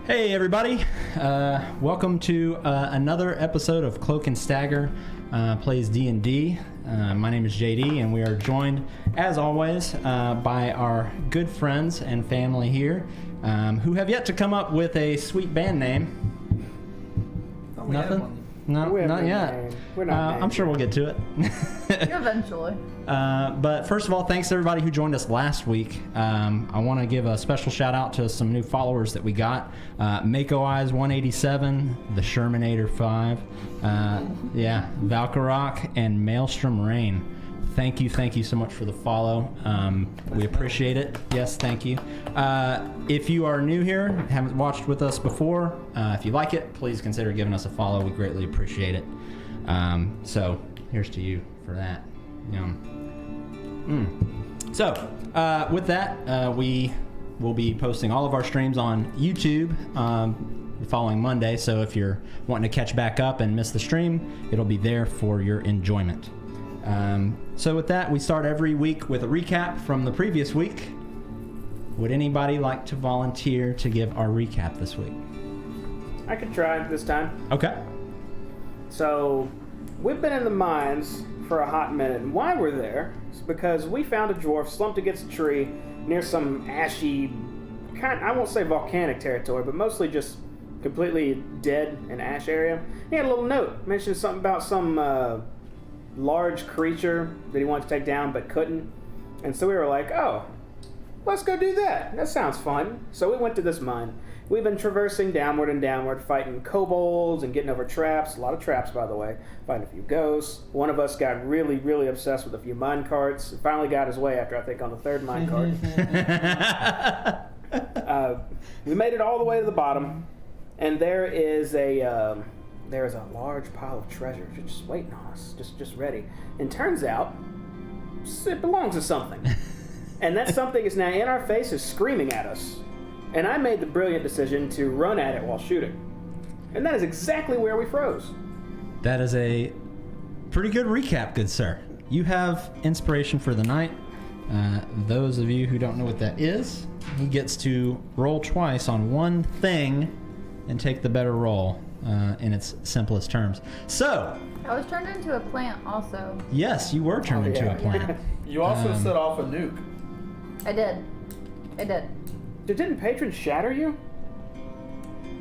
Hey everybody, welcome to another episode of Cloak and Stagger Plays D&D. My name is JD and we are joined, as always, by our good friends and family here who have yet to come up with a sweet band name. Nothing? No, not yet. We're not I'm sure we'll get to it. Eventually. But first of all, thanks to everybody who joined us last week. I want to give a special shout out to some new followers that we got. Mako Eyes 187, the Shermanator 5, Valkarok, and Maelstrom Rain. Thank you so much for the follow. We appreciate it. Yes, thank you. If you are new here, haven't watched with us before, if you like it, please consider giving us a follow. We greatly appreciate it. So here's to you for that. So with that, we will be posting all of our streams on YouTube the following Monday. So if you're wanting to catch back up and miss the stream, it'll be there for your enjoyment. So with that, we start every week with a recap from the previous week. Would anybody like to volunteer to give our recap this week? I could try this time. Okay. So, we've been in the mines for a hot minute, and why we're there is because we found a dwarf slumped against a tree near some ashy, I won't say volcanic territory, but mostly just completely dead and ash area. He had a little note, mentioned something about some large creature that he wanted to take down but couldn't. And so we were like, oh, let's go do that. That sounds fun. So we went to this mine. We've been traversing downward and downward, fighting kobolds and getting over traps. A lot of traps, by the way. Fighting a few ghosts. One of us got really, really obsessed with a few mine carts. Finally got his way after, I think, on the third mine cart. We made it all the way to the bottom. And there is a large pile of treasure just waiting on us, just ready. And turns out, it belongs to something. And that something is now in our faces, screaming at us. And I made the brilliant decision to run at it while shooting. And that is exactly where we froze. That is a pretty good recap, good sir. You have inspiration for the night. Those of you who don't know what that is, he gets to roll twice on one thing and take the better roll. In its simplest terms. So, I was turned into a plant also. Yes, you were turned into a plant. You also set off a nuke. I did. Didn't Patron shatter you?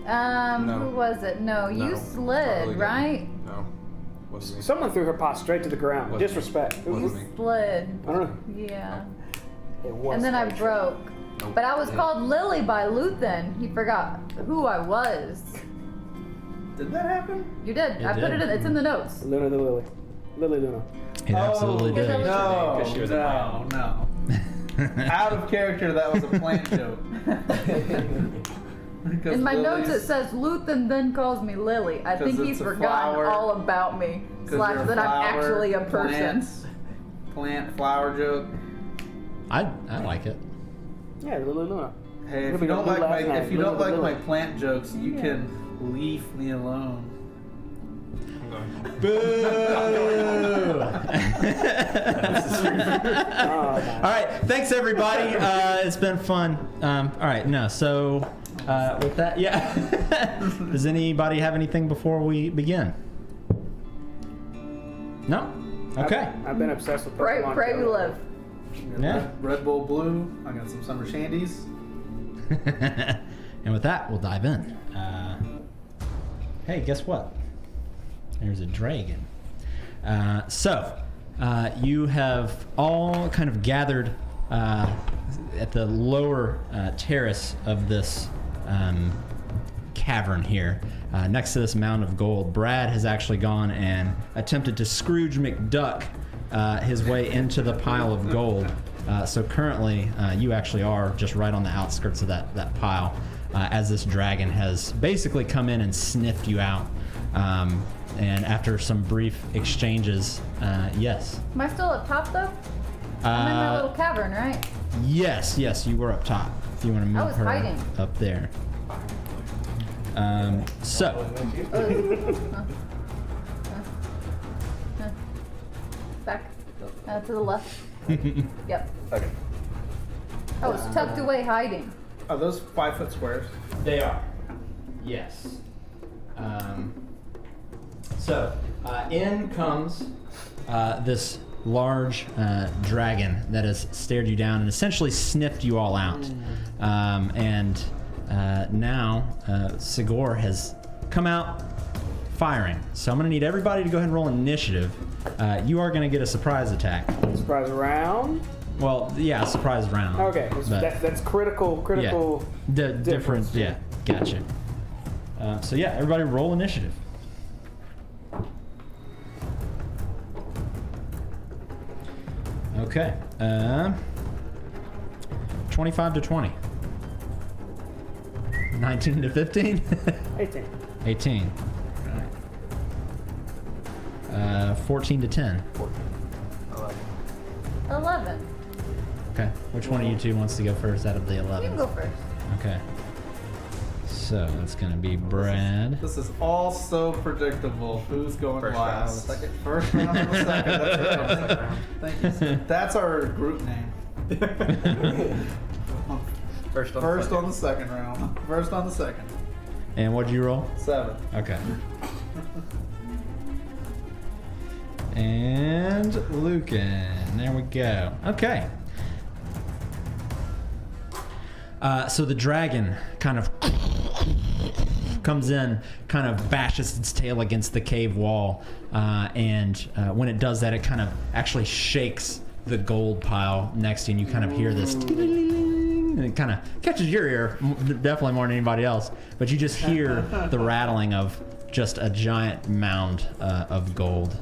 No. Who was it? No, you slid, right? No. Wasn't me. Someone threw her pot straight to the ground. Wasn't Disrespect. me. Wasn't me. Slid. I don't know. Yeah. It was And then I Patron. broke. Nope. But I was called Lily by Luthen. He forgot who I was. Did that happen? You did. I put did. it in. It's in the notes. Luna the Lily. Lily Luna. It absolutely because did. I was- No, Because she was a no. Out of character, that was a plant joke. In my notes it says Luthen then calls me Lily. I think 'Cause he's it's a forgotten flower. all about me. / that I'm actually a person. Plant flower joke. I like it. Yeah, Lily Luna. Hey, What if we you gonna don't do like last my night? if you don't Lily like my Lily. plant jokes, you Yeah. can leave me alone. Boo! Oh, All right, thanks everybody. It's been fun. All right, no, so with that, yeah. Does anybody have anything before we begin? No? Okay. I've been obsessed with Pray, Pokemon pray we Go. live. Yeah. Red Bull Blue. I got some summer shandies. And with that, we'll dive in. Hey, guess what? There's a dragon. You have all kind of gathered at the lower terrace of this cavern here, next to this mound of gold. Brad has actually gone and attempted to Scrooge McDuck his way into the pile of gold. So currently, you actually are just right on the outskirts of that pile, as this dragon has basically come in and sniffed you out. And after some brief exchanges, yes. Am I still up top though? I'm in my little cavern, right? Yes, you were up top. If you want to move was her hiding. up there. Back. To the left. Yep. Okay. Oh, it's tucked away hiding. Are those 5 foot squares? They are. Yes. In comes this large dragon that has stared you down and essentially sniffed you all out. Now Sigor has come out firing. So I'm going to need everybody to go ahead and roll initiative. You are going to get a surprise attack. Surprise round? Well, yeah, surprise round. Okay, that's critical difference. Yeah, gotcha. Everybody roll initiative. Okay. 25 to 20. 19 to 15. 18. 18. 14 to 10. 11. Okay. Which one of you two wants to go first out of the 11? You can go first. Okay. So that's going to be Brad. This is all so predictable. Who's going First last? round. First round or second? That's right. Thank you. Sir. That's our group name. First on the second round. First on the second. And what'd you roll? 7. Okay. And Lucan. There we go. Okay. So the dragon kind of comes in, kind of bashes its tail against the cave wall, and when it does that, it kind of actually shakes the gold pile next to you, and you kind of hear this, and it kind of catches your ear, definitely more than anybody else, but you just hear the rattling of just a giant mound of gold.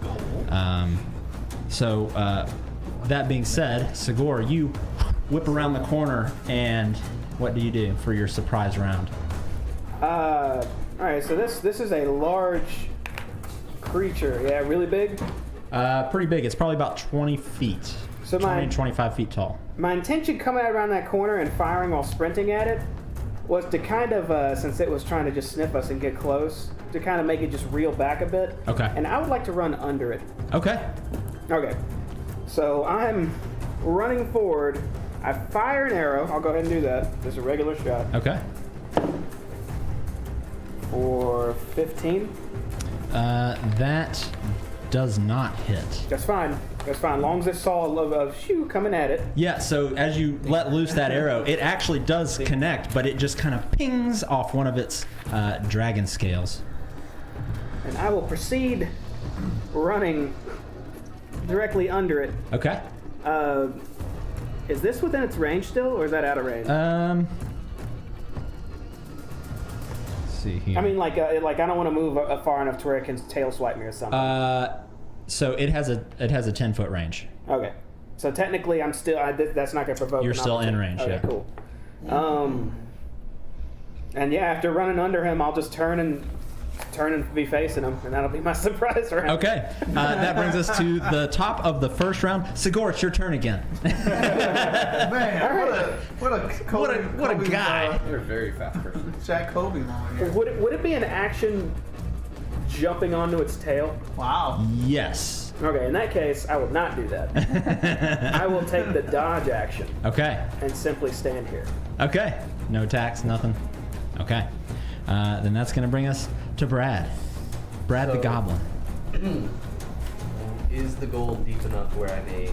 That being said, Sigor, you whip around the corner, and what do you do for your surprise round? All right, so this is a large creature. Yeah, really big. Pretty big. It's probably about 20 feet. So 20 to 25 feet tall. My intention coming out around that corner and firing while sprinting at it was to kind of, since it was trying to just sniff us and get close, to kind of make it just reel back a bit. Okay. And I would like to run under it. Okay. Okay. So I'm running forward. I fire an arrow. I'll go ahead and do that. Just a regular shot. Okay. For 15. That does not hit. That's fine. That's fine. As long as it saw a shoo coming at it. Yeah, so as you let loose that arrow, it actually does connect, but it just kind of pings off one of its dragon scales. And I will proceed running directly under it. Okay. Is this within its range still, or is that out of range? Let's see here. I mean, like I don't want to move far enough to where it can tail swipe me or something. So it has a 10-foot range. Okay. So technically, I'm still. That's not going to provoke. You're an still in opportunity. range. Okay, Yeah. cool. And yeah, after running under him, I'll just turn and be facing him, and that'll be my surprise round. Okay. That brings us to the top of the first round. Sigor, it's your turn again. Man, what a guy. You're a very fast person. Jack Kobe moment here. Would it be an action jumping onto its tail? Wow. Yes. Okay, in that case, I will not do that. I will take the dodge action Okay. and simply stand here. Okay. No attacks, nothing. Okay. Then that's going to bring us to Brad. Brad the So- Goblin. Is the goal deep enough where I may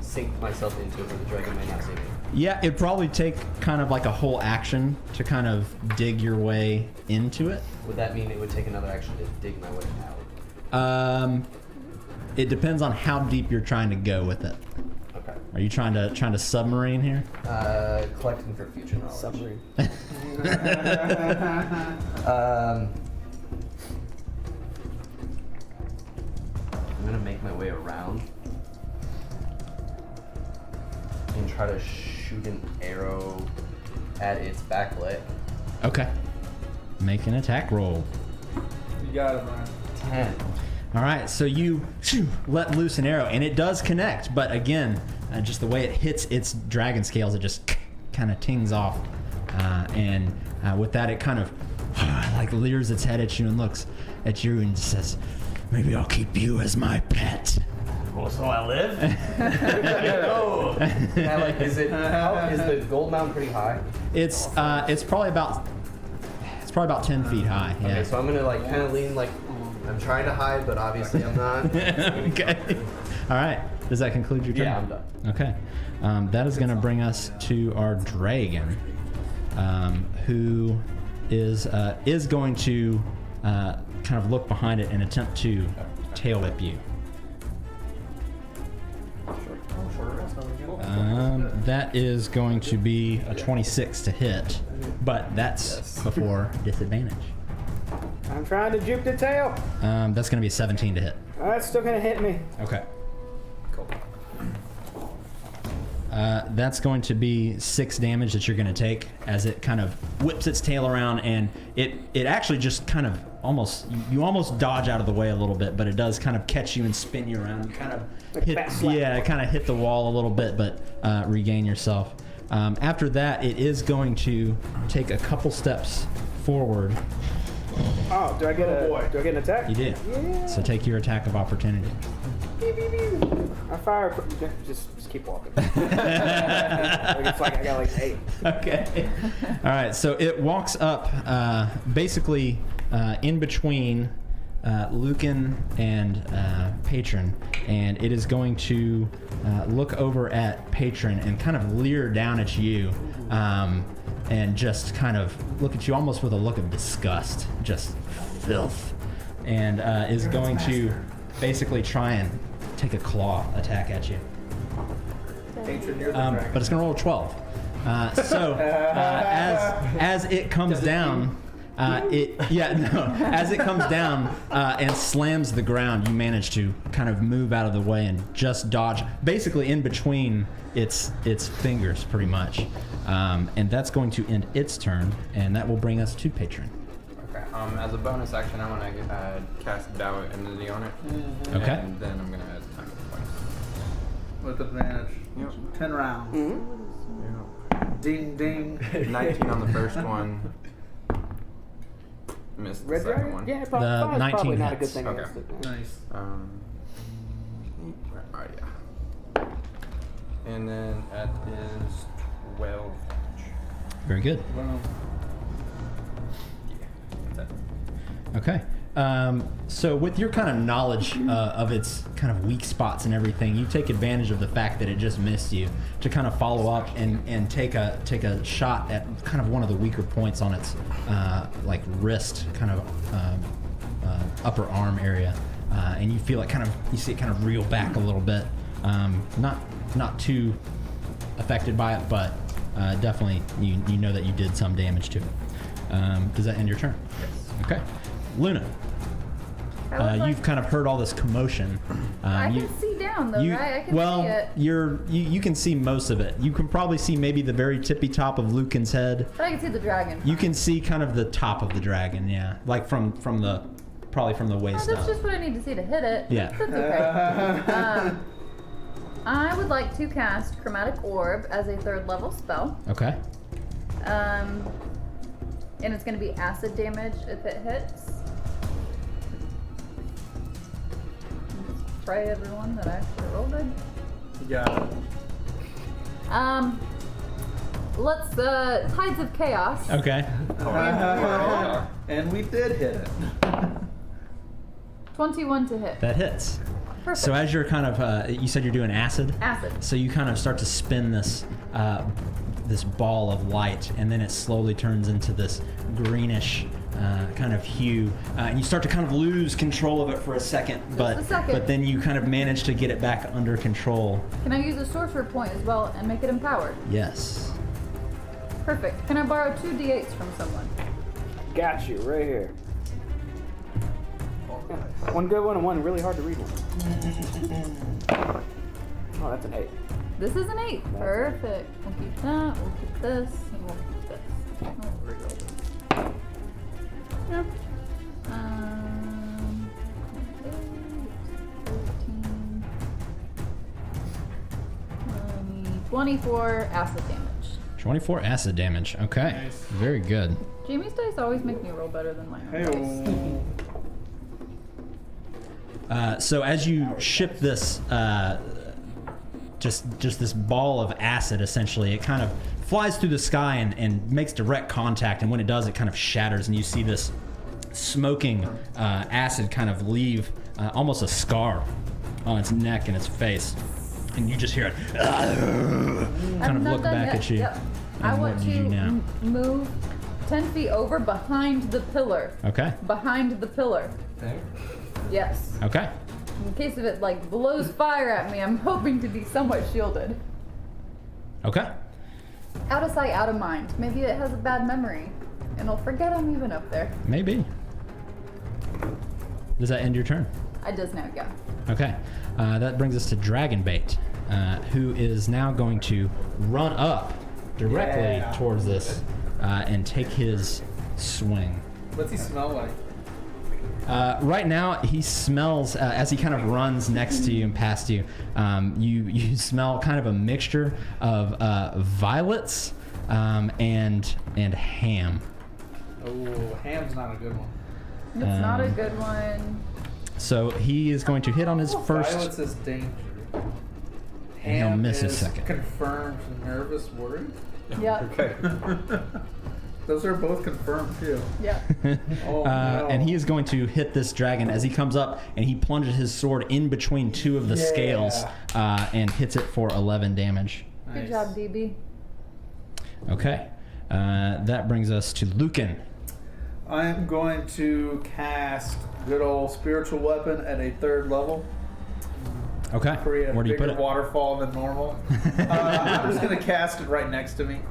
sink myself into it where the dragon may not see me? Yeah, it'd probably take kind of like a whole action to kind of dig your way into it. Would that mean it would take another action to dig my way out? It depends on how deep you're trying to go with it. Okay. Are you trying to submarine here? Collecting for future knowledge. Submarine. I'm gonna make my way around and try to shoot an arrow at its back leg. Okay. Make an attack roll. You got it, Brian. 10. All right, so you let loose an arrow, and it does connect, but again, just the way it hits its dragon scales, it just kind of tings off. And with that, it kind of like leers its head at you and looks at you and says, "Maybe I'll keep you as my pet." Well, so I live? Oh. Is the gold mound pretty high? It's probably about It's probably about 10 feet high. Yeah. Okay, so I'm gonna like kind of lean like I'm trying to hide, but obviously I'm not. Okay. All right. Does that conclude your turn? Yeah, I'm done. Okay. That is going to bring us to our dragon, who is going to kind of look behind it and attempt to tail whip you. That is going to be a 26 to hit, but that's before disadvantage. I'm trying to juke the tail. That's going to be a 17 to hit. That's still gonna hit me. Okay. Cool. That's going to be 6 damage that you're going to take as it kind of whips its tail around, and it actually just kind of you almost dodge out of the way a little bit, but it does kind of catch you and spin you around. You kind of hit the wall a little bit, but regain yourself. After that, it is going to take a couple steps forward. Oh, do I get an attack? You did. Yeah. So take your attack of opportunity. I fire. Just keep walking. It's like I got like 8. Okay. All right. So it walks up, basically in between Lucan and Patron, and it is going to look over at Patron and kind of leer down at you, and just kind of look at you almost with a look of disgust, just filth, and is going to basically try and take a claw attack at you. But it's going to roll a 12. As it comes down, as it comes down and slams the ground, you manage to kind of move out of the way and just dodge, basically in between its fingers, pretty much. And that's going to end its turn, and that will bring us to Patron. Okay. As a bonus action, I want to cast Bow Immunity on it. Okay. And then I'm going to attack it twice. With advantage. Yep. 10 rounds. Yeah. Ding, ding. 19 on the first one. Missed the Red second dragon? one. Yeah, The probably 19 probably not a good hits. thing. Okay. against it. Nice. Where are ya? And then that is 12 damage. Very good. Well, That's it. Okay. So with your kind of knowledge of its kind of weak spots and everything, you take advantage of the fact that it just missed you to kind of follow up and take a shot at kind of one of the weaker points on its like wrist, kind of upper arm area, and you feel it you see it kind of reel back a little bit. Not too affected by it, but definitely you know that you did some damage to it. Does that end your turn? Yes. Okay. Luna, you've kind of heard all this commotion. I can see down though, right? I can see it. You can see most of it. You can probably see maybe the very tippy top of Lucan's head. But I can see the dragon. You can see kind of the top of the dragon, yeah, like from the waist That's up. just what I need to see to hit it. Yeah. That's okay. I would like to cast Chromatic Orb as a 3rd level spell. Okay. And it's going to be acid damage if it hits. Pray everyone that I actually rolled it. yeah. Let's Tides of Chaos. Okay. And we did hit it. 21 to hit. That hits. Perfect. So as you're kind of, you said you're doing acid. Acid. So you kind of start to spin this ball of light, and then it slowly turns into this greenish kind of hue, and you start to kind of lose control of it for a second, but then you kind of manage to get it back under control. Can I use a sorcerer point as well and make it empowered? Yes. Perfect. Can I borrow 2 d8s from someone? Got you right here. One good one and one really hard to read one. Oh, that's an 8. This is an 8. Perfect. We'll keep that. We'll keep this. And we'll keep this. Oh, reroll this. Yeah. 8, 13, 24 acid damage. 24 acid damage. Okay. Nice. Very good. Jamie's dice always make me roll better than my own dice. So as you ship this, just this ball of acid, essentially, it kind of flies through the sky and makes direct contact, and when it does, it kind of shatters, and you see this smoking acid kind of leave almost a scar on its neck and its face, and you just hear it kind of look back at you. Yep. And I what want do you do to now? move 10 feet over behind the pillar. Okay. Behind the pillar. There. Yes. Okay. In case if it like blows fire at me, I'm hoping to be somewhat shielded. Okay. Out of sight, out of mind. Maybe it has a bad memory, and it'll forget I'm even up there. Maybe. Does that end your turn? It does now, yeah. Okay. That brings us to Dragonbait, who is now going to run up directly towards this and take his swing. What's he smell like? Right now, he smells, as he kind of runs next to you and past you, you smell kind of a mixture of violets and ham. Oh, ham's not a good one. It's not a good one. So he is going to hit on his first. Violets is danger. And he'll Ham miss his is second. confirmed nervous worry. Yeah. Okay. Those are both confirmed too. Yeah. Oh, no. And he is going to hit this dragon as he comes up, and he plunges his sword in between two of the scales and hits it for 11 damage. Good Nice. job, DB. Okay. That brings us to Lucan. I am going to cast good old spiritual weapon at a 3rd level. Okay. Create a Where do you bigger put it? waterfall than normal. I'm just going to cast it right next to me.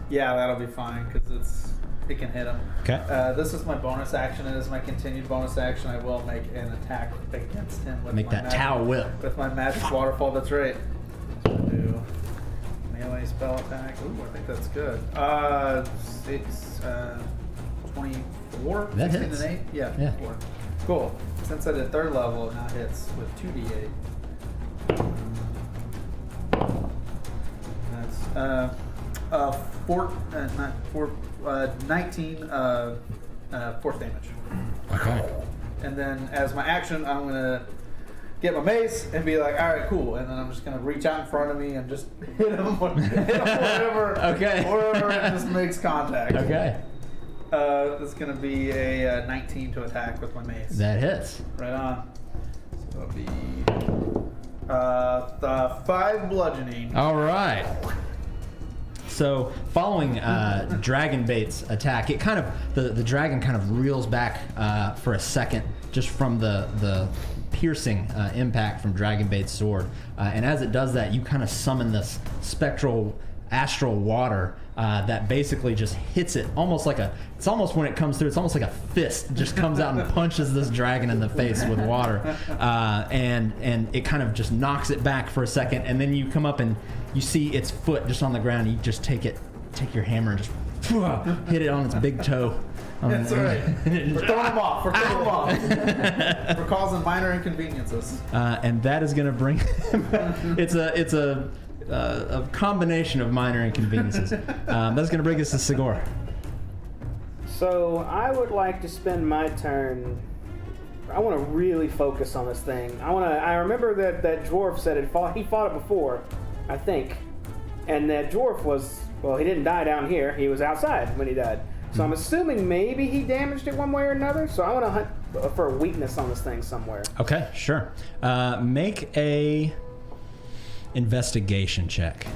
Yeah, that'll be fine because it can hit him. Okay. This is my bonus action. It is my continued bonus action. I will make an attack against him with Make my that magic, Tau whip. with my magic waterfall. That's right. So I'll do melee spell attack. Ooh, I think that's good. 24. That 16 hits. and 8. Yeah. Yeah. 4. Cool. Since I did 3rd level, it now hits with 2d8. That's 19 force damage. Okay. And then as my action, I'm gonna get my mace and be like, all right, cool. And then I'm just gonna reach out in front of me and just hit him wherever, Okay. wherever it just makes contact. Okay. It's gonna be a 19 to attack with my mace. That hits. Right on. So it'll be 5 bludgeoning. All right. So following Dragonbait's attack, it kind of the dragon kind of reels back for a second just from the piercing impact from Dragonbait's sword, and as it does that, you kind of summon this spectral astral water that basically just hits it almost like it's almost when it comes through, it's almost like a fist just comes out and punches this dragon in the face with water, and it kind of just knocks it back for a second, and then you come up and you see its foot just on the ground, and you just take your hammer and just hit it on its big toe. That's right. We're throwing them off. We're throwing them off. We're causing minor inconveniences. And that is going to bring it's a combination of minor inconveniences. That's going to bring us to Segura. So I would like to spend my turn. I want to really focus on this thing. I remember that dwarf said he fought it before, I think, and that dwarf he didn't die down here. He was outside when he died. So I'm assuming maybe he damaged it one way or another. So I want to hunt for a weakness on this thing somewhere. Okay, sure. Make a investigation check.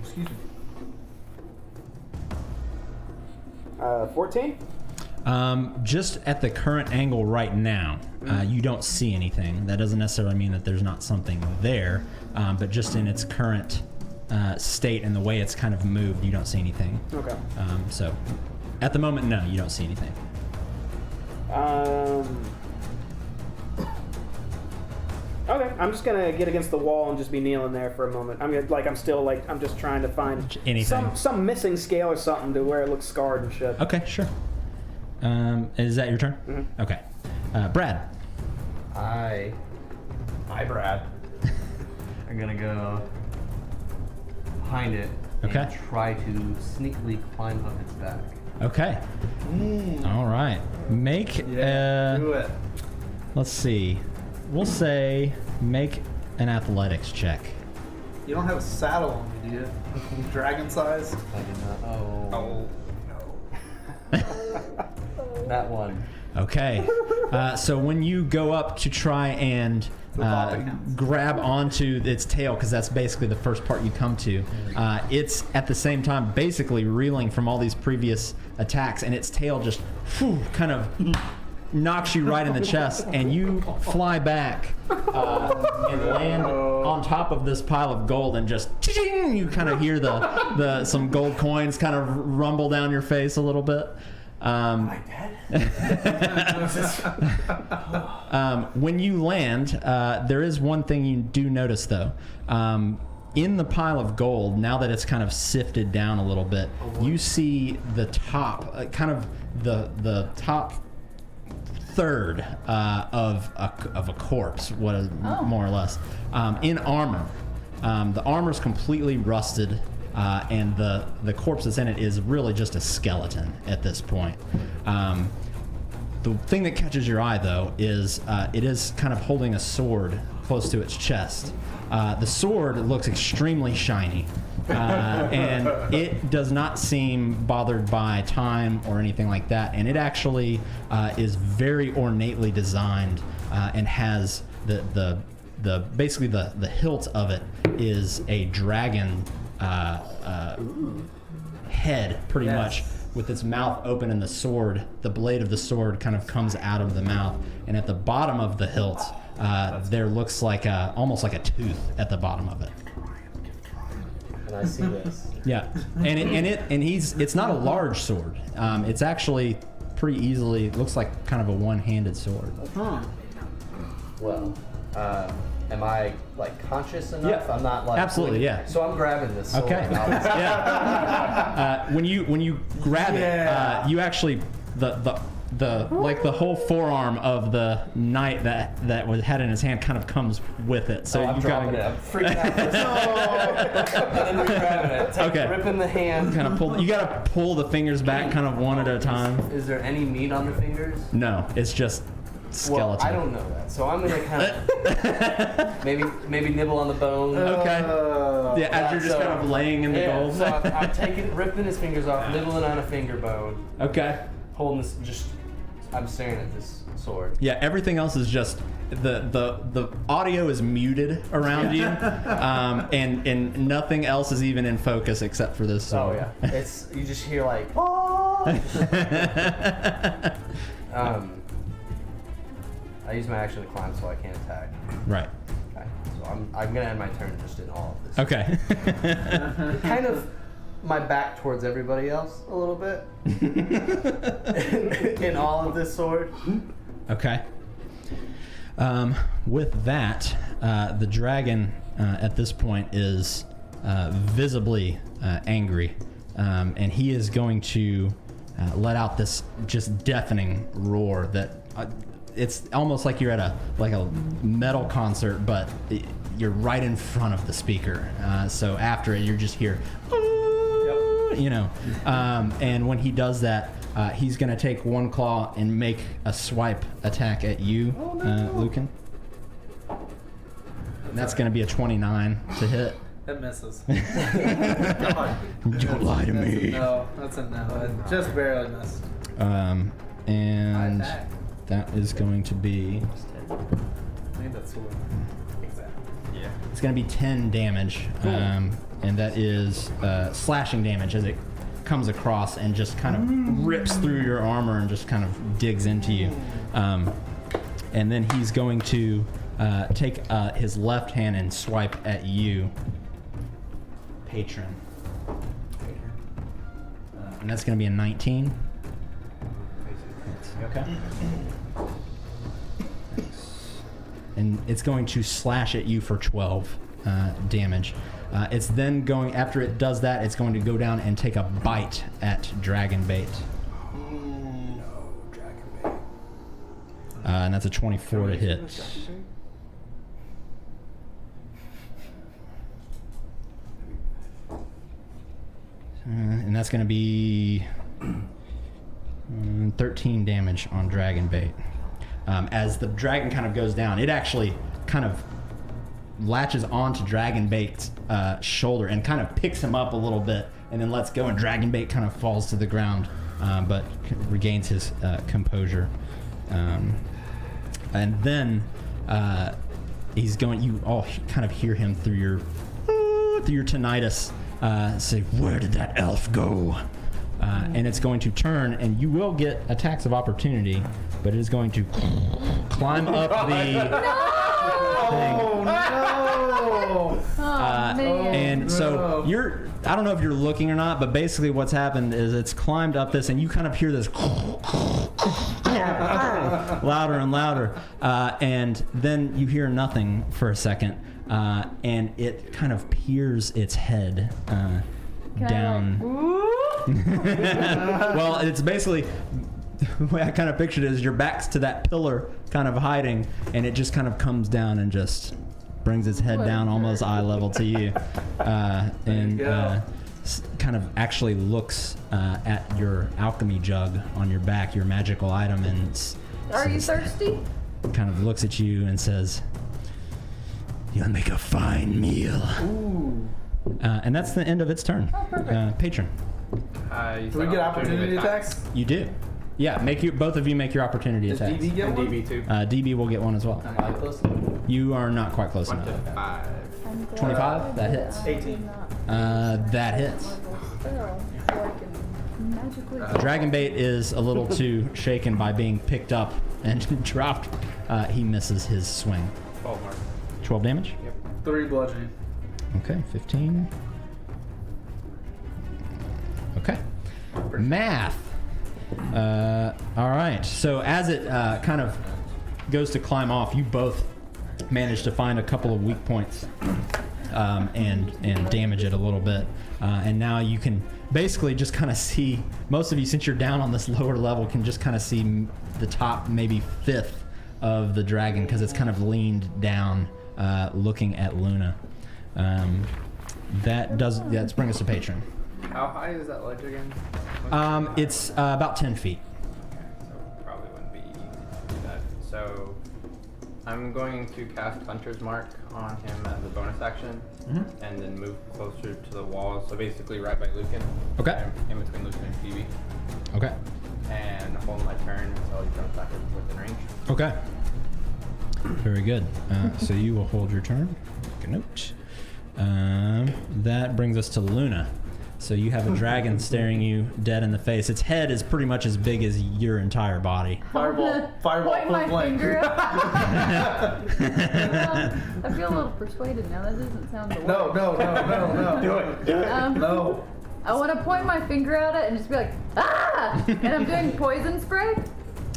Excuse me. 14? Just at the current angle right now, you don't see anything. That doesn't necessarily mean that there's not something there, but just in its current state and the way it's kind of moved, you don't see anything. Okay. So at the moment, no, you don't see anything. Okay, I'm just gonna get against the wall and just be kneeling there for a moment. I'm just trying to find Anything. some missing scale or something to where it looks scarred and shit. Okay, sure. Is that your turn? Mm-hmm. Okay. Brad. Hi, Brad. I'm gonna go behind it Okay. and try to sneakily climb up its back. Okay. All right. Make Do it. let's see. We'll say make an athletics check. You don't have a saddle on me, do you? Dragon size? I do not. Oh. Oh. That one. Okay. So when you go up to try and grab onto its tail, because that's basically the first part you come to, it's at the same time basically reeling from all these previous attacks, and its tail just kind of knocks you right in the chest, and you fly back and land on top of this pile of gold, and just you kind of hear the some gold coins kind of rumble down your face a little bit. Am I dead? When you land, there is one thing you do notice though. In the pile of gold, now that it's kind of sifted down a little bit, you see the top, kind of the top third of a corpse, more or less, in armor. The armor's completely rusted. And the corpse that's in it is really just a skeleton at this point. The thing that catches your eye, though, is it is kind of holding a sword close to its chest. The sword looks extremely shiny, and it does not seem bothered by time or anything like that. And it actually is very ornately designed and has basically the hilt of it is a dragon head, pretty much, with its mouth open, and the blade of the sword kind of comes out of the mouth, and at the bottom of the hilt there looks like almost like a tooth at the bottom of it. And I see this. Yeah, it's not a large sword. It's actually pretty easily looks like kind of a one-handed sword. Well, am I like conscious enough? Yeah. I'm not like absolutely, yeah. So I'm grabbing this sword. Okay. Yeah. When you grab it, you actually the whole forearm of the knight that had in his hand kind of comes with it. So I'm you dropping it. I'm freaking out. And then we're grabbing it. Okay. Ripping the hand. Kind of pull. You gotta pull the fingers back, kind of one at a time. Is there any meat on the fingers? No, it's just skeleton. Well, I don't know that, so I'm gonna kind of maybe nibble on the bone. Okay. Yeah, as you're just kind of laying in the gold. So I'm ripping his fingers off, nibbling on a finger bone. Okay. Holding this, I'm staring at this sword. Yeah, everything else is just the audio is muted around you, and nothing else is even in focus except for this sword. Oh yeah, it's you just hear like. I use my action to climb, so I can't attack. Right. Okay, so I'm gonna end my turn just in all of this. Okay. Kind of my back towards everybody else a little bit. In all of this sword. Okay. With that, the dragon at this point is visibly angry, and he is going to let out this just deafening roar that it's almost like you're at a metal concert, but you're right in front of the speaker. So after it, you're just here, you know. And when he does that, he's going to take one claw and make a swipe attack at you, Lucan. And that's going to be a 29 to hit. That misses. God. Don't lie to me. No, that's a no. It just barely missed. And that is going to be... I need that sword. Exactly. Yeah. It's going to be 10 damage. And that is slashing damage as it comes across and just kind of rips through your armor and just kind of digs into you. And then he's going to take his left hand and swipe at you, Patron. And that's going to be a 19. Okay. And it's going to slash at you for 12 damage. It's then going, after it does that, it's going to go down and take a bite at Dragonbait. And that's a 24 to hit. And that's going to be 13 damage on Dragonbait. As the dragon kind of goes down, it actually kind of latches onto Dragonbait's shoulder and kind of picks him up a little bit, and then lets go, and Dragonbait kind of falls to the ground, but regains his composure. And then he's going. You all kind of hear him through your tinnitus say, "Where did that elf go?" And it's going to turn, and you will get attacks of opportunity, but it is going to climb up the thing. Oh no! Man. And so I don't know if you're looking or not, but basically what's happened is it's climbed up this, and you kind of hear this louder and louder, and then you hear nothing for a second, and it kind of peers its head down. Well, it's basically the way I kind of pictured it is your back's to that pillar, kind of hiding, and it just kind of comes down and just brings its head down almost eye level to you, and kind of actually looks at your alchemy jug on your back, your magical item, and Are you thirsty? kind of looks at you and says, "You'll make a fine meal." Ooh. And that's the end of its turn. Oh, perfect. Patron, Do we get opportunity attacks? you do. Yeah, both of you make your opportunity Does attacks. DB get And one? DB too. DB will get one as well. Am I close enough? You are not quite close 1 enough. to 5. 25? That hits. 18. That hits. Dragonbait is a little too shaken by being picked up and dropped. He misses his swing. 12 mark. 12 damage? Yep. 3 bludgeoning. Okay, 15. Okay. Math. All right. So as it kind of goes to climb off, you both manage to find a couple of weak points and damage it a little bit. And now you can basically just kind of see, most of you, since you're down on this lower level, can just kind of see the top maybe fifth of the dragon because it's kind of leaned down looking at Luna. Let's bring us to Patron. How high is that ledge again? It's about 10 feet. Okay, so probably wouldn't be easy to do that. So I'm going to cast Hunter's Mark on him as a bonus action, and then move closer to the wall. So basically right by Lucan. Okay. In between Lucan and Phoebe. Okay. And hold my turn until he jumps back within range. Okay. Very good. So you will hold your turn. Make a note. That brings us to Luna. So you have a dragon staring you dead in the face. Its head is pretty much as big as your entire body. Fireball, Point my point blank. finger up. I feel a little persuaded now. That doesn't sound the No. Do it. No. I want to point my finger at it and just be like, ah! And I'm doing poison spray.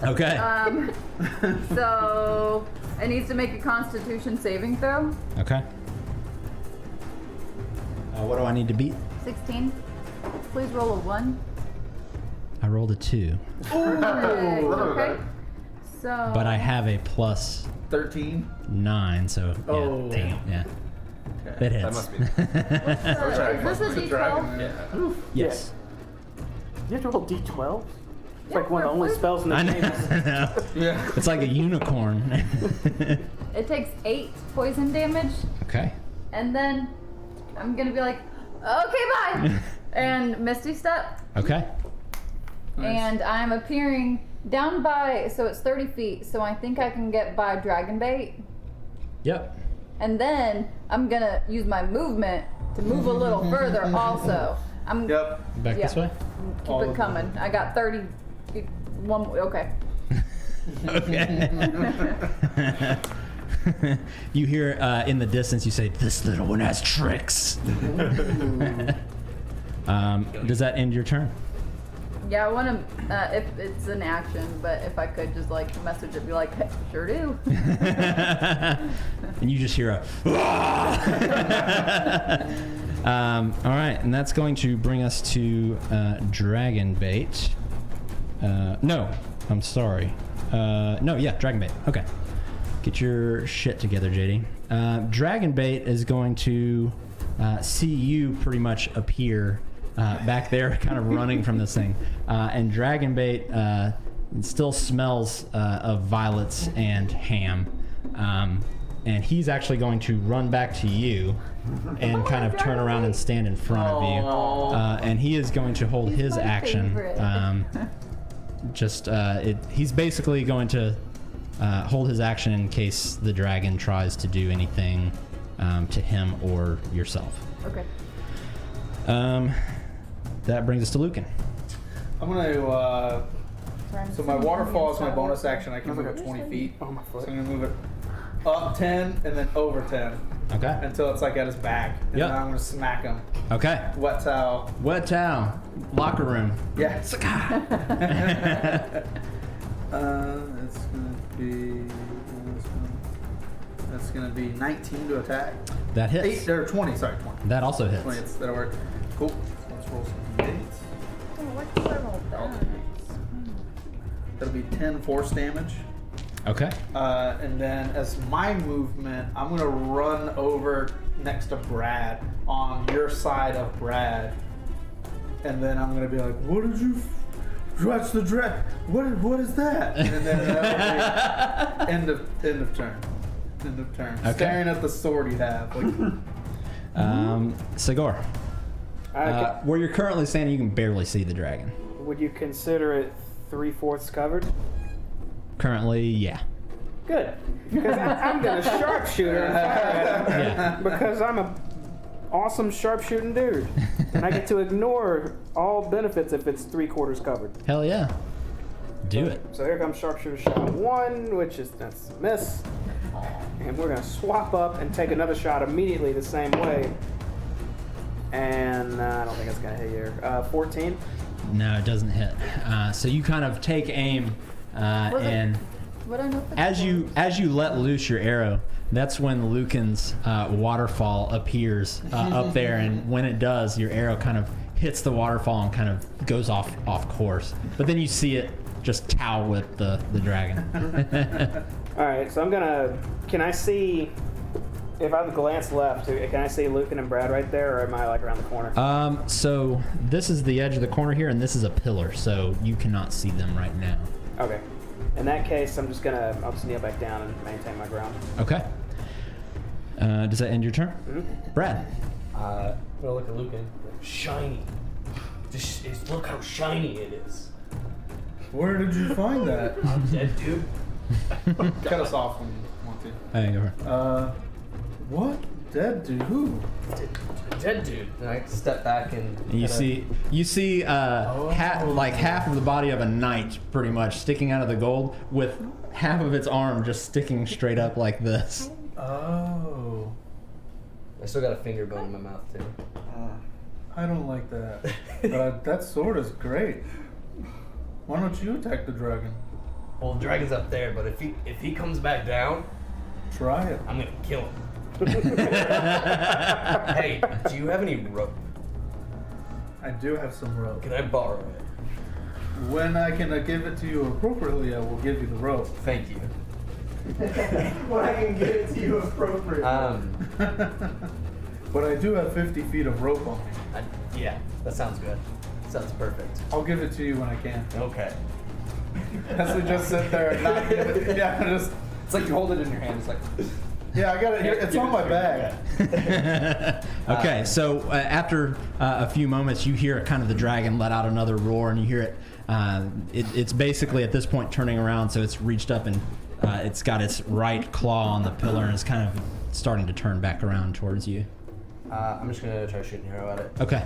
Okay. So it needs to make a Constitution saving throw. Okay. What do I need to beat? 16. Please roll a 1. I rolled a 2. Okay. So. But I have a plus 13. 9, so yeah, Oh. damn, yeah. Okay. That hits. That must be. Is this a D12? Yeah. Yes. You have to roll d12? It's like Yeah, one of the only we're- spells in the I know. game. I know. Yeah. It's like a unicorn. It takes 8 poison damage, Okay. and then I'm gonna be like, okay, bye! And Misty Step. Okay. And I'm appearing down by, so it's 30 feet, so I think I can get by Dragonbait. Yep. And then I'm gonna use my movement to move a little further also. I'm Yep. Back this way? keep All it of coming. I got 30, one, okay. Okay. You hear in the distance, you say, "This little one has tricks." Does that end your turn? Yeah, I wanna, if it's an action, but if I could just like message it, be like, hey, sure do. And you just hear a. All right, and that's going to bring us to Dragonbait. No, I'm sorry. No, yeah, Dragonbait. Okay. Get your shit together, JD. Dragonbait is going to see you pretty much appear back there, kind of running from this thing. And Dragonbait still smells of violets and ham. and he's actually going to run back to you and kind of turn around and stand in front of you. And he is going to hold his my action. favorite. He's basically going to hold his action in case the dragon tries to do anything to him or yourself. Okay. That brings us to Lucan. I'm gonna. So my waterfall is my bonus action. I can move it 20 feet. Oh, my foot. So I'm gonna move it up 10 and then over 10 Okay. until it's like at his back. And Yep. then I'm gonna smack him. Okay. Wet towel. Wet towel. Locker room. Yeah. It's gonna be. That's gonna be 19 to attack. That hits. 8 or 20. Sorry, 20. That also 20. hits. That'll work. Cool. So let's roll some d8s. Oh, what's the roll down? That'll be 10 force damage. Okay. And then as my movement, I'm gonna run over next to Brad on your side of Brad, and then I'm gonna be like, "What did you? That's the drag. What is that?" And then that'll be end of turn. End of turn. Okay. Staring at the sword you have. Like, Sigor. Okay. Where you're currently standing, you can barely see the dragon. Would you consider it 3/4 covered? Currently, yeah. Good. Because I'm going to sharpshooter and fire at him. Yeah. Because I'm a awesome sharpshooting dude. And I get to ignore all benefits if it's 3/4 covered. Hell yeah. Do it. So here comes sharpshooter shot 1, that's a miss. And we're going to swap up and take another shot immediately the same way. And I don't think it's going to hit you. 14. No, it doesn't hit. So you kind of take aim, and What I know for as you let loose your arrow, that's when Lucan's waterfall appears up there, and when it does, your arrow kind of hits the waterfall and kind of goes off course. But then you see it just tow with the dragon. All right, so I'm going to... Can I see... If I glance left, can I see Lucan and Brad right there, or am I like around the corner? So this is the edge of the corner here, and this is a pillar, so you cannot see them right now. Okay. In that case, I'll just kneel back down and maintain my ground. Okay. Does that end your turn? Mm-hmm. Brad. I'm gonna look at Lucan. Shiny. Look how shiny it is. where did you find that? I'm dead, dude. Cut us off when you want to. Hey, go ahead. What? Dead dude? Who? Dead dude. And I step back and You see half of the body of a knight, pretty much, sticking out of the gold, with half of its arm just sticking straight up like this. Oh. I still got a finger bone in my mouth too. I don't like that. But that sword is great. Why don't you attack the dragon? Well, the dragon's up there, but if he comes back down, Try it. I'm gonna kill him. Hey, do you have any rope? I do have some rope. Can I borrow it? When I can give it to you appropriately, I will give you the rope. Thank you. When I can give it to you appropriately. But I do have 50 feet of rope on me. Yeah, that sounds good. Sounds perfect. I'll give it to you when I can. Okay. As we just sit there and not give it. Yeah, just. It's like you hold it in your hand. It's like. Yeah, I got it here. It's on my bag. Okay, so after a few moments, you hear kind of the dragon let out another roar, and you hear it. It's basically at this point turning around, so it's reached up and it's got its right claw on the pillar, and it's kind of starting to turn back around towards you. I'm just gonna try shooting an arrow at it. Okay.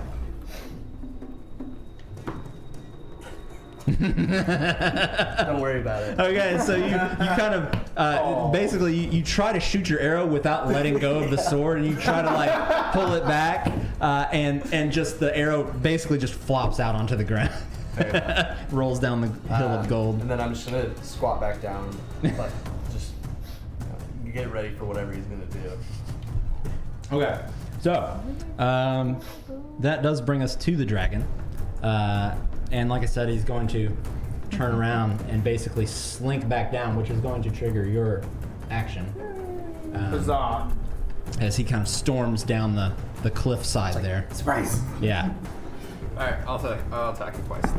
Don't worry about it. Okay, so you kind of basically you try to shoot your arrow without letting go of the sword, and you try to like pull it back, and just the arrow basically just flops out onto the ground, rolls down the hill of gold. And then I'm just gonna squat back down, like just get ready for whatever he's gonna do. Okay, so that does bring us to the dragon, and like I said, he's going to turn around and basically slink back down, which is going to trigger your action. Huzzah. As he kind of storms down the cliff side there. Surprise! Yeah. Alright, I'll attack you twice.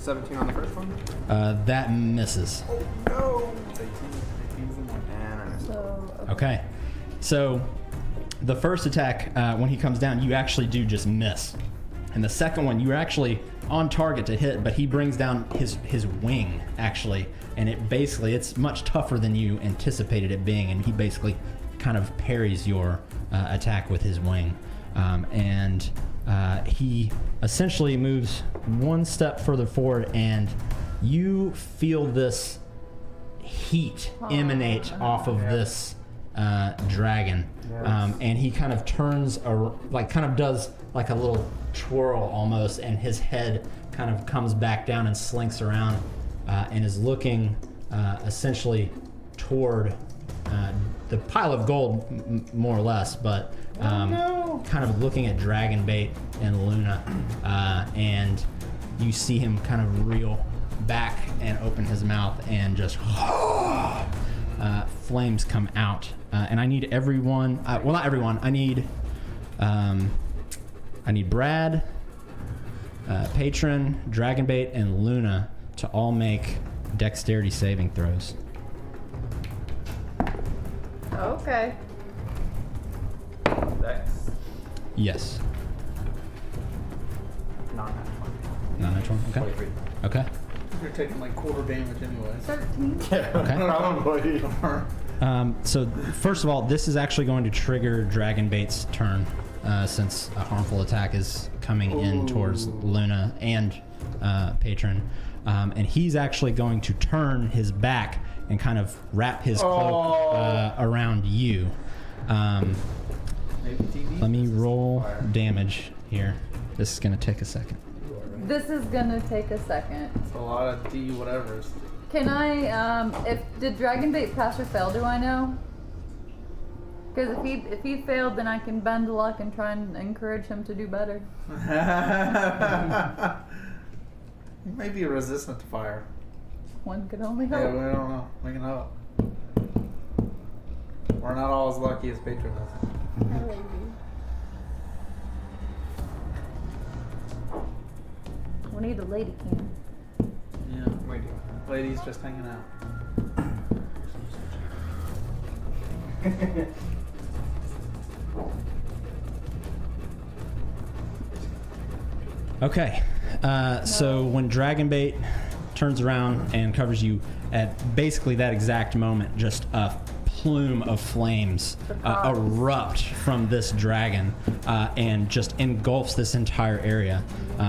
17 on the first one. That misses. Oh no! And I missed. So, Okay. So the first attack, when he comes down, you actually do just miss. And the second one, you're actually on target to hit, but he brings down his wing, actually. And it's much tougher than you anticipated it being. And he basically kind of parries your attack with his wing. And he essentially moves one step further forward, and you feel this heat emanate off of this dragon. And he kind of turns, does like a little twirl almost, and his head kind of comes back down and slinks around and is looking essentially toward the pile of gold, more or less, but kind of looking at Dragonbait and Luna, and you see him kind of reel back and open his mouth, and just flames come out. And I need everyone. Well, not everyone. I need Brad, Patron, Dragonbait, and Luna to all make dexterity saving throws. okay. Dex. Yes. Not that one. Not that one. Okay. 23. Okay. You're taking like quarter damage anyway. 13. Okay. Probably. So first of all, this is actually going to trigger Dragonbait's turn, since a harmful attack is coming in towards Luna and Patron, and he's actually going to turn his back and kind of wrap his cloak around you. Let me roll damage here. This is going to take a second. This is gonna take a second. It's a lot of D whatevers. Can I, did Dragonbait pass or fail, do I know? Because if he failed, then I can bend luck and try and encourage him to do better. You may be resistant to fire. One could only Yeah, hope. we don't know. We can hope. We're not all as lucky as Patron is. We need a lady can. Yeah. We do. Ladies just hanging out. Okay, so when Dragonbait turns around and covers you at basically that exact moment, just a plume of flames erupt from this dragon and just engulfs this entire area.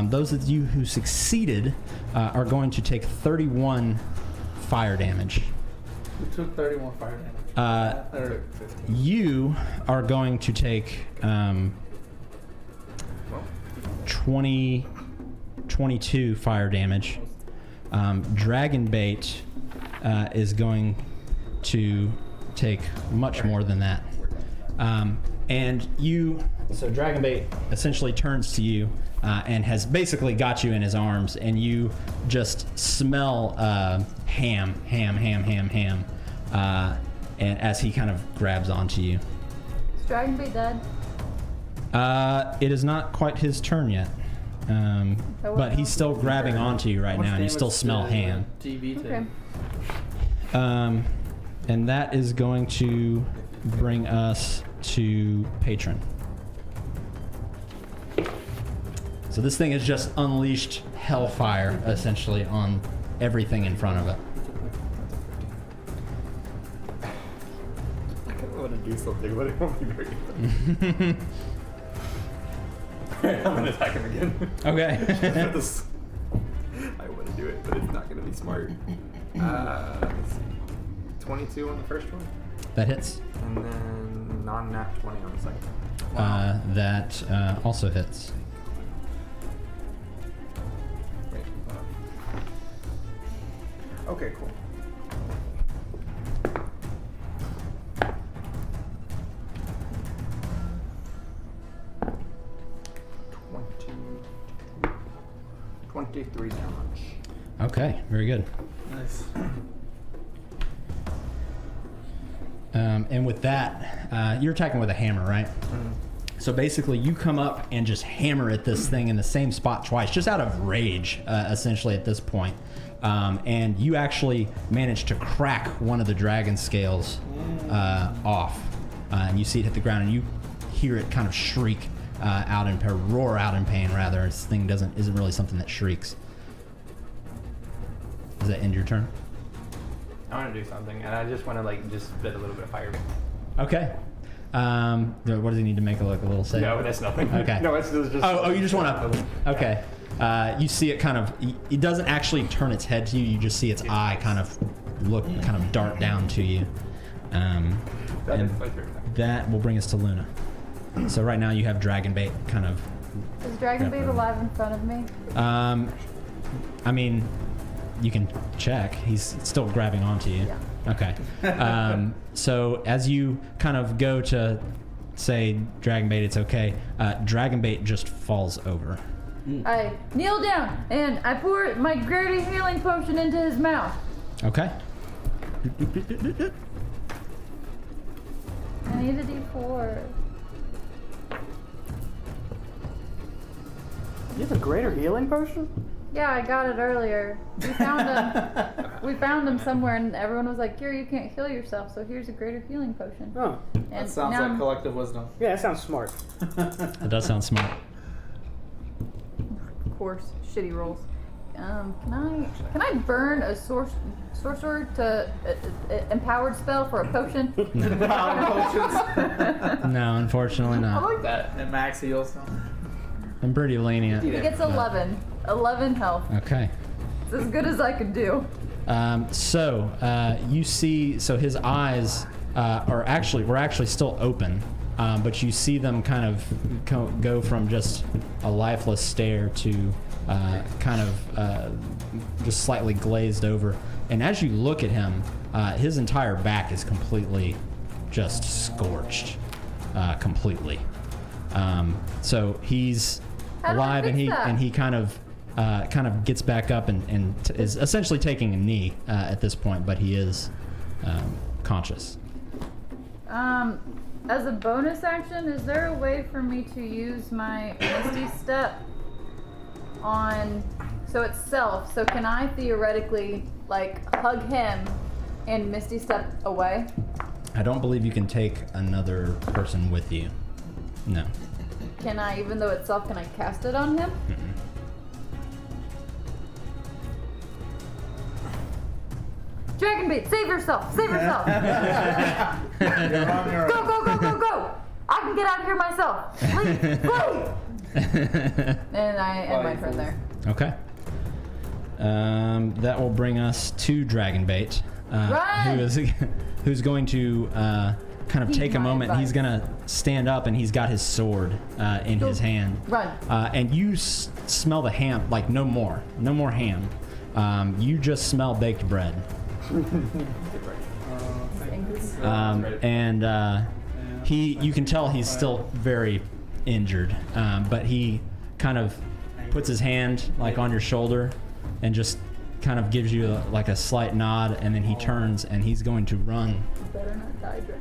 Those of you who succeeded are going to take 31 fire damage. We took 31 fire damage. You are going to take 22 fire damage. Dragonbait is going to take much more than that. So Dragonbait essentially turns to you and has basically got you in his arms, and you just smell ham, and as he kind of grabs onto you. Is Dragonbait dead? It is not quite his turn yet. But he's still grabbing onto you right now, and you still smell ham. GB Okay. And that is going to bring us to Patron. So this thing has just unleashed hellfire, essentially, on everything in front of it. I kind of want to do something, but it won't be very good. I'm gonna attack him again. Okay. I want to do it, but it's not gonna be smart. Let's see. 22 on the first one, That hits. and then non-nat 20 on the second. That also hits. Wait. Okay, cool. $22, 23 damage. Okay, very good. Nice. And with that, you're attacking with a hammer, right? So basically, you come up and just hammer at this thing in the same spot twice, just out of rage, essentially at this point. And you actually manage to crack one of the dragon scales off, and you see it hit the ground, and you hear it kind of shriek out in pain, roar out in pain. Rather, this thing isn't really something that shrieks. Does that end your turn? I want to do something, and I just want to just spit a little bit of fire. Okay. What does he need to make a little save? No, that's nothing. Okay. No, it's just. Oh, you just want to. Okay. You see it kind of. It doesn't actually turn its head to you. You just see its eye kind of dart down to you. And that will bring us to Luna. So right now you have Dragonbait kind of. Is Dragonbait alive in front of me? I mean, you can check. He's still grabbing onto you. Yeah. Okay. So as you kind of go to say Dragonbait, it's okay. Dragonbait just falls over. I kneel down and I pour my greater healing potion into his mouth. Okay. I need a D4. You have a greater healing potion? Yeah, I got it earlier. We found him. We found him somewhere, and everyone was like, "Here, you can't heal yourself, so here's a greater healing potion." Oh, And That sounds now like I'm- collective wisdom. yeah, that sounds smart. That does sound smart. Of course, shitty rolls. Can I burn a sorcerer to empowered spell for a potion? No, unfortunately I not. like that. And Max heals. I'm pretty lenient. He gets 11. 11 health. Okay. It's as good as I can do. You see, so his eyes were actually still open, but you see them kind of go from just a lifeless stare to just slightly glazed over. And as you look at him, his entire back is completely just scorched, completely. So he's How do I alive, fix and that? he kind of gets back up and is essentially taking a knee at this point, but he is conscious. As a bonus action, is there a way for me to use my Misty Step on, so it's self, so can I theoretically hug him and Misty Step away? I don't believe you can take another person with you. No. Can I, even though it's self, can I cast it on him? Dragonbait, save yourself! Save yourself! You're on your Go, go, go, go, go! I can get out of here myself! Leave! Leave! And I end my turn there. Okay. That will bring us to Dragonbait, Run! who's going to kind of Heed take a my moment. advice. He's gonna stand up, and he's got his sword in his hand. Run. And you smell the ham, no more ham. You just smell baked bread. You can tell he's still very injured, but he kind of puts his hand on your shoulder and just kind of gives you a slight nod, and then he turns and he's going to run Better not die, Dragon.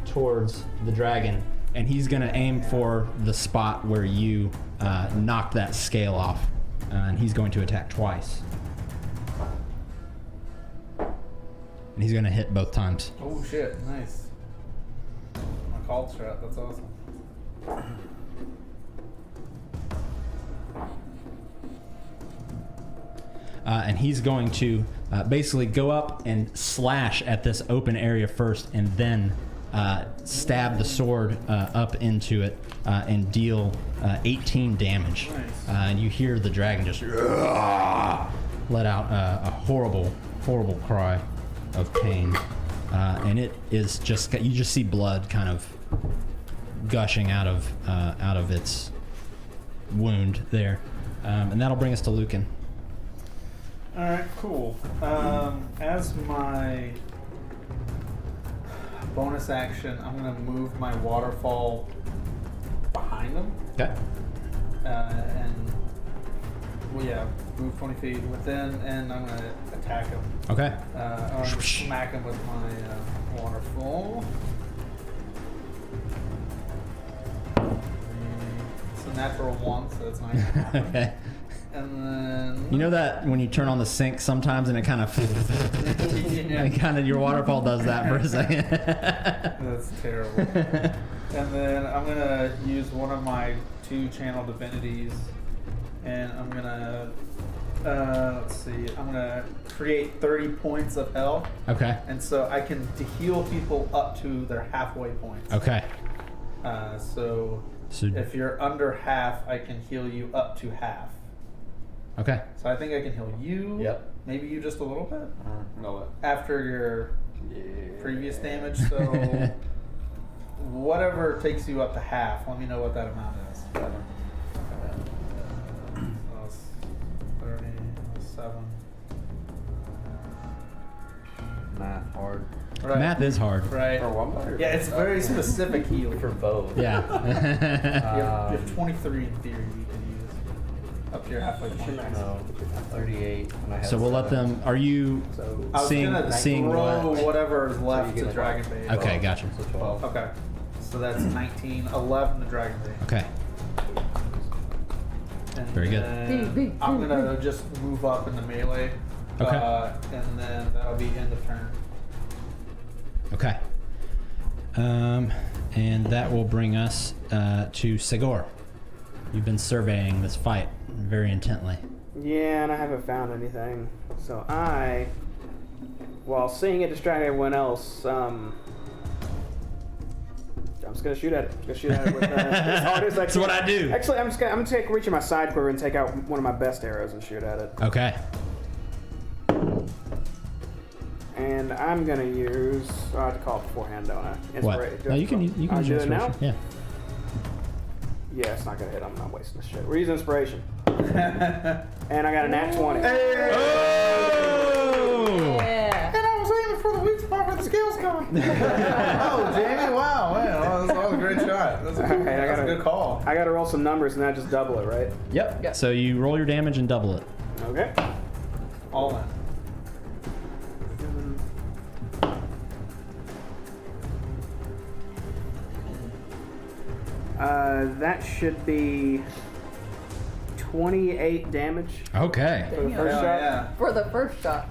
towards the dragon, and he's going to aim for the spot where you knocked that scale off, and he's going to attack twice. And he's going to hit both times. Oh shit, nice. My called strat, that's awesome. And he's going to basically go up and slash at this open area first, and then stab the sword up into it and deal 18 damage. Nice. And you hear the dragon just let out a horrible, horrible cry of pain. And it is just, you just see blood kind of gushing out of its wound there. And that'll bring us to Lucan. Alright, cool. As my bonus action, I'm going to move my waterfall behind him. Okay. Move 20 feet within, and I'm going to attack him. Okay. I'm gonna smack him with my waterfall. a natural 1, so that's nice. Okay. And then You know that when you turn on the sink sometimes and it kind of, your waterfall does that for a second. That's terrible. And then I'm gonna use one of my 2 channel divinities, and I'm gonna let's see. I'm gonna create 30 points of health, Okay. and so I can heal people up to their halfway points. Okay. So So if you're under half, I can heal you up to half. okay. So I think I can heal you. Yep. Maybe you just a little bit No. after your previous damage. So whatever takes you up to half, let me know what that amount is. 37. Math hard. Right. Math is hard. Right. For one player? Yeah, it's very specific healing. For both. Yeah. You have 23 in theory you can use up to your halfway point. No, 38. And I had So we'll let 7. them. Are you So I was gonna seeing throw what? whatever is left get to a Dragon 12. Bait. Okay, gotcha. So 12. Okay. So that's 19, 11 to Dragon Bait. Okay. And Very good. then I'm gonna just move up in the melee. Okay. And then that'll be end of turn. Okay. And that will bring us to Segor. You've been surveying this fight very intently. Yeah, and I haven't found anything. So while seeing it distract everyone else, I'm just gonna shoot at it. Just gonna shoot at it with as hard as I can. That's what I do. Actually, I'm gonna take reach in my side quiver and take out one of my best arrows and shoot at it. Okay. And I'm gonna use. I have to call it beforehand, don't I? What? Do No, I you can do use it now. Yeah. Yeah, it's not gonna hit. I'm not wasting this shit. We're using inspiration. And I got a nat 20. Oh! Yeah. And I was aiming for the weak spot where the skill's coming. Oh, Jamie! Wow, man, that was a great shot. That's a good, Alright, that's a good call. I gotta roll some numbers and then I just double it, right? Yep. Yeah. So you roll your damage and double it. Okay. All in. That should be 28 damage Okay. for the Yeah. first Hell shot. yeah! For the first shot.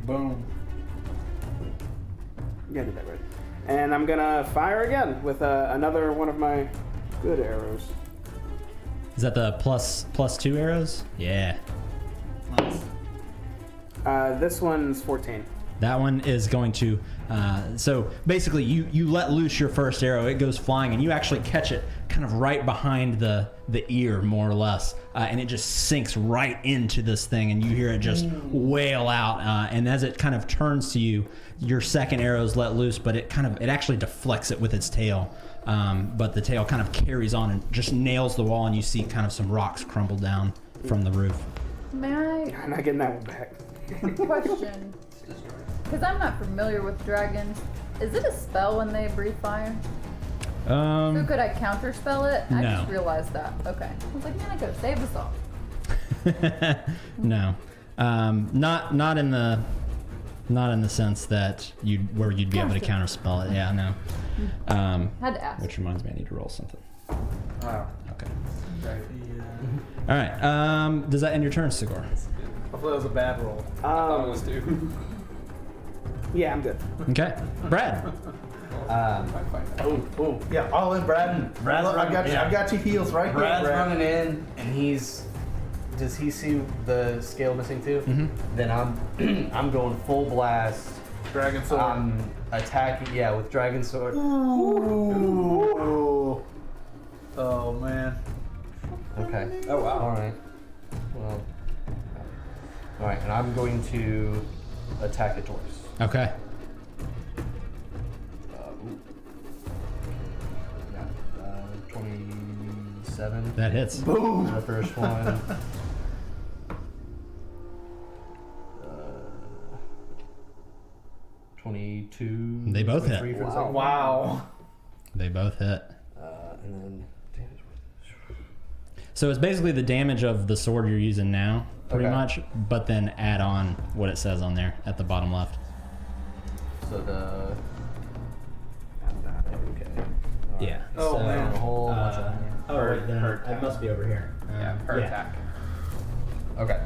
Boom. Yeah, I did that right. And I'm gonna fire again with another one of my good arrows. Is that the plus 2 arrows? Yeah. Nice. This one's 14. That one is going to. So basically, you let loose your first arrow. It goes flying, and you actually catch it kind of right behind the ear, more or less, and it just sinks right into this thing, and you hear it just wail out. And as it kind of turns to you, your second arrow is let loose, but it actually deflects it with its tail. But the tail kind of carries on and just nails the wall, and you see kind of some rocks crumble down from the roof. May I I'm not getting that one back. question? Because I'm not familiar with dragons. Is it a spell when they breathe fire? So could I counterspell it? I No. just realized that. Okay. I was like, man, I could have saved us all. No, not in the sense that you'd be able to counterspell it. Yeah, no. Had to ask. Which reminds me, I need to roll something. Wow. Okay. Right. All right. Does that end your turn, Sigor? Hopefully that was a bad roll. That was two. Yeah, I'm good. Okay. Brad. Oh, yeah, all in, Brad. Brad's Look, I got you. running, I got you heels right Brad's here, Brad. running in, and does he see the scale missing too? Mhm. Then I'm going full blast. Dragon sword. I'm attacking, with Dragon Sword. Ooh. Oh man. Okay. Oh, wow. Alright. Well. Alright, and I'm going to attack the dwarves. Okay. Ooh. Yeah, 27. That hits. Boom. The first one. 22. They both hit. 23 for the second one. Wow. They both hit. And then damage. So it's basically the damage of the sword you're using now, pretty Okay. much, but then add on what it says on there at the bottom left. So okay. Yeah. Oh, so man. a whole bunch of that. it must be over here. Yeah, per attack. Okay.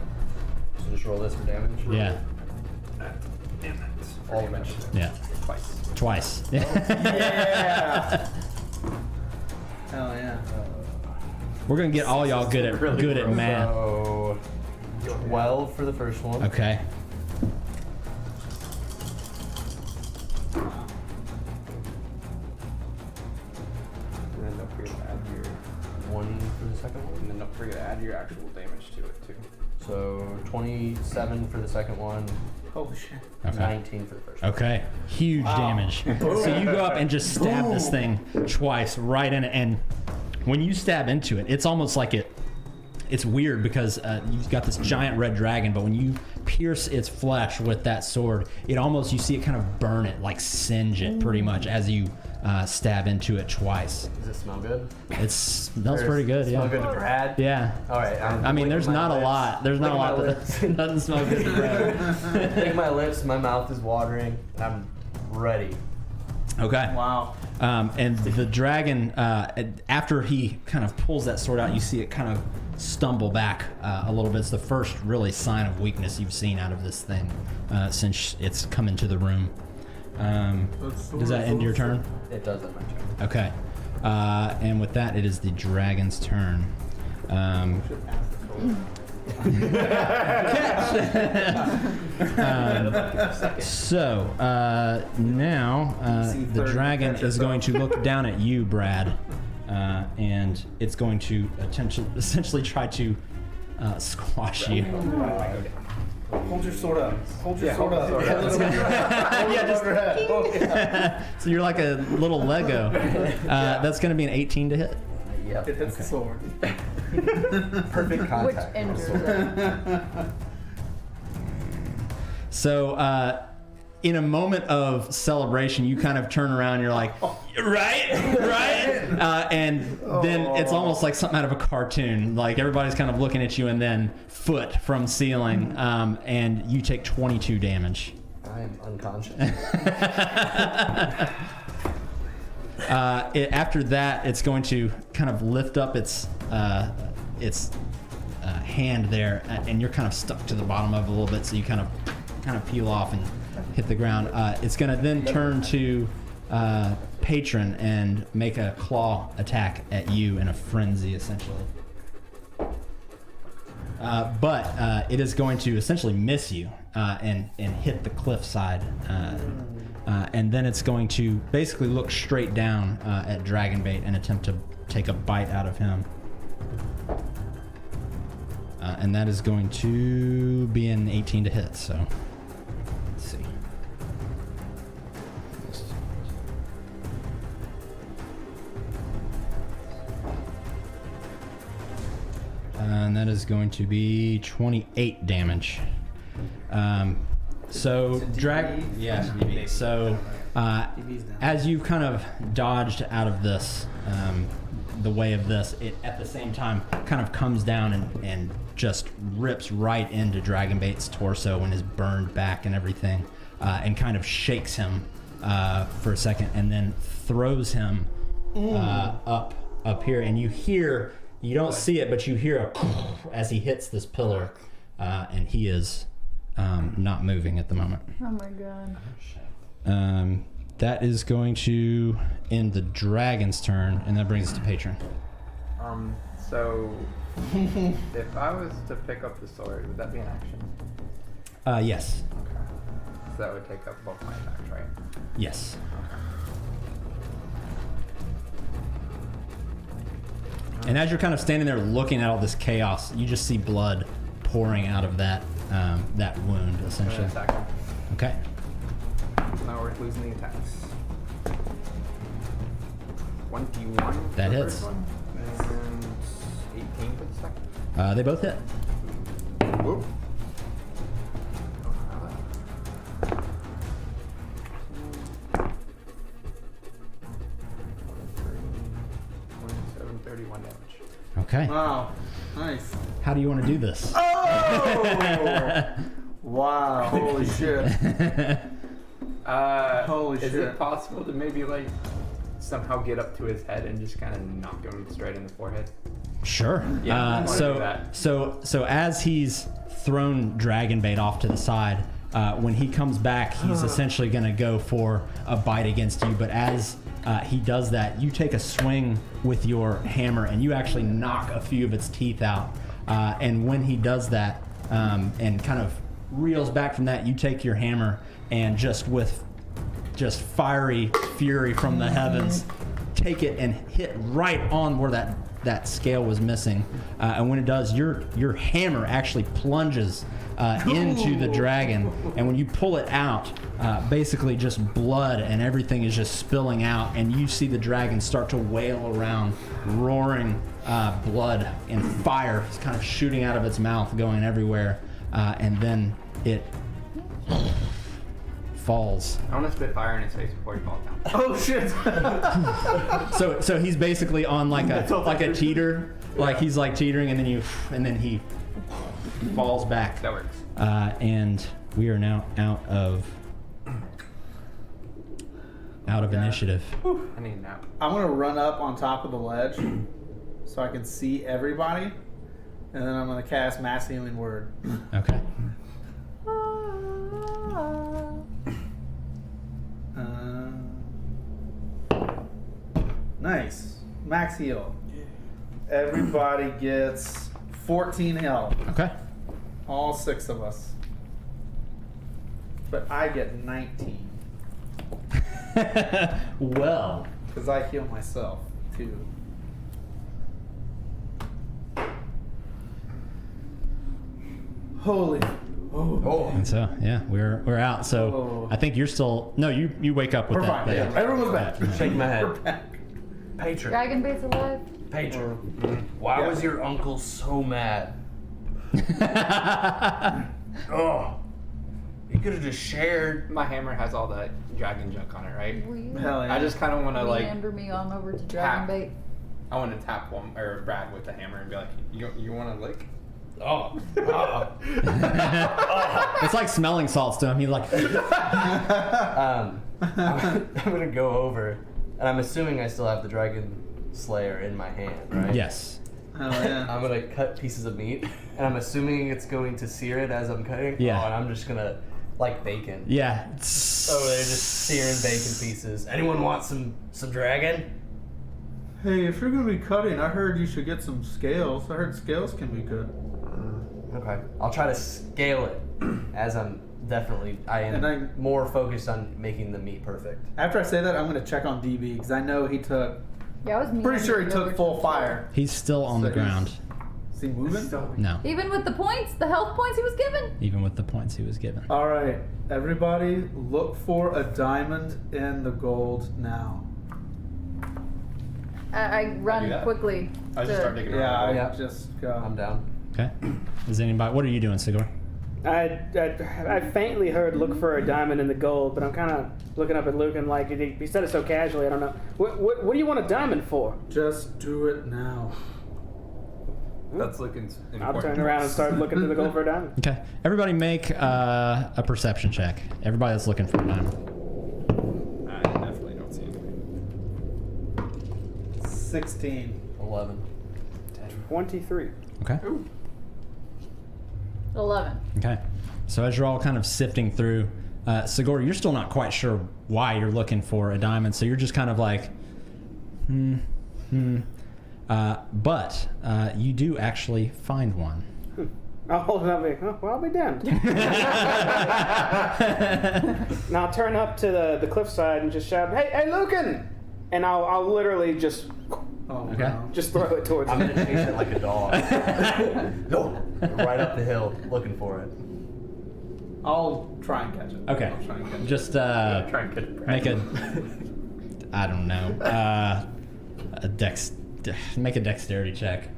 So just roll this for damage. Yeah. Damn it. All damage. Yeah. Twice. Yeah. Hell yeah. We're gonna get all y'all good at math. So 12 for the first one. Okay. And then don't forget to add your 1 for the second and one. then don't forget to add your actual damage to it too. So 27 for the second one. Holy shit. Okay. 19 for the first one. Okay. Huge damage. So you go up and just stab this thing twice right in it, and when you stab into it, it's almost like it's weird because you've got this giant red dragon, but when you pierce its flesh with that sword, you see it kind of burn it, like singe it pretty much as you stab into it twice. Does it smell good? It smells pretty good, Smell yeah. good to Brad? Yeah. All right. I mean, there's not a lot. There's not a lot that doesn't smell good to Brad. Lick my lips, my mouth is watering, and I'm ready. Okay. Wow. And the dragon, after he kind of pulls that sword out, you see it kind of stumble back a little bit. It's the first really sign of weakness you've seen out of this thing since it's come into the room. Does that end your turn? It does end my turn. Okay. And with that, it is the dragon's turn. So now the dragon is going to look down at you, Brad, and it's going to essentially try to squash you. Hold your sword up. Hold your sword up. So you're like a little Lego. That's going to be an 18 to hit. Yep. It hits the sword. Perfect Which contact. injures it. So, in a moment of celebration, you kind of turn around and you're like, right? And then it's almost like something out of a cartoon. Like everybody's kind of looking at you and then foot from ceiling, and you take 22 damage. I am unconscious. After that, it's going to kind of lift up its hand there, and you're kind of stuck to the bottom of it a little bit, so you kind of peel off and hit the ground. It's going to then turn to Patron and make a claw attack at you in a frenzy, essentially. But it is going to essentially miss you and hit the cliffside. And then it's going to basically look straight down at Dragonbait and attempt to take a bite out of him. And that is going to be an 18 to hit, so let's see. And that is going to be 28 damage. So as you've kind of dodged out of this, the way of this, it at the same time kind of comes down and just rips right into Dragonbait's torso and his burned back and everything, and kind of shakes him for a second, and then throws him up here, and you don't see it, but you hear as he hits this pillar, and he is not moving at the moment. Oh my god. That is going to end the dragon's turn, and that brings us to Patron. So if I was to pick up the sword, would that be an action? Yes. Okay. So that would take up both my attacks, right? Yes. And as you're kind of standing there looking at all this chaos, you just see blood pouring out of that wound, essentially. Attack him. Okay. It's not worth losing the attacks. 21. That for the hits. first one, and 18 for the second. They both hit. Whoop. Okay. Wow. Nice. How do you want to do this? Oh! Wow. Holy shit. Holy Is shit. it possible to maybe like somehow get up to his head and just kind of knock him straight in the forehead? Sure. Yeah, I wanna do that. So as he's thrown dragon bait off to the side, when he comes back, he's essentially going to go for a bite against you. But as he does that, you take a swing with your hammer and you actually knock a few of its teeth out. And when he does that and kind of reels back from that, you take your hammer and just fiery fury from the heavens, take it and hit right on where that scale was missing. And when it does, your hammer actually plunges into the dragon, and when you pull it out, basically just blood and everything is just spilling out, and you see the dragon start to wail around, roaring blood and fire is kind of shooting out of its mouth, going everywhere, and then it falls. I want to spit fire in his face before he falls down. Oh shit! So he's basically on like a teeter, like he's like teetering, and then he falls back. That works. And we are now out of initiative. I need a nap. I'm gonna run up on top of the ledge so I can see everybody, and then I'm gonna cast Mass Healing Word. Okay. Nice. Max heal. Everybody gets 14 health. Okay. All 6 of us. But I get 19. Well. Because I heal myself, too. Holy. Oh. And so yeah, we're out. So Oh. I think you're still you wake up with We're that. fine. Yeah. Everyone's back. Shaking my We're head. back. Dragon Patron. bait's alive. Patron. Why Yeah. was your uncle so mad? Oh. He could have just shared. My hammer has all that dragon junk on it, right? Will you Hell yeah. I just kind of want to like, meander me on over to tap. dragon bait? I want to tap one or Brad with the hammer and be like, you want to lick? Oh. It's like smelling salts to him. He's like, I'm gonna go over, and I'm assuming I still have the dragon slayer in my hand, right? yes. Hell yeah. I'm gonna cut pieces of meat, and I'm assuming it's going to sear it as I'm cutting. Yeah. Oh, and I'm just gonna like bacon. Yeah. Oh, they're just searing bacon pieces. Anyone want some dragon? Hey, if you're gonna be cutting, I heard you should get some scales. I heard scales can be good. Okay. I'll try to scale it, as I am more focused on making the meat perfect. After I say that, I'm gonna check on DB because I know he took. Yeah, I was Pretty sure he meandering over took to full the fire. He's still on the So he's- ground. Is he moving? No. Even with the points, the health points he was given. Even with the points he was given. All right, everybody, look for a diamond in the gold now. I do run that? quickly. I just start digging Yeah, around. I Yeah. just got. I'm down. Okay. Is anybody? What are you doing, Sigor? I faintly heard look for a diamond in the gold, but I'm kind of looking up at Luke and like he said it so casually. I don't know. What do you want a diamond for? Just do it now. That's looking important. I'll turn around and start looking to the gold for a diamond. Okay. Everybody make a perception check. Everybody that's looking for a diamond. I definitely don't see anything. 16. 11. 23. Okay. 11. Okay. So as you're all kind of sifting through, Sigor, you're still not quite sure why you're looking for a diamond, so you're just kind of like, but you do actually find one. I'll hold it up and be, oh, well, I'll be damned. Now I'll turn up to the cliffside and just shout, hey, Lucan! And I'll literally just Oh, Okay. no. just throw it towards I'm him. gonna chase it like a dog. No, right up the hill, looking for it. I'll try and catch it. Okay. I'll try and catch it. Just Try and get it. make a, I don't know, make a dexterity check.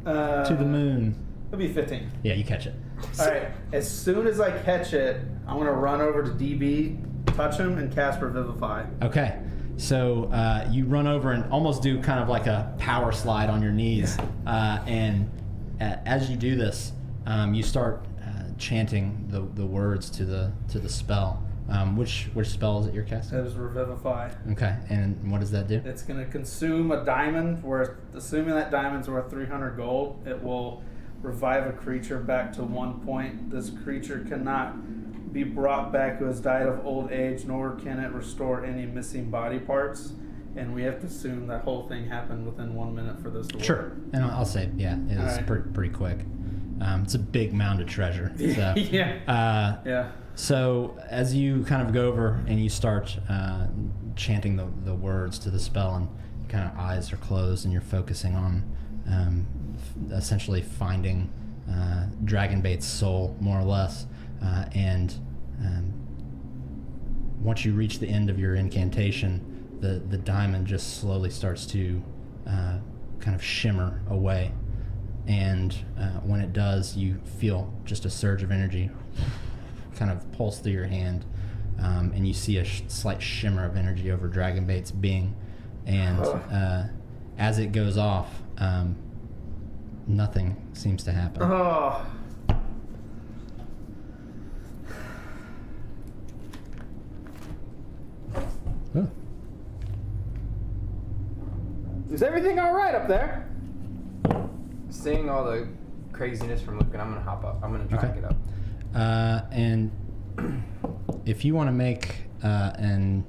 To the moon. It'll be 15. Yeah, you catch it. All right. As soon as I catch it, I'm gonna run over to DB, touch him, and cast Revivify. Okay. So you run over and almost do kind of like a power slide on your knees, and as you do this, you start chanting the words to the spell, Which spell is it you're casting? It was Revivify. Okay, and what does that do? It's going to consume a diamond, where assuming that diamond's worth 300 gold, it will revive a creature back to 1 point. This creature cannot be brought back who has died of old age, nor can it restore any missing body parts. And we have to assume that whole thing happened within 1 minute for this to work. Sure, and I'll say, yeah, it is pretty quick. It's a big mound of treasure. So, Yeah. So as you kind of go over and you start chanting the words to the spell, and kind of eyes are closed and you're focusing on essentially finding Dragonbait's soul, more or less, and once you reach the end of your incantation, the diamond just slowly starts to kind of shimmer away, and when it does, you feel just a surge of energy kind of pulse through your hand, and you see a slight shimmer of energy over Dragonbait's being, and as it goes off, nothing seems to happen. Oh. Oh. Is everything all right up there? Seeing all the craziness from Luke, and I'm gonna hop up. I'm gonna try and get up. And if you want to make an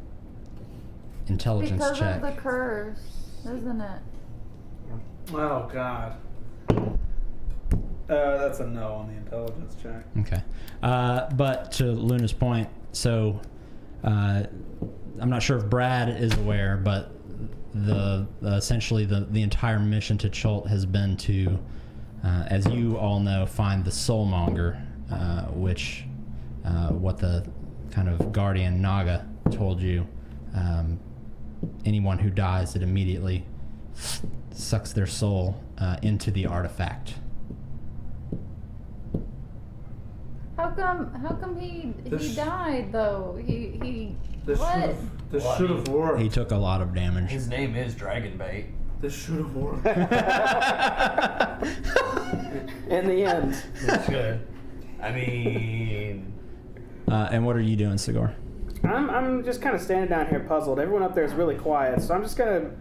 intelligence because check. of the curse, isn't it? Oh, God. That's a no on the intelligence check. Okay. But to Luna's point, so I'm not sure if Brad is aware, but essentially the entire mission to Chult has been to, as you all know, find the Soulmonger, which what the kind of guardian Naga told you. Anyone who dies, it immediately sucks their soul into the artifact. How come he died though? He This what? should have worked. He took a lot of damage. His name is Dragonbait. This should have worked. In the end. I mean, And what are you doing, Sigar? I'm just kind of standing down here puzzled. Everyone up there is really quiet, so I'm just gonna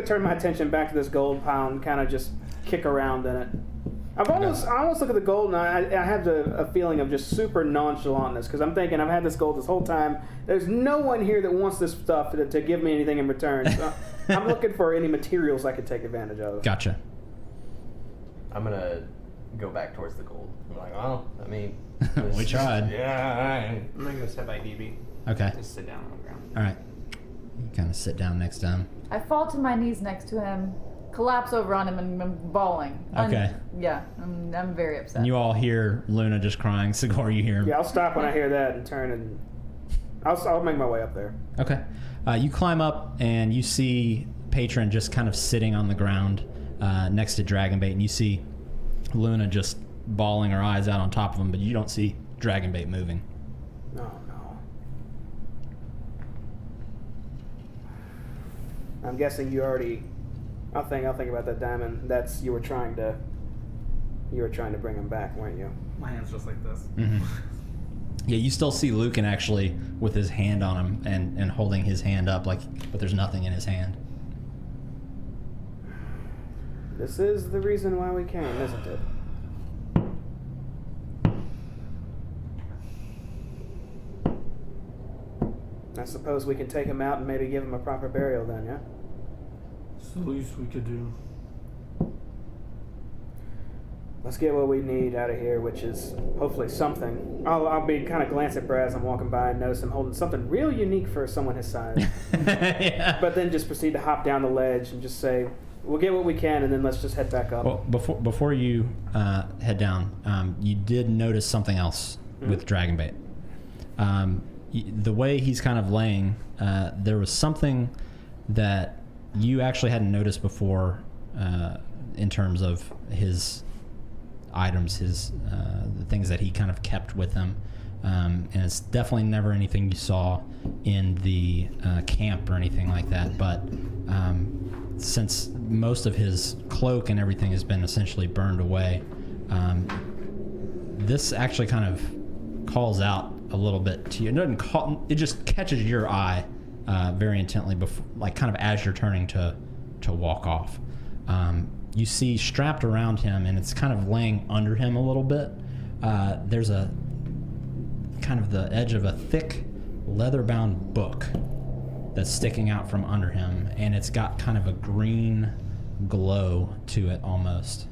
turn my attention back to this gold pile and kind of just kick around in it. I almost look at the gold and I have a feeling of just super nonchalantness, because I'm thinking I've had this gold this whole time. There's no one here that wants this stuff to give me anything in return. So I'm looking for any materials I could take advantage of. Gotcha. I'm gonna go back towards the gold. I'm like, well, I mean, We tried. Yeah, all right. I'm gonna go sit by DB. Okay. Just sit down on the ground. All right. You kind of sit down next to him. I fall to my knees next to him, collapse over on him, and I'm bawling. Okay. I'm very upset. And you all hear Luna just crying. Sigar, you hear him. Yeah, I'll stop when I hear that and turn and I'll make my way up there. Okay. You climb up and you see Patron just kind of sitting on the ground next to Dragonbait, and you see Luna just bawling her eyes out on top of him, but you don't see Dragonbait moving. No. I'm guessing you already. I'll think about that diamond. That's you were trying to bring him back, weren't you? My hand's just like this. Mm-hmm. Yeah, you still see Lucan actually with his hand on him and holding his hand up, but there's nothing in his hand. This is the reason why we came, isn't it? I suppose we can take him out and maybe give him a proper burial then, yeah? It's the least we could do. Let's get what we need out of here, which is hopefully something. I'll be kind of glance at Brad as I'm walking by and notice him holding something real unique for someone his size. Yeah. But then just proceed to hop down the ledge and just say, we'll get what we can, and then let's just head back up. Well, before you head down, you did notice something else with Dragonbait. The way he's kind of laying, there was something that you actually hadn't noticed before in terms of his items, the things that he kind of kept with him. And it's definitely never anything you saw in the camp or anything like that. But since most of his cloak and everything has been essentially burned away, this actually kind of calls out a little bit to you. It doesn't it just catches your eye very intently, before, like kind of as you're turning to walk off. You see strapped around him, and it's kind of laying under him a little bit. There's a kind of the edge of a thick leather-bound book that's sticking out from under him, and it's got kind of a green glow to it almost.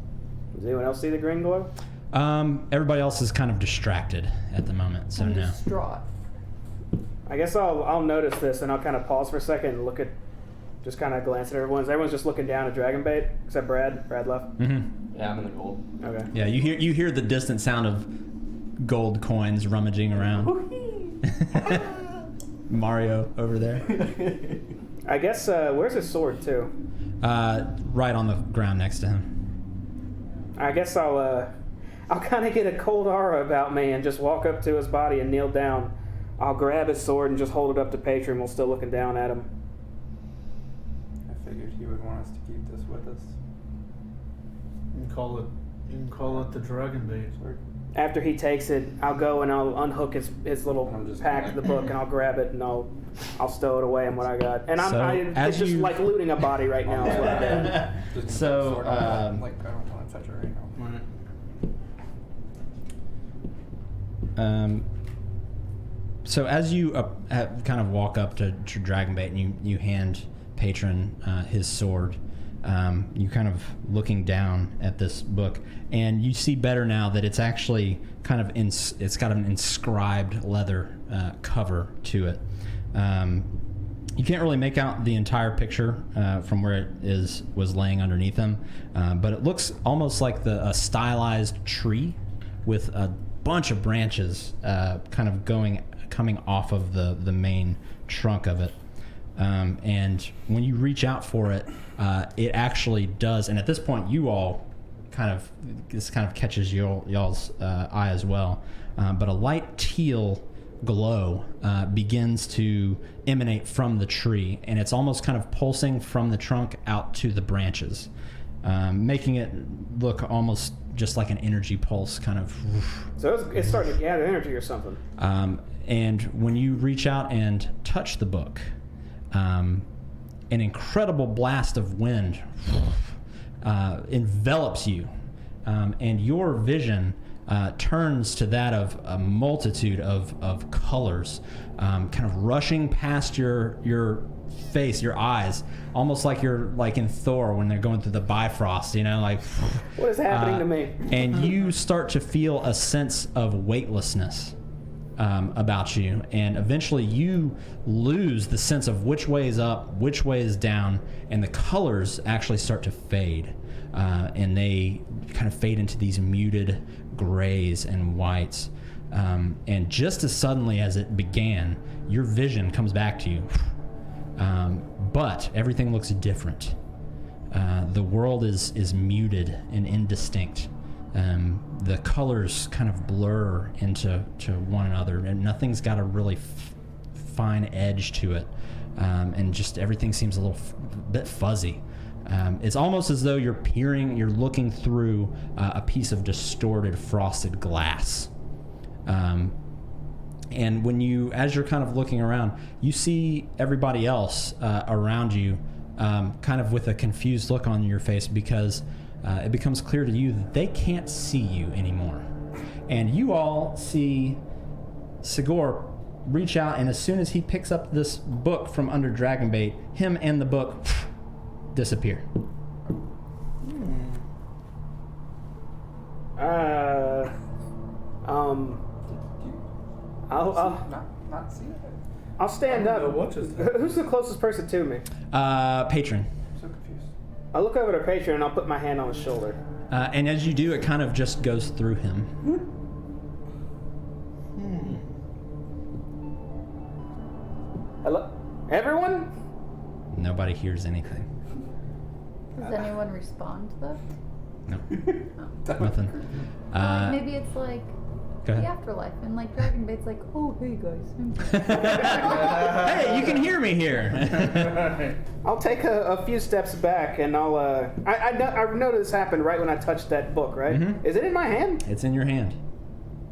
Does anyone else see the green glow? Everybody else is kind of distracted at the moment, so I'm no. distraught. I guess I'll notice this, and I'll kind of pause for a second and look at, just kind of glance at everyone's just looking down at Dragon Bait, except Brad. Brad left. Mm-hmm. Yeah, I'm in the gold. Okay. Yeah, you hear the distant sound of gold coins rummaging around. Mario over there. I guess where's his sword too? Right on the ground next to him. I guess I'll kind of get a cold aura about me and just walk up to his body and kneel down. I'll grab his sword and just hold it up to Patron while still looking down at him. I figured he would want us to keep this with us. You can call it the Dragon Bait. After he takes it, I'll go and I'll unhook his little pack of the book, and I'll grab it and I'll stow it away in what I got. And it's just like looting a body right now. Is what I'm doing. So, like I don't want to touch it right now. So as you kind of walk up to Dragonbait and you hand Patron his sword, you kind of looking down at this book, and you see better now that it's actually kind of it's got an inscribed leather cover to it. You can't really make out the entire picture from where it was laying underneath him, but it looks almost like a stylized tree with a bunch of branches kind of coming off of the main trunk of it. And when you reach out for it, it actually does. And at this point, you all this kind of catches y'all's eye as well. But a light teal glow begins to emanate from the tree, and it's almost kind of pulsing from the trunk out to the branches, making it look almost just like an energy pulse, kind of. So it's starting to gather energy or something. And when you reach out and touch the book, an incredible blast of wind envelops you, and your vision turns to that of a multitude of colors, kind of rushing past your face, your eyes, almost like you're like in Thor when they're going through the Bifrost, like. What is happening to me? And you start to feel a sense of weightlessness about you, and eventually you lose the sense of which way is up, which way is down, and the colors actually start to fade, and they kind of fade into these muted grays and whites, and just as suddenly as it began, your vision comes back to you, but everything looks different. The world is muted and indistinct. The colors kind of blur into one another, and nothing's got a really fine edge to it, and just everything seems a little bit fuzzy. It's almost as though you're looking through a piece of distorted frosted glass. And as you're kind of looking around, you see everybody else around you kind of with a confused look on your face, because it becomes clear to you that they can't see you anymore. And you all see Sigor reach out, and as soon as he picks up this book from under Dragonbait, him and the book disappear. Not see it. I'll stand up. What is that? Who's the closest person to me? Patron. I'm so confused. I'll look over to Patron and I'll put my hand on his shoulder. And as you do, it kind of just goes through him. Hello? Everyone? Nobody hears anything. Does anyone respond though? No. Oh. Nothing. Maybe it's like Go the ahead. afterlife, and like Dragonbait's like, oh hey guys. Hey, you can hear me here. I'll take a few steps back and I'll. I know this happened right when I touched that book, right? Mhm. Is it in my hand? It's in your hand.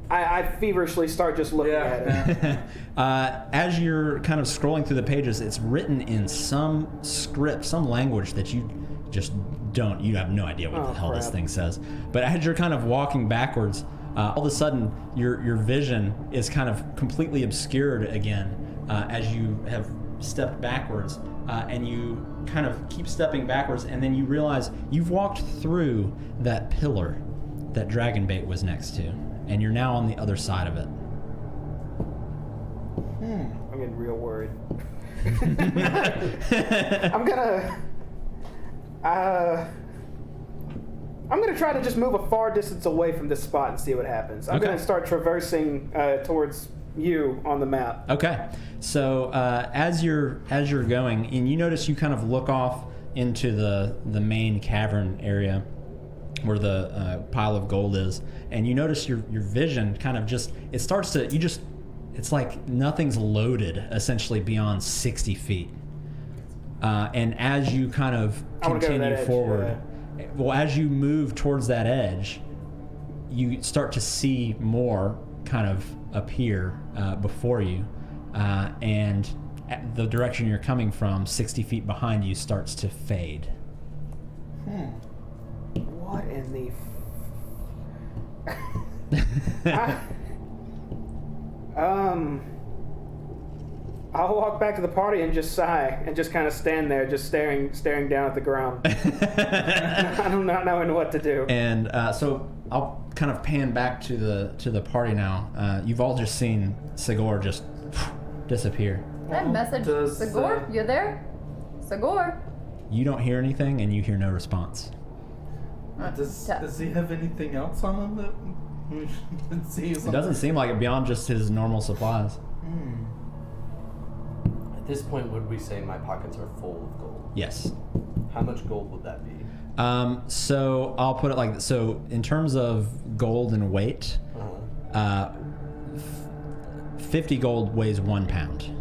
I feverishly start just looking at it. As you're kind of scrolling through the pages, it's written in some script, some language that you just don't. You have no idea what the hell this thing says. But as you're kind of walking backwards, all of a sudden your vision is kind of completely obscured again as you have stepped backwards, and you kind of keep stepping backwards, and then you realize you've walked through that pillar that Dragonbait was next to, and you're now on the other side of it. I'm getting real worried. I'm gonna try to just move a far distance away from this spot and see what happens. I'm gonna start traversing towards you on the map. Okay, so as you're going, and you notice you kind of look off into the main cavern area where the pile of gold is, and you notice your vision kind of just it's like nothing's loaded essentially beyond 60 feet. And as you kind of continue forward, well, as you move towards that edge, you start to see more kind of appear before you, and the direction you're coming from, 60 feet behind you, starts to fade. What in the... I'll walk back to the party and just sigh and just kind of stand there, just staring down at the ground. I'm not knowing what to do. And so I'll kind of pan back to the party now. You've all just seen Sigor just disappear. I message Sigor, you there? Sigor. You don't hear anything, and you hear no response. Does he have anything else on him that we should see? It doesn't seem like it beyond just his normal supplies. At this point, would we say my pockets are full of gold? Yes. How much gold would that be? So I'll put it like this. So in terms of gold and weight, 50 gold weighs 1 pound.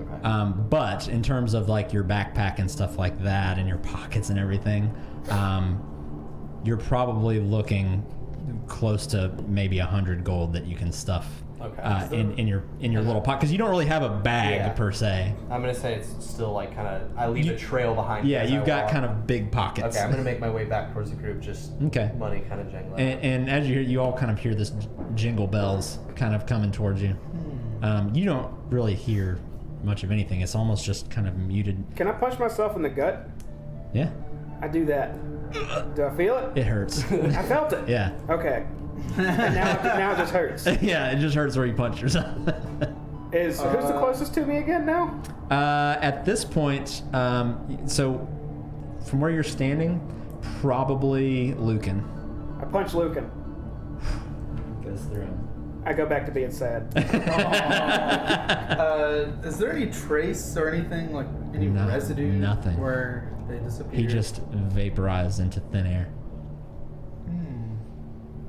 Okay. But in terms of like your backpack and stuff like that, and your pockets and everything, you're probably looking close to maybe 100 gold that you can stuff in your little pocket, because you don't really have a bag per se. I'm gonna say it's still like kind of, I leave a trail behind. Yeah, you've got kind of big pockets. Okay, I'm gonna make my way back towards the group, just money kind of jangling. And as you all kind of hear this jingle bells kind of coming towards you. You don't really hear much of anything. It's almost just kind of muted. Can I punch myself in the gut? Yeah. I do that. Do I feel it? It hurts. I felt it. Yeah. Okay. And now it just hurts. Yeah, it just hurts where you punch yourself. Who's the closest to me again now? At this point, so from where you're standing, probably Lucan. I punch Lucan. Goes through him. I go back to being sad. Is there any trace or anything, like any residue? Nothing. Where they disappeared? He just vaporized into thin air.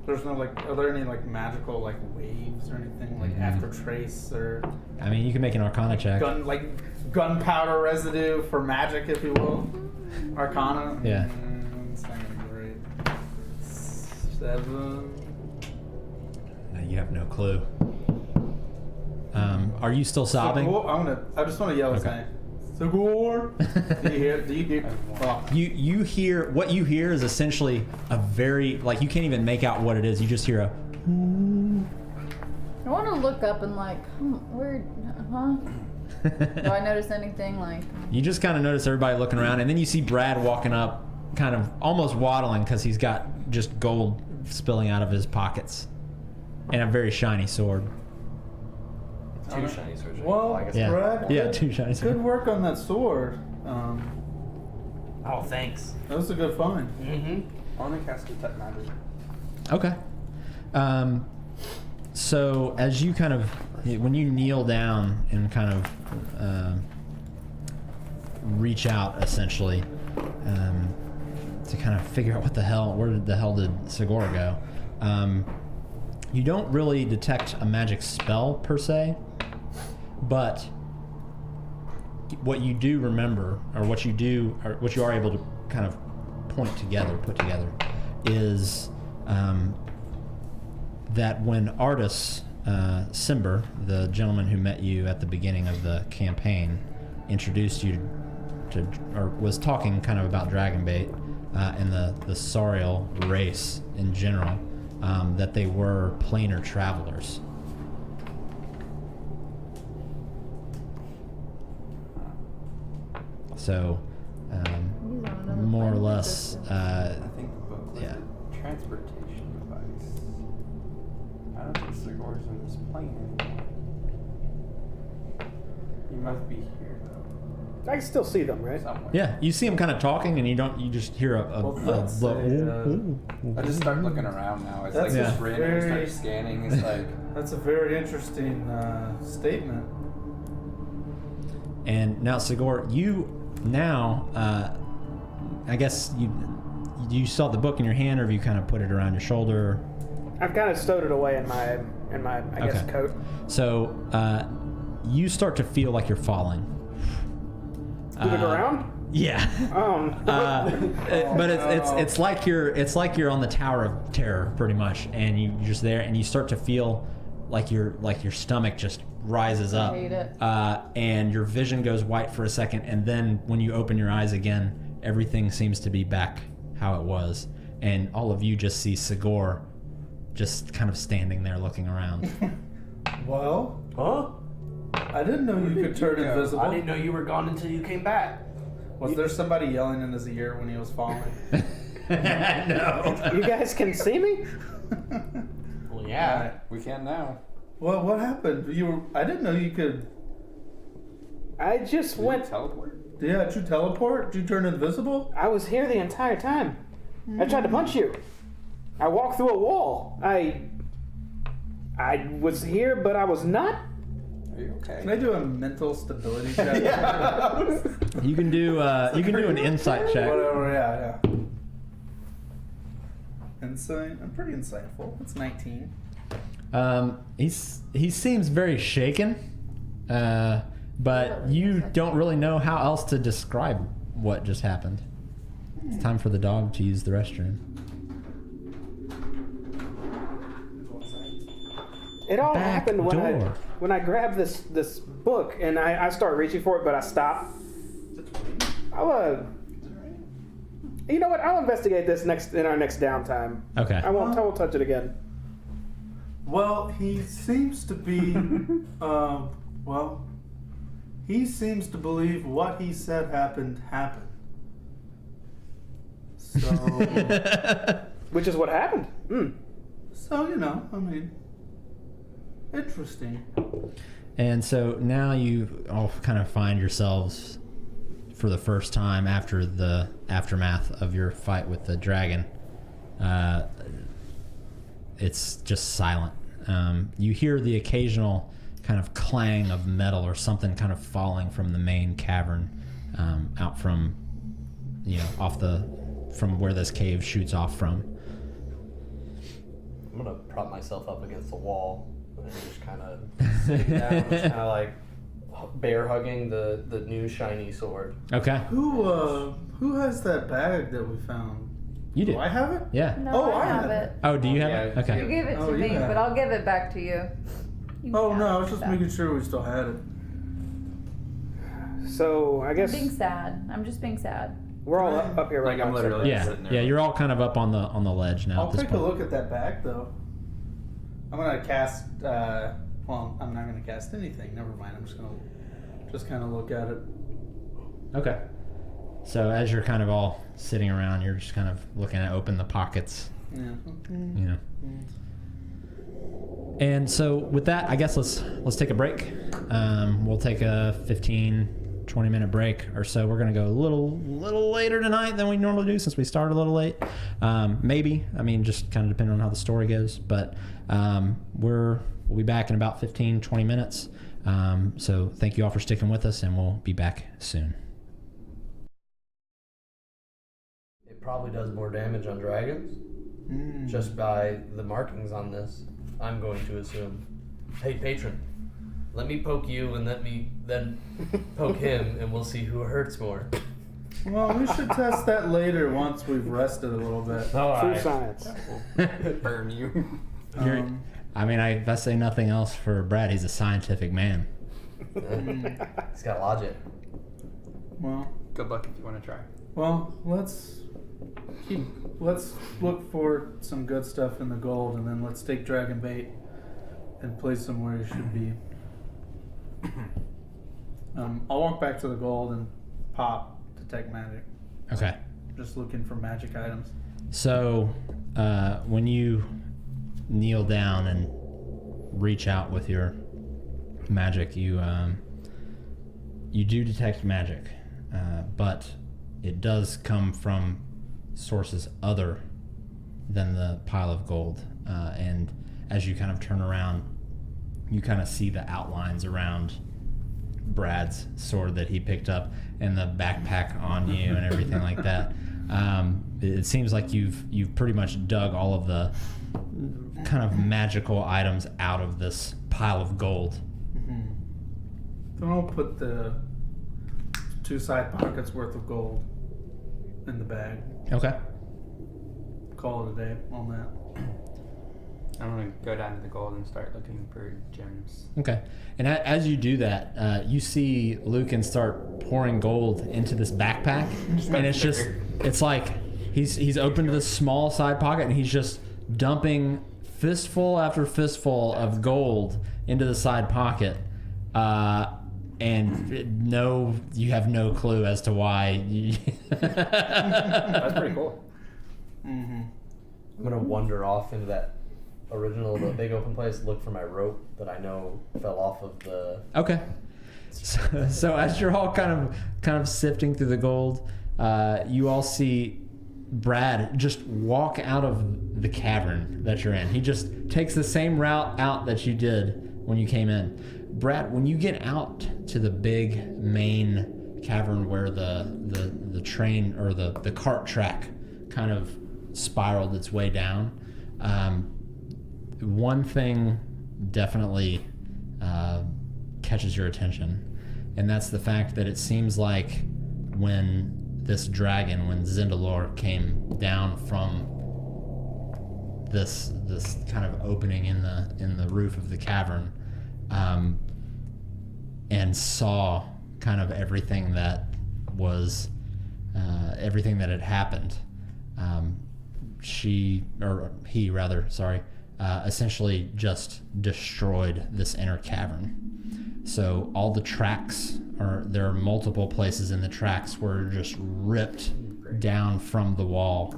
There's no are there any magical waves or anything after trace or? I mean, you can make an Arcana check. Gunpowder residue for magic, if you will. Arcana. Yeah. It's not gonna be great. 7. You have no clue. Are you still sobbing? I just want to yell his name. Sigor. Do you hear? You hear what you hear is essentially a very you can't even make out what it is. You just hear a. I want to look up and where, Do I notice anything You just kind of notice everybody looking around, and then you see Brad walking up, kind of almost waddling because he's got just gold spilling out of his pockets, and a very shiny sword. 2 shiny swords. Well, I guess Brad. Yeah, 2 shiny swords. Good work on that sword. Oh, thanks. That was a good find. I want to cast Detect Magic. Okay. So as you kind of, when you kneel down and kind of reach out, essentially, to kind of figure out where the hell did Sigor go, you don't really detect a magic spell per se, but what you do remember, or what you are able to kind of put together, is that when Artis Simber, the gentleman who met you at the beginning of the campaign, introduced you to, or was talking kind of about Dragonbait and the Sariel race in general, that they were planar travelers. So, more or less, I think the book was yeah. a transportation device. I don't think Sigor's in this plane anymore. You must be here though. I can still see them, right? Somewhere. Yeah, you see him kind of talking, and you just hear a Well, that's I just start looking around now. It's like That's this a random very- start scanning. It's like That's a very interesting statement. And now, Sigor, you now, I guess you saw the book in your hand, or have you kind of put it around your shoulder? I've kind of stowed it away in my I guess Okay. coat. So you start to feel like you're falling. To the ground? Yeah. But it's like you're on the Tower of Terror pretty much, and you're just there, and you start to feel like your stomach just rises up. I hate it. And your vision goes white for a second, and then when you open your eyes again, everything seems to be back how it was, and all of you just see Sigor just kind of standing there looking around. Well, Huh? I didn't know you could turn invisible. I didn't know you were gone until you came back. Was there somebody yelling in his ear when he was falling? No. You guys can see me? Well, yeah. we can now. Well, what happened? I didn't know you could. I just Did you went. teleport? Yeah, did you teleport? Did you turn invisible? I was here the entire time. I tried to punch you. I walked through a wall. I was here, but I was not. Are you okay? Can I do a mental stability check? You can do an insight check. Whatever, yeah. Insight. I'm pretty insightful. It's 19. He seems very shaken, but you don't really know how else to describe what just happened. It's time for the dog to use the restroom. It all Back happened door. when I grabbed this book and I start reaching for it, but I stop. You know what? I'll investigate this in our next downtime. Okay. I won't touch it again. Well, he seems to be. He seems to believe what he said happened. So, Which is what happened. so I mean, interesting. And so now you all kind of find yourselves, for the first time after the aftermath of your fight with the dragon, it's just silent. You hear the occasional kind of clang of metal or something kind of falling from the main cavern, out from, from where this cave shoots off from. I'm gonna prop myself up against the wall and just kind of sitting down, just kind of like bear hugging the new shiny sword. Okay. Who has that bag that we found? You do. Do I have it? Yeah. No, Oh, I I have have it. Oh, do you have Yeah, it? Okay. You gave it Oh, to you me, have but it. I'll give it back to you. You Oh can no, I have was it just back. making sure we still had it. So I guess I'm being sad. I'm just being sad. we're all up here right Like, I'm now. literally- Yeah. sitting there. Yeah, you're all kind of up on the ledge now I'll at this take point. a look at that bag though. I'm gonna cast. Well, I'm not gonna cast anything. Never mind. I'm just gonna kind of look at it. Okay. So as you're kind of all sitting around, you're just kind of looking at open the pockets, Yeah. And so with that, I guess let's take a break. We'll take a 15-20 minute break or so. We're gonna go a little later tonight than we normally do since we started a little late. Maybe. I mean, just kind of depending on how the story goes. But we'll be back in about 15-20 minutes. So thank you all for sticking with us, and we'll be back soon. It probably does more damage on dragons just by the markings on this. I'm going to assume. Hey, patron, let me poke you and let me then poke him, and we'll see who hurts more. Well, we should test that later once we've rested a little bit. All True right. science. Burn you. I mean, if I say nothing else for Brad, he's a scientific man. He's got logic. Well, Good luck if you want to try. well, let's look for some good stuff in the gold, and then let's take Dragon Bait and place him where he should be. I'll walk back to the gold and pop detect magic. Okay. Just looking for magic items. So, when you kneel down and reach out with your magic, you do detect magic, but it does come from sources other than the pile of gold. And as you kind of turn around, you kind of see the outlines around Brad's sword that he picked up and the backpack on you and everything like that. It seems like you've pretty much dug all of the kind of magical items out of this pile of gold. Then I'll put the 2 side pockets worth of gold in the bag. Okay. Call it a day on that. I'm going to go down to the gold and start looking for gems. Okay. And as you do that, you see Lucan start pouring gold into this backpack, and it's like he's opened this small side pocket and he's just dumping fistful after fistful of gold into the side pocket. And you have no clue as to why. That's pretty cool. I'm gonna wander off into that the big open place, look for my rope that I know fell off of the. Okay. So as you're all kind of sifting through the gold, you all see Brad just walk out of the cavern that you're in. He just takes the same route out that you did when you came in. Brad, when you get out to the big main cavern where the train or the cart track kind of spiraled its way down, one thing definitely catches your attention, and that's the fact that it seems like when Zindalor came down from this kind of opening in the roof of the cavern, and saw kind of everything that had happened, he essentially just destroyed this inner cavern. So all the tracks there are multiple places in the tracks were just ripped down from the wall,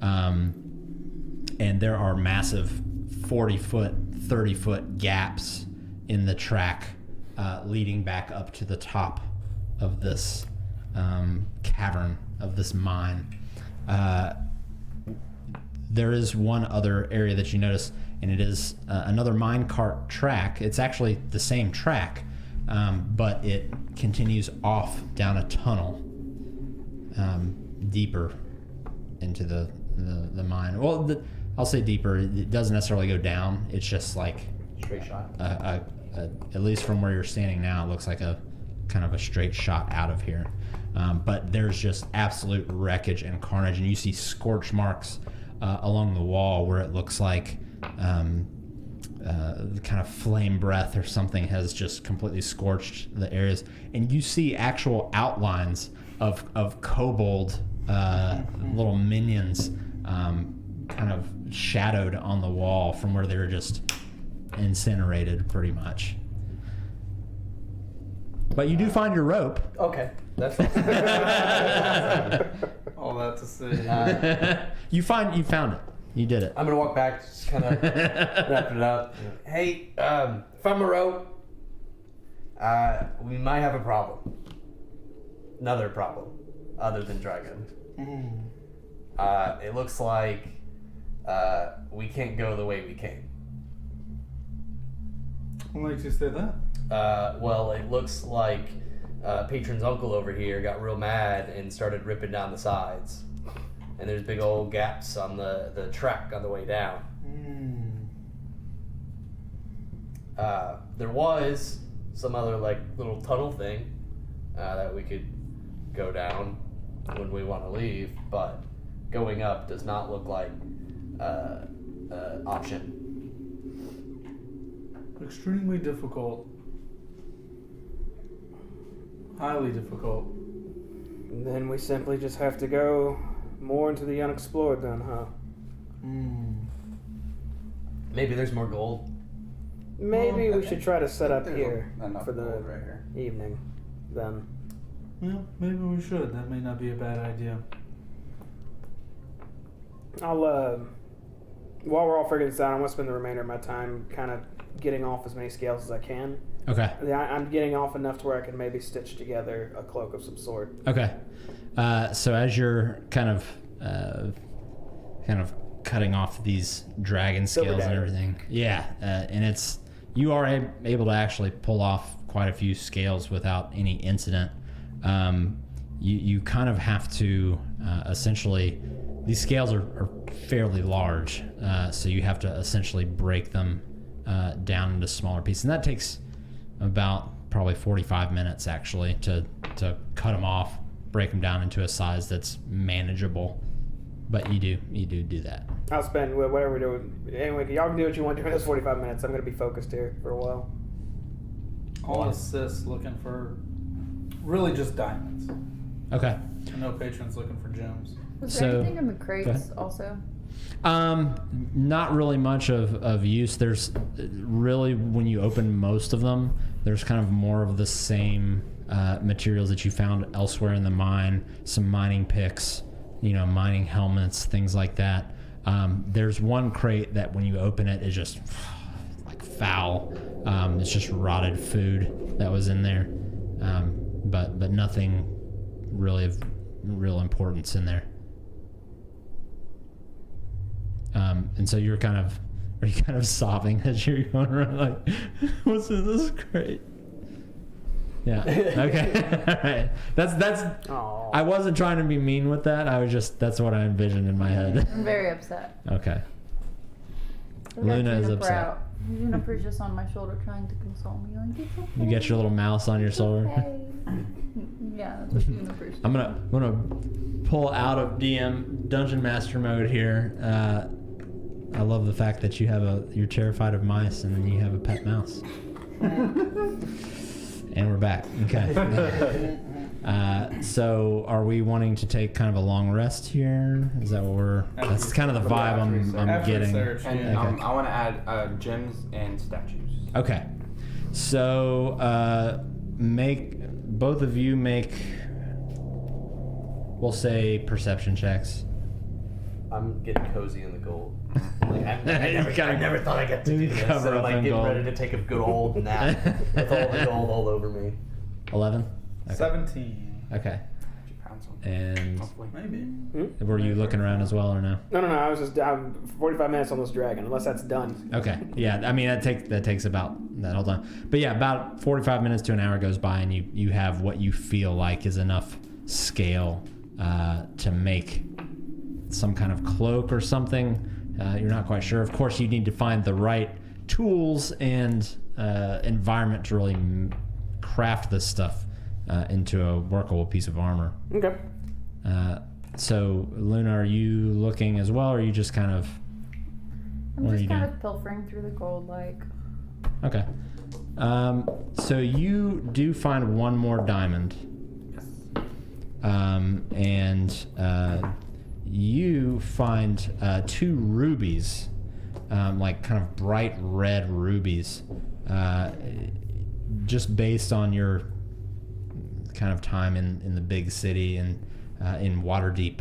and there are massive 40-foot, 30-foot gaps in the track leading back up to the top of this cavern, of this mine. There is one other area that you notice, and it is another minecart track. It's actually the same track, but it continues off down a tunnel deeper into the mine. Well, I'll say deeper. It doesn't necessarily go down. It's just like Straight shot. At least from where you're standing now, it looks like a kind of a straight shot out of here. But there's just absolute wreckage and carnage, and you see scorch marks along the wall where it looks like kind of flame breath or something has just completely scorched the areas. And you see actual outlines of kobold little minions kind of shadowed on the wall from where they were just incinerated pretty much. But you do find your rope. Okay, that's All that to say. You found it. You did it. I'm gonna walk back, just kind of wrap it up. Hey, found my rope. We might have a problem. Another problem, other than dragon. It looks like we can't go the way we came. What makes you say that? Well, it looks like Patron's uncle over here got real mad and started ripping down the sides. And there's big old gaps on the track on the way down. There was some other little tunnel thing that we could go down when we want to leave, but going up does not look like option. Extremely difficult. Highly difficult. And then we simply just have to go more into the unexplored then, huh? Maybe there's more gold. Maybe we should try to set up There's here enough for the gold right here. evening then. Yeah, maybe we should. That may not be a bad idea. I'll, while we're all figuring this out, I'm going to spend the remainder of my time kind of getting off as many scales as I can. Okay. I'm getting off enough to where I can maybe stitch together a cloak of some sort. Okay. So as you're kind of cutting off these dragon Silver scales and dagger. everything, yeah, and you are able to actually pull off quite a few scales without any incident. You kind of have to essentially, these scales are fairly large, so you have to essentially break them down into smaller pieces, and that takes about probably 45 minutes actually to cut them off, break them down into a size that's manageable. But you do that. I'll spend whatever we're doing. Anyway, y'all can do what you want to do in those 45 minutes. I'm going to be focused here for a while. I'll assist looking for really just diamonds. Okay. No patrons looking for gems. Was there So- anything in the Go crates ahead. also? Not really much of use. There's really, when you open most of them, there's kind of more of the same materials that you found elsewhere in the mine. Some mining picks, mining helmets, things like that. There's one crate that when you open it is just like foul. It's just rotted food that was in there, but nothing really of real importance in there. And so are you kind of sobbing as you're going around like, what's in this crate? Yeah. Okay. All right. That's. Aw. I wasn't trying to be mean with that. that's what I envisioned in my head. I'm very upset. Okay. I've got Luna is Juniper upset. out. Juniper's just on my shoulder trying to console me. Like, it's okay. You get your little mouse on your shoulder. Okay. Yeah, that's what Juniper's I'm gonna pull out of Dungeon Master mode here. I love the fact that you're terrified of mice and then you have a pet mouse. And we're back. Okay. So are we wanting to take kind of a long rest here? Is that what that's kind of the vibe I'm After getting. research, And yeah. Okay. I want to add gems and statues. Okay. So both of you make, we'll say, perception checks. I'm getting cozy in the gold. Like, I gotta- never thought I'd get to do this. cover So I'm up like in getting gold. ready to take a good old nap with all the gold all over me. 11? Okay. 17. Okay. You found some. And Hopefully. Maybe. were you looking around as well or no? No. I was just down 45 minutes on this dragon, unless that's done. Okay. Yeah. I mean, that takes about that whole time. But yeah, about 45 minutes to an hour goes by, and you have what you feel like is enough scale to make some kind of cloak or something. You're not quite sure. Of course, you need to find the right tools and environment to really craft this stuff into a workable piece of armor. Okay. So, Luna, are you looking as well, or are you just kind of... I'm What are just you kind doing? of pilfering through the gold, like. Okay. So you do find one more diamond. And you find 2 rubies, like kind of bright red rubies, just based on your kind of time in the big city and in Waterdeep,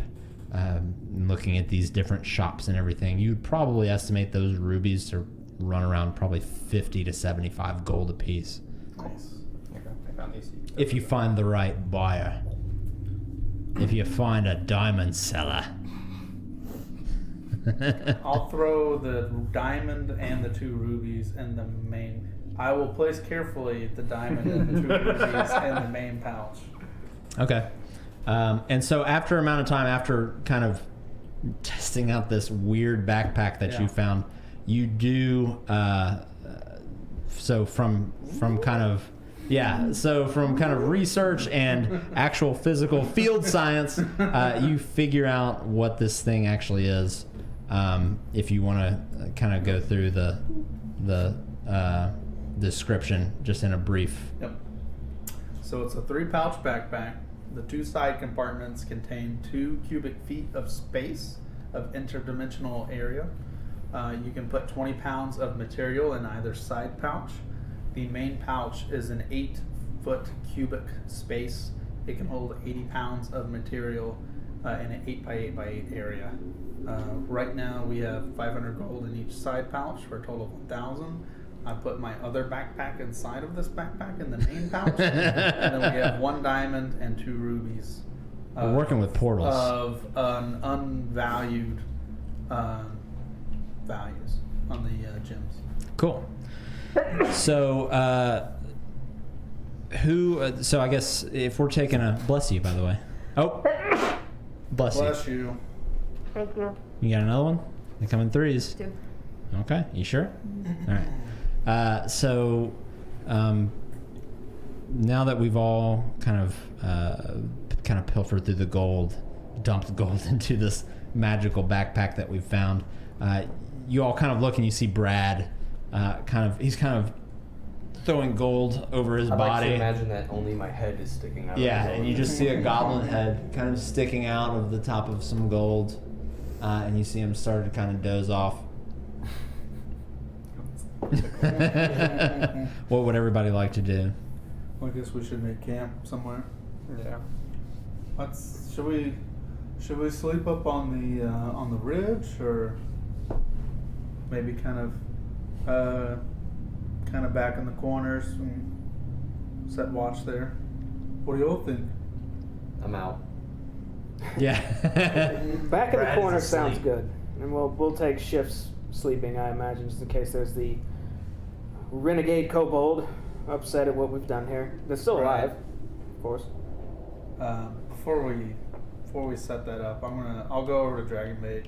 looking at these different shops and everything. You'd probably estimate those rubies to run around probably 50 to 75 gold apiece. Nice. Here you go. I found these. If you find the right buyer. If you find a diamond seller. I'll throw the diamond and the 2 rubies in the main. I will place carefully the diamond and the 2 rubies in the main pouch. Okay. And so after a amount of time, after kind of testing out this weird backpack that Yeah. you found, you do so from kind of research and actual physical field science, you figure out what this thing actually is. if you want to kind of go through the description just in a brief. Yep. So it's a 3-pouch backpack. The 2 side compartments contain 2 cubic feet of space of interdimensional area. You can put 20 pounds of material in either side pouch. The main pouch is an 8-foot cubic space. It can hold 80 pounds of material in an 8x8x8 area. Right now we have 500 gold in each side pouch for a total of 1,000. I put my other backpack inside of this backpack in the main pouch, and then we have 1 diamond and 2 rubies. We're working with portals. Of unvalued values on the gems. Cool. So, so I guess if we're taking a... Bless you, by the way. Oh. Bless you. You. Thank you. You got another one? They come in 3s. 2. Okay. You sure? All right. So, now that we've all kind of pilfered through the gold, dumped gold into this magical backpack that we've found, you all kind of look and you see Brad, he's kind of throwing gold over his I'd body. like to imagine that only my head is sticking out. Yeah, of the and you just see a goblin head kind of sticking out of the top of some gold, and you see him start to kind of doze off. What would everybody like to do? Well, I guess we should make camp somewhere. Yeah. Should we sleep up on the ridge, or maybe kind of back in the corners and set watch there? What do you all think? I'm out. Yeah. Back in the Brad is corner sounds asleep. good, and we'll take shifts sleeping, I imagine, just in case there's the renegade kobold upset at what we've done here. They're still Right. alive, of course. Before we set that up, I'll go over to Dragonbait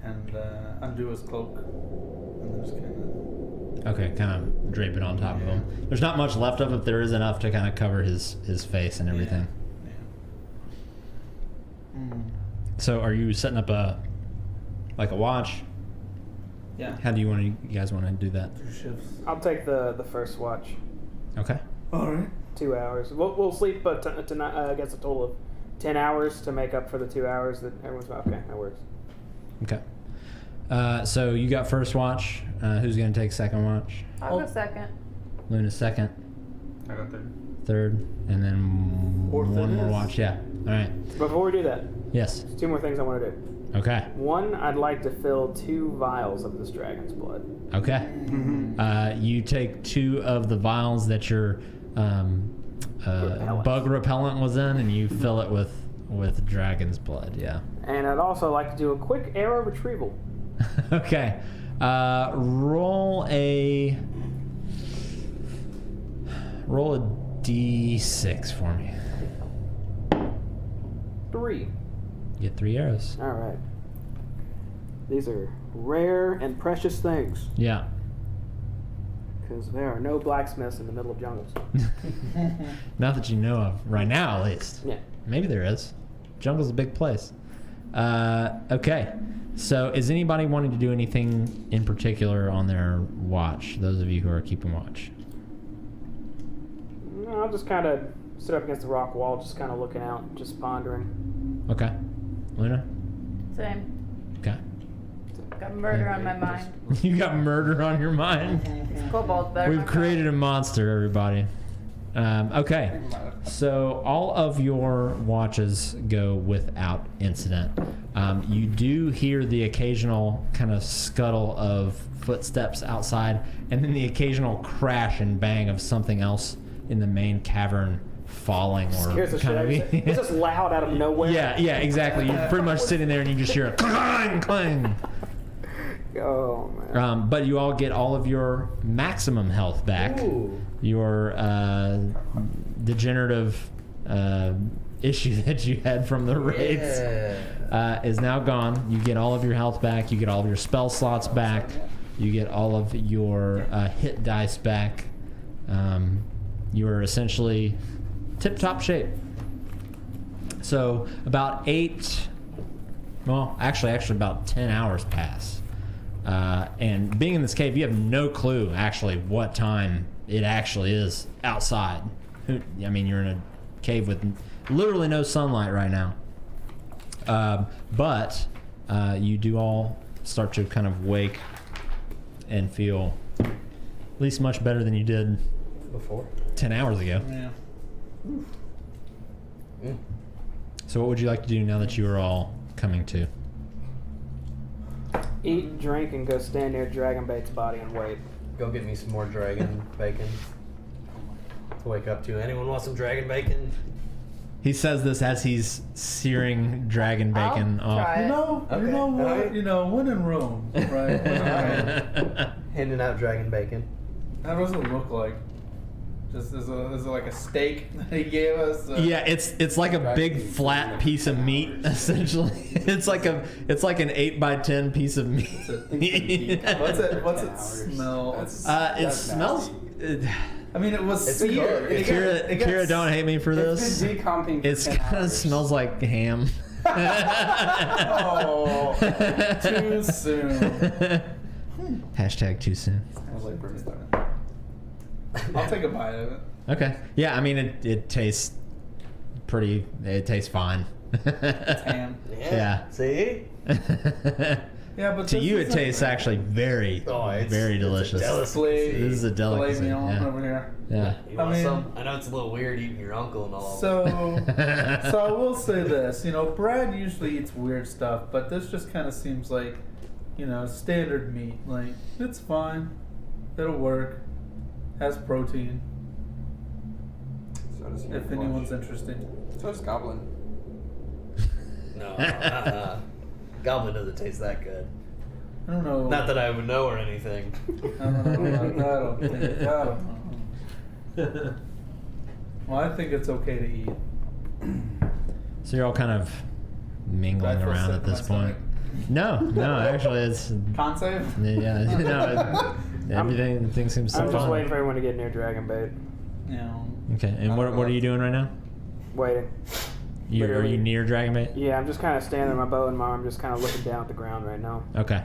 and undo his cloak, and then just kind Okay, kind of drape it on top of him. There's not much left of it. There is enough to kind of cover his face and everything. Yeah. So, are you setting up a watch? Yeah. How do you guys want to do that? 2 shifts. I'll take the first watch. Okay. All right. 2 hours. We'll sleep tonight. I guess a total of 10 hours to make up for the 2 hours that everyone's okay. That works. Okay. So you got first watch. Who's gonna take second watch? I'll go second. Luna's second, I got 3. third, and then Fourth one it more is. watch. Yeah. All right. Before we do that, Yes. there's 2 more things I want to do. Okay. One, I'd like to fill 2 vials of this dragon's blood. Okay. You take 2 of the vials that your Repellent. bug repellent was in, and you fill it with dragon's blood. Yeah. And I'd also like to do a quick arrow retrieval. Okay. Roll a d6 for me. 3. Get 3 arrows. All right. These are rare and precious things, Yeah. because there are no blacksmiths in the middle of jungles. Not that you know of right now, at least. Yeah. Maybe there is. Jungle's a big place. Okay. So, is anybody wanting to do anything in particular on their watch? Those of you who are keeping watch. No, I'll just kind of sit up against the rock wall, just kind of looking out, just pondering. Okay. Luna? Same. Okay. Got murder on my mind. You got murder on your mind? These kobolds better We've not created a monster, everybody. Okay. So all of your watches go without incident. You do hear the occasional kind of scuttle of footsteps outside, and then the occasional crash and bang of something else in the main cavern falling or Scares the shit kind out of. of you. It's just loud out of nowhere. Yeah, exactly. You're pretty much sitting there and you just hear a clang, clang. Oh, man. But you all get all of your maximum health back. Ooh. Your degenerative issue that you had from the raids is now gone. You get all of your health back. You get all of your spell slots back. You get all of your hit dice back. You are essentially tip-top shape. So about 8 well, actually about 10 hours pass. And being in this cave, you have no clue actually what time it actually is outside. I mean, you're in a cave with literally no sunlight right now. But you do all start to kind of wake and feel at least much better than you did Before? 10 hours ago. Yeah. So what would you like to do now that you are all coming to? Eat, drink, and go stand near Dragonbait's body and wait. Go get me some more dragon bacon to wake up to. Anyone want some dragon bacon? He says this as he's searing dragon bacon I'll off. try it. You know what? Alright. You know, when in Rome, right? When in Rome. Handing out dragon bacon. How does it look like? Just is it like a steak that he gave us? Yeah, it's like a big flat piece of meat essentially. It's like an 8x10 piece of meat. What's it smell? It smells. I mean, it was It's seared. good. Kira, don't hate me for It's this. been decomping for It's 10 kind of hours. smells like ham. Oh, too soon. Hashtag too soon. Smells like brimstone. I'll take a bite of it. Okay. Yeah, I mean it tastes pretty. It tastes fine. It's ham. Yeah. See? Yeah, but To this you, it isn't- tastes actually very, It's very delicious. Filet- This is a filet delicacy. mignon Yeah. over here. Yeah. You want I mean- some? I know it's a little weird eating your uncle and all. So I will say this. You know, Brad usually eats weird stuff, but this just kind of seems like, you know, standard meat. Like, it's fine. It'll work. Has protein. So does he. If anyone's interested. So does Goblin. No. Goblin doesn't taste that good. I don't know. Not that I would know or anything. I don't know. I don't know. Well, I think it's okay to eat. So you're all kind of mingling Right for a around sip at of this my point. No, actually, it's Con save? yeah, no, everything seems so I'm just fine. waiting for everyone to get near Dragonbait. Yeah. Okay, and what are you doing right now? Waiting. Are you Literally. near Dragonbait? Yeah, I'm just kind of standing there, my bow in my arm, just kind of looking down at the ground right now. Okay.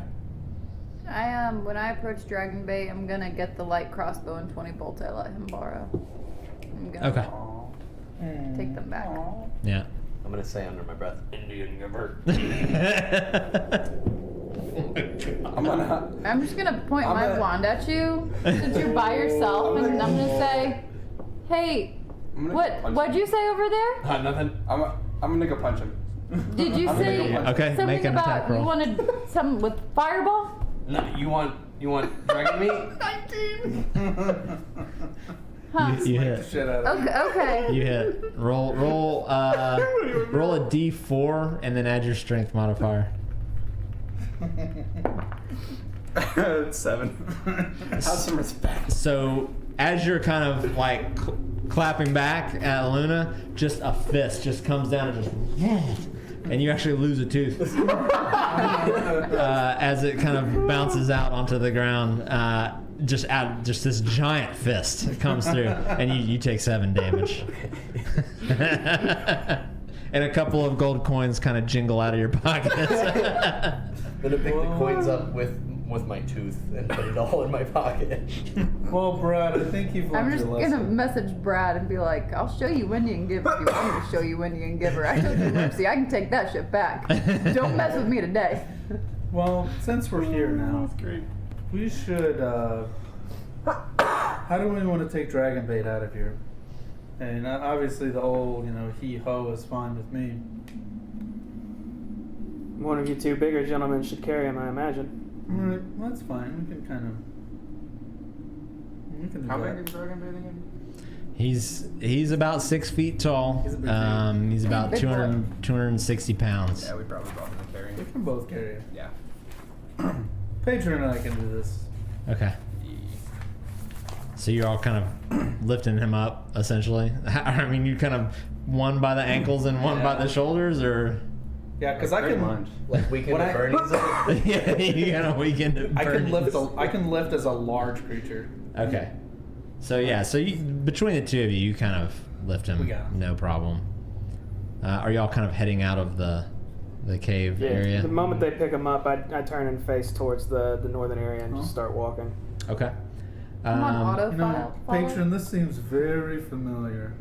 When I approach Dragonbait, I'm gonna get the light crossbow and 20 bolts I let him borrow. I'm gonna Okay. take them back. Yeah. I'm gonna say under my breath, Indian giver. I'm gonna. I'm just gonna point I'm my gonna- wand at you since you're by yourself, and I'm gonna say, "Hey, I'm gonna what? punch What'd him. you say over there? Nothing. I'm gonna go punch him. Did you I'm gonna say go punch Okay, something make an about attack you roll. wanted some with fireball?" No, you want dragon meat? 19! Huh? You The hit. shit out of it. Okay. You hit. Roll a d4 and then add your strength modifier. 7. Have some respect. So as you're kind of like clapping back at Luna, just a fist just comes down and just, and you actually lose a tooth as it kind of bounces out onto the ground. Just this giant fist comes through, and you take 7 damage. And a couple of gold coins kind of jingle out of your pockets. Then I pick the coins up with my tooth and put it all in my pocket. Well, Brad, I think you've I'm learned just your gonna lesson. message Brad and be like, "I'll show you Indian Giver if you want me to show you Indian Giver. I showed you Mercy. I can take that shit back. Don't mess with me today." Well, since we're here now, Great. we should. How do we want to take Dragonbait out of here? And obviously, the old, he ho is fine with me. One of you two bigger gentlemen should carry him, I imagine. All right, well, that's fine. We can kind of. We can do How that. big is Dragon Bathing again? He's about 6 feet tall. He's a big dude. He's about Big boy. 260 pounds. Yeah, we probably both can carry We him. can both carry it. Yeah. Patron and I can do this. Okay. So you're all kind of lifting him up, essentially. I mean, you kind of one by the ankles and one by the shoulders, or Yeah, because I can. Like Weekend When at I- Bernie's. yeah, you kind of weaken it. I can lift. I can lift as a large creature. Okay. So yeah, so between the two of you, you kind of lift him, We got him. no problem. Are y'all kind of heading out of the the cave Yeah. area. The moment they pick him up, I turn and face towards the northern area and just start walking. Okay. I'm on auto You know, file. patron, this seems very familiar.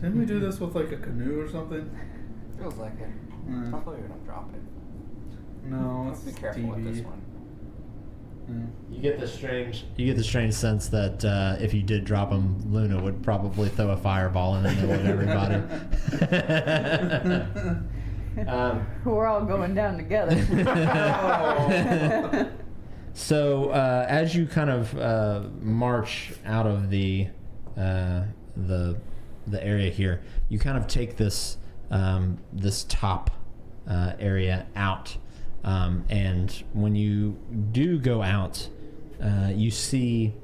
Didn't we do this with like a canoe or something? Feels like it. Mm. Hopefully we don't drop it. No, Let's it's be careful with this DB. one. You get the strange sense that if you did drop him, Luna would probably throw a fireball in the middle of everybody. We're all going down together. So as you kind of march out of the area here, you kind of take this this top area out, and when you do go out, you see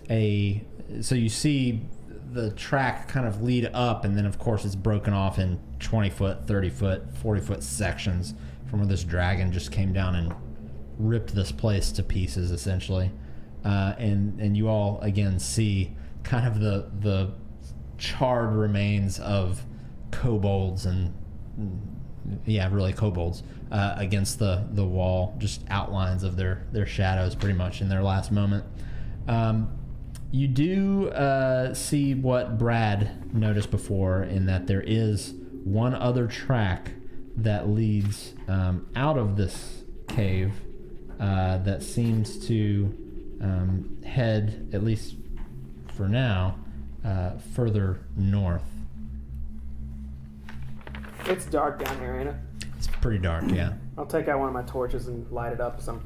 you see the track kind of lead up, and then of course it's broken off in 20-foot, 30-foot, 40-foot sections from where this dragon just came down and ripped this place to pieces, essentially. And you all again see kind of the charred remains of kobolds and really kobolds against the wall, just outlines of their shadows pretty much in their last moment. You do see what Brad noticed before, in that there is one other track that leads out of this cave that seems to head, at least for now, further north. It's dark down here, ain't it? It's pretty dark, yeah. I'll take out one of my torches and light it up as I'm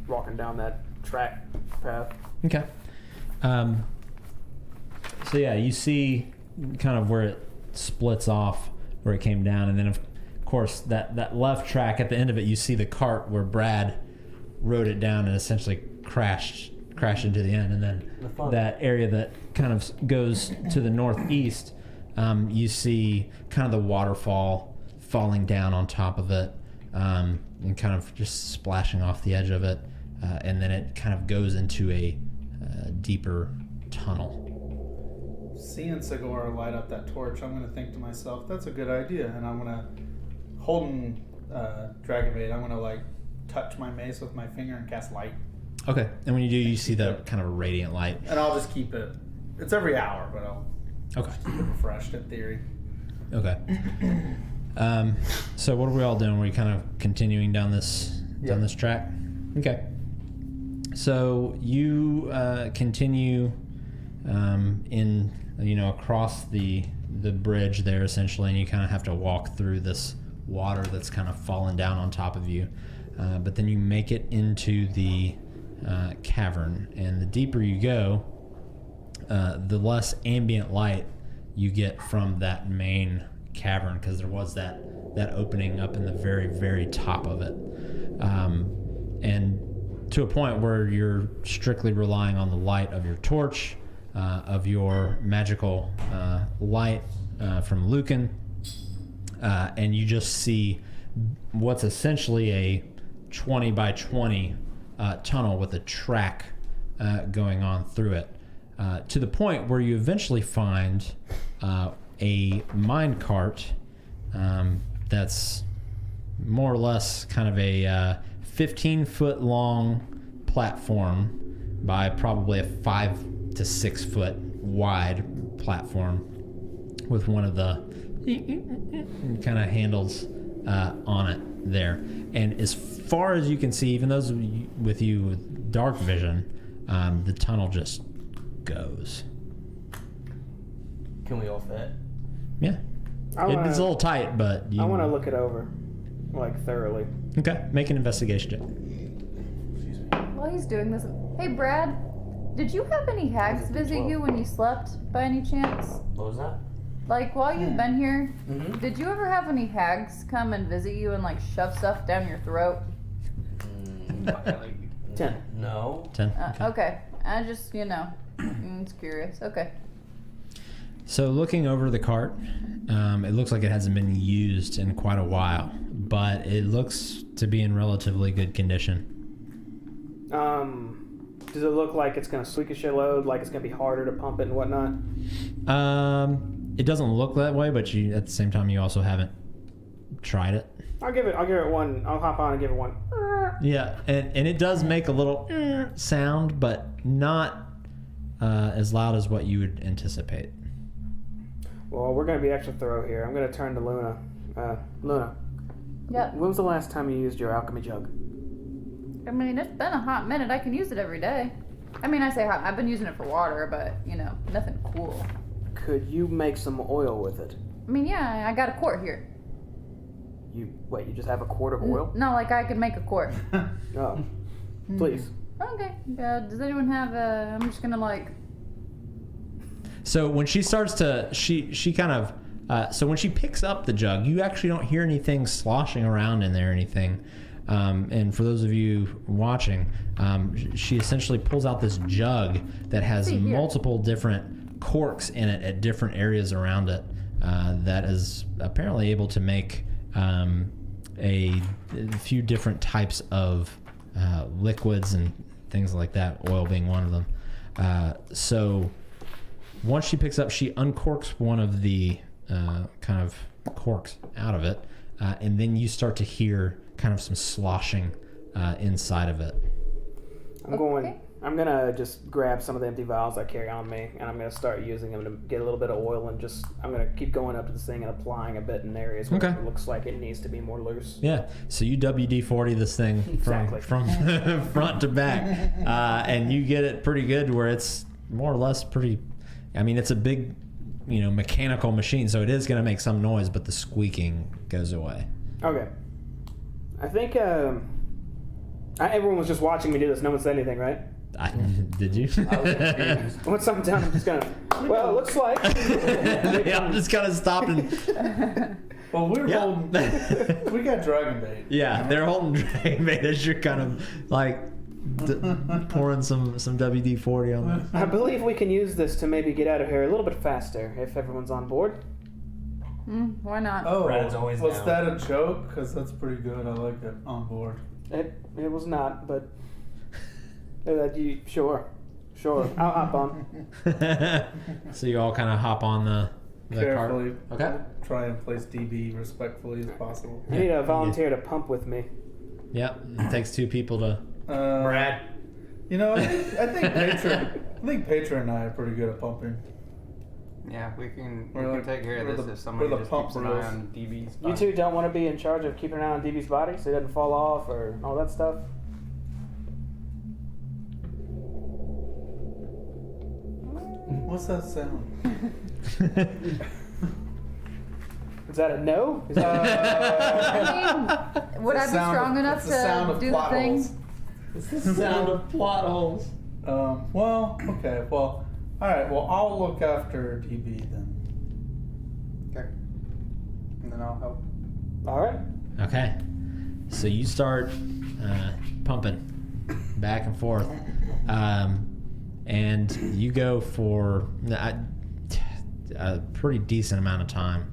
walking down that track path. Okay. So yeah, you see kind of where it splits off, where it came down, and then of course that left track at the end of it, you see the cart where Brad rode it down and essentially crashed into the end, and then that area that kind of goes to the northeast, you see kind of the waterfall falling down on top of it, and kind of just splashing off the edge of it, and then it kind of goes into a deeper tunnel. Seeing Segura light up that torch, I'm going to think to myself, that's a good idea. And I'm going to, holding Dragon Bait, I'm going to like touch my mace with my finger and cast light. Okay, and when you do, you see the kind of a radiant light. And I'll just keep it, it's every hour, but I'll keep it refreshed in theory. Okay. So what are we all doing? We're kind of continuing down this track? Okay. So you continue in, across the bridge there, essentially, and you kind of have to walk through this water that's kind of fallen down on top of you. But then you make it into the cavern, and the deeper you go, the less ambient light you get from that main cavern, because there was that opening up in the very, very top of it. And to a point where you're strictly relying on the light of your torch, of your magical light from Lucan, and you just see what's essentially a 20 by 20 tunnel with a track going on through it, to the point where you eventually find a mine cart that's more or less kind of a 15-foot long platform by probably a 5 to 6 foot wide platform with one of the kind of handles on it there. And as far as you can see, even those with you with dark vision, the tunnel just goes. Can we all fit? Yeah. It's a little tight, but I want to look it over, thoroughly. Okay, make an investigation check. While he's doing this, hey Brad, did you have any hags visit you when you slept by any chance? What was that? Like while you've been here, Mm-hmm. did you ever have any hags come and visit you and shove stuff down your throat? 10. No. 10. Okay. I just, it's curious. Okay. So looking over the cart, it looks like it hasn't been used in quite a while, but it looks to be in relatively good condition. Does it look like it's going to squeak a shitload, like it's going to be harder to pump it and whatnot? It doesn't look that way, but at the same time, you also haven't tried it. I'll give it one. I'll hop on and give it one. Yeah, and it does make a little sound, but not as loud as what you would anticipate. Well, we're gonna be extra thorough here. I'm gonna turn to Luna. Luna. Yep. When was the last time you used your alchemy jug? I mean, it's been a hot minute. I can use it every day. I mean, I say hot. I've been using it for water, but, nothing cool. Could you make some oil with it? I mean, yeah, I got a quart here. You just have a quart of oil? No, like I could make a quart. Oh. Please. Okay. Does anyone have I'm just gonna So when she starts to, she kind of, so when she picks up the jug, you actually don't hear anything sloshing around in there or anything. And for those of you watching, she essentially pulls out this jug that has multiple different corks in it at different areas around it, that is apparently able to make a few different types of liquids and things like that, oil being one of them. So once she picks up, she uncorks one of the kind of corks out of it, and then you start to hear kind of some sloshing inside of it. I'm gonna just grab some of the empty vials I carry on me, and I'm gonna start using them to get a little bit of oil, and I'm gonna keep going up to this thing and applying a bit in areas where it looks like it needs to be more loose. Yeah, so you WD-40 this thing from front to back, and you get it pretty good where it's more or less pretty. I mean, it's a big, mechanical machine, so it is going to make some noise, but the squeaking goes away. Okay. I think everyone was just watching me do this. No one said anything, right? Did you? When something down, I'm just gonna. Well, it looks like. Yeah, I'm just gonna stop and. Well, we're holding. We got dragon bait. Yeah, they're holding dragon bait as you're kind of like pouring some WD-40 on them. I believe we can use this to maybe get out of here a little bit faster if everyone's on board. why not? Oh, Brad's always was down. that a joke? Because that's pretty good. I like it. On board. It was not, but sure, I'll hop on. So you all kind of hop on the Carefully. cart. Okay. Try and place DB respectfully as possible. I need a volunteer to pump with me. Yep. It takes two people to. Brad. I think Patron and I are pretty good at pumping. Yeah, we can We're take care of this if somebody we're the just keeps an eye pump on DB's. You two don't want to be in charge of keeping an eye on DB's body so he doesn't fall off or all that stuff? What's that sound? Is that a no? Is I mean, would I be strong enough to do the thing? Holes. It's the sound of plot holes. Well, okay. Well, all right. Well, I'll look after DB then. Okay. And then I'll help. All right. Okay. So you start pumping back and forth. And you go for a pretty decent amount of time.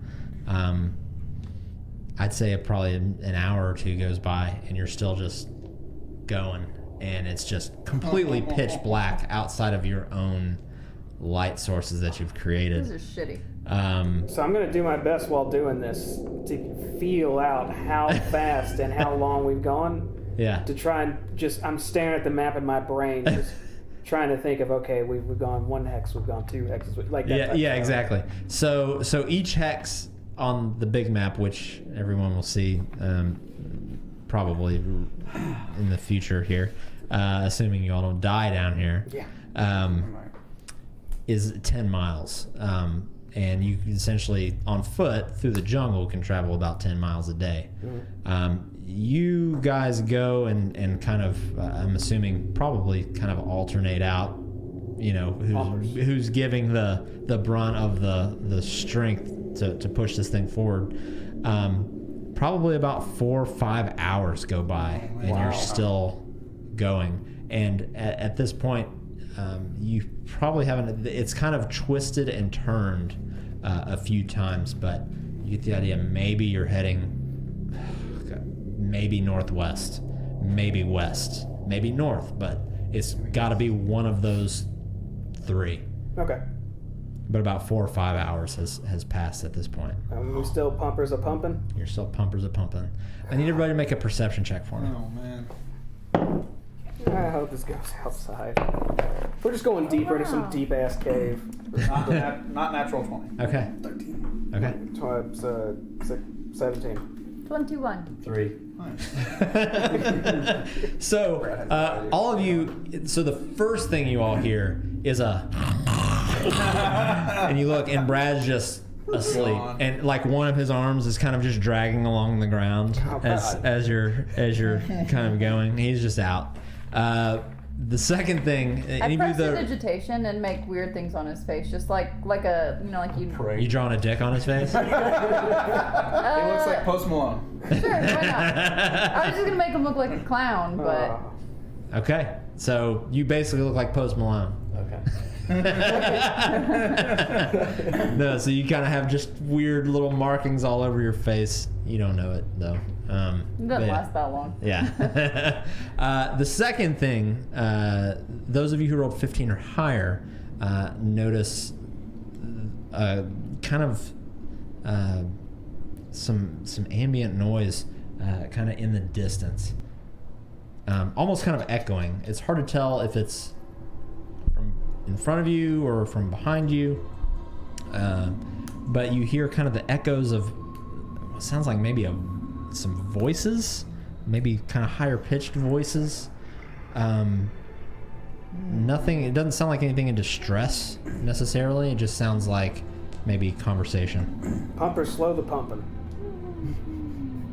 I'd say probably an hour or two goes by, and you're still just going, and it's just completely pitch black outside of your own light sources that you've created. This is shitty. So I'm going to do my best while doing this to feel out how fast and how long we've gone. Yeah. To try and I'm staring at the map in my brain, just trying to think of, okay, we've gone 1 hex, we've gone 2 hexes, like that. Yeah, exactly. So each hex on the big map, which everyone will see probably in the future here, assuming you all don't die down here, is 10 miles. And you essentially, on foot through the jungle, can travel about 10 miles a day. You guys go and kind of, I'm assuming, probably kind of alternate out, who's giving the brunt of the strength to push this thing forward. Probably about 4 or 5 hours go by, and you're still going. And at this point, you probably haven't. It's kind of twisted and turned a few times, but you get the idea. Maybe you're heading, maybe northwest, maybe west, maybe north, but it's got to be one of those 3. Okay. but about 4 or 5 hours has passed at this point. We still pumpers a pumping. You're still pumpers a pumping. I need everybody to make a perception check for me. Oh man. I hope this goes outside. We're just going deeper into some deep ass cave. Not natural 20. Okay. 13. Okay. 17. 21. 3. So, all of you, so the first thing you all hear is a, and you look, and Brad's just asleep, and like one of his arms is kind of just dragging along the ground as you're kind of going. He's just out. The second thing, I press vegetation and make weird things on his face, just like a like you. You drawing a dick on his face? He looks like Post Malone. Sure, why not? I was just gonna make him look like a clown, but. Okay, so you basically look like Post Malone. Okay. No, so you kind of have just weird little markings all over your face. You don't know it though. It doesn't last that long. Yeah. The second thing, those of you who rolled 15 or higher, notice kind of some ambient noise kind of in the distance. Almost kind of echoing. It's hard to tell if it's from in front of you or from behind you. But you hear kind of the echoes of what sounds like maybe some voices, maybe kind of higher pitched voices. Nothing, it doesn't sound like anything in distress necessarily. It just sounds like maybe conversation. Pumper, slow the pumping.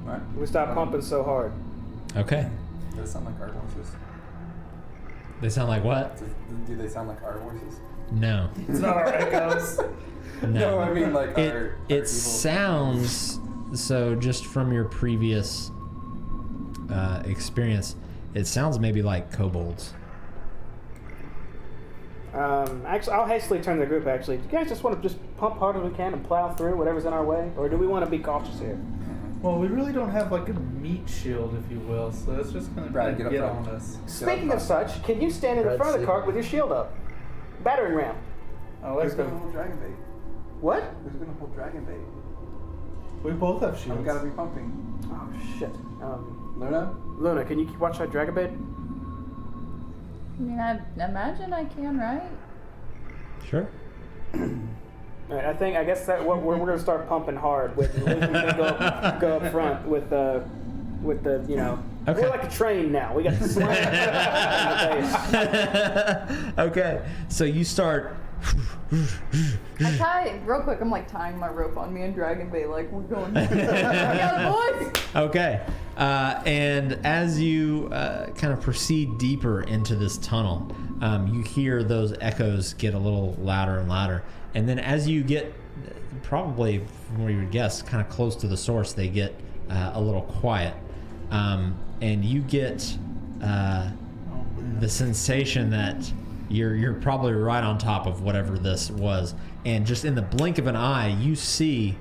What? We stop pumping so hard. Okay. Do they sound like our voices? They sound like what? Do they sound like our voices? No. It's not our echoes. No. I mean like our evil sounds, so just from your previous experience, it sounds maybe like kobolds. Actually, I'll hastily turn to the group. Actually, do you guys just want to just pump hard as we can and plow through whatever's in our way, or do we want to be cautious here? Well, we really don't have like a meat shield, if you will, so it's just gonna Brad, get get up on front. us. Speaking of such, can you stand in the Brad, front of the sit. cart with your shield up? Battering ram. I like Who's gonna them. hold dragon bait? What? Who's gonna hold dragon bait? We both have I've shields. gotta be pumping. Oh shit. Luna? Luna, can you watch that dragon bait? I mean, I imagine I can, right? Sure. All right, I guess that what we're gonna start pumping hard with. We're gonna go up front with the you know. Okay. We're like a train now. We got the slam in the face. Okay, so you start. I tie real quick. I'm like tying my rope on me and dragging bait like we're going. Yeah, boys. Okay, and as you kind of proceed deeper into this tunnel, you hear those echoes get a little louder and louder. And then as you get, probably from where you would guess, kind of close to the source, they get a little quiet. And you get the sensation that you're probably right on top of whatever this was. And just in the blink of an eye, you see,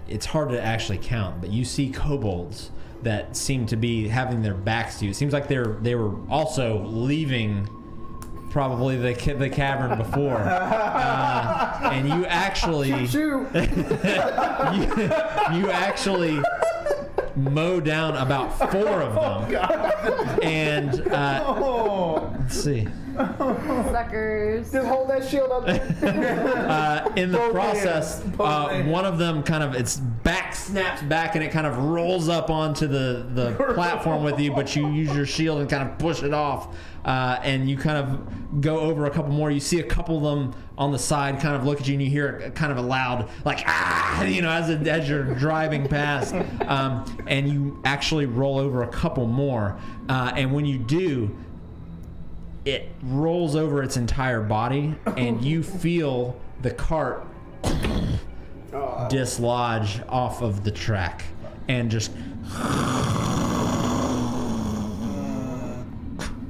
it's hard to actually count, but you see kobolds that seem to be having their backs to you. It seems like they were also leaving probably the cavern before, and you actually you actually mow down about 4 of them. And let's see. Suckers. Just hold that shield up there. In the process, one of them kind of, its back snaps back and it kind of rolls up onto the platform with you, but you use your shield and kind of push it off. And you kind of go over a couple more. You see a couple of them on the side kind of look at you, and you hear kind of a loud, like, ah, you know, as you're driving past. And you actually roll over a couple more. And when you do, it rolls over its entire body, and you feel the cart dislodge off of the track and just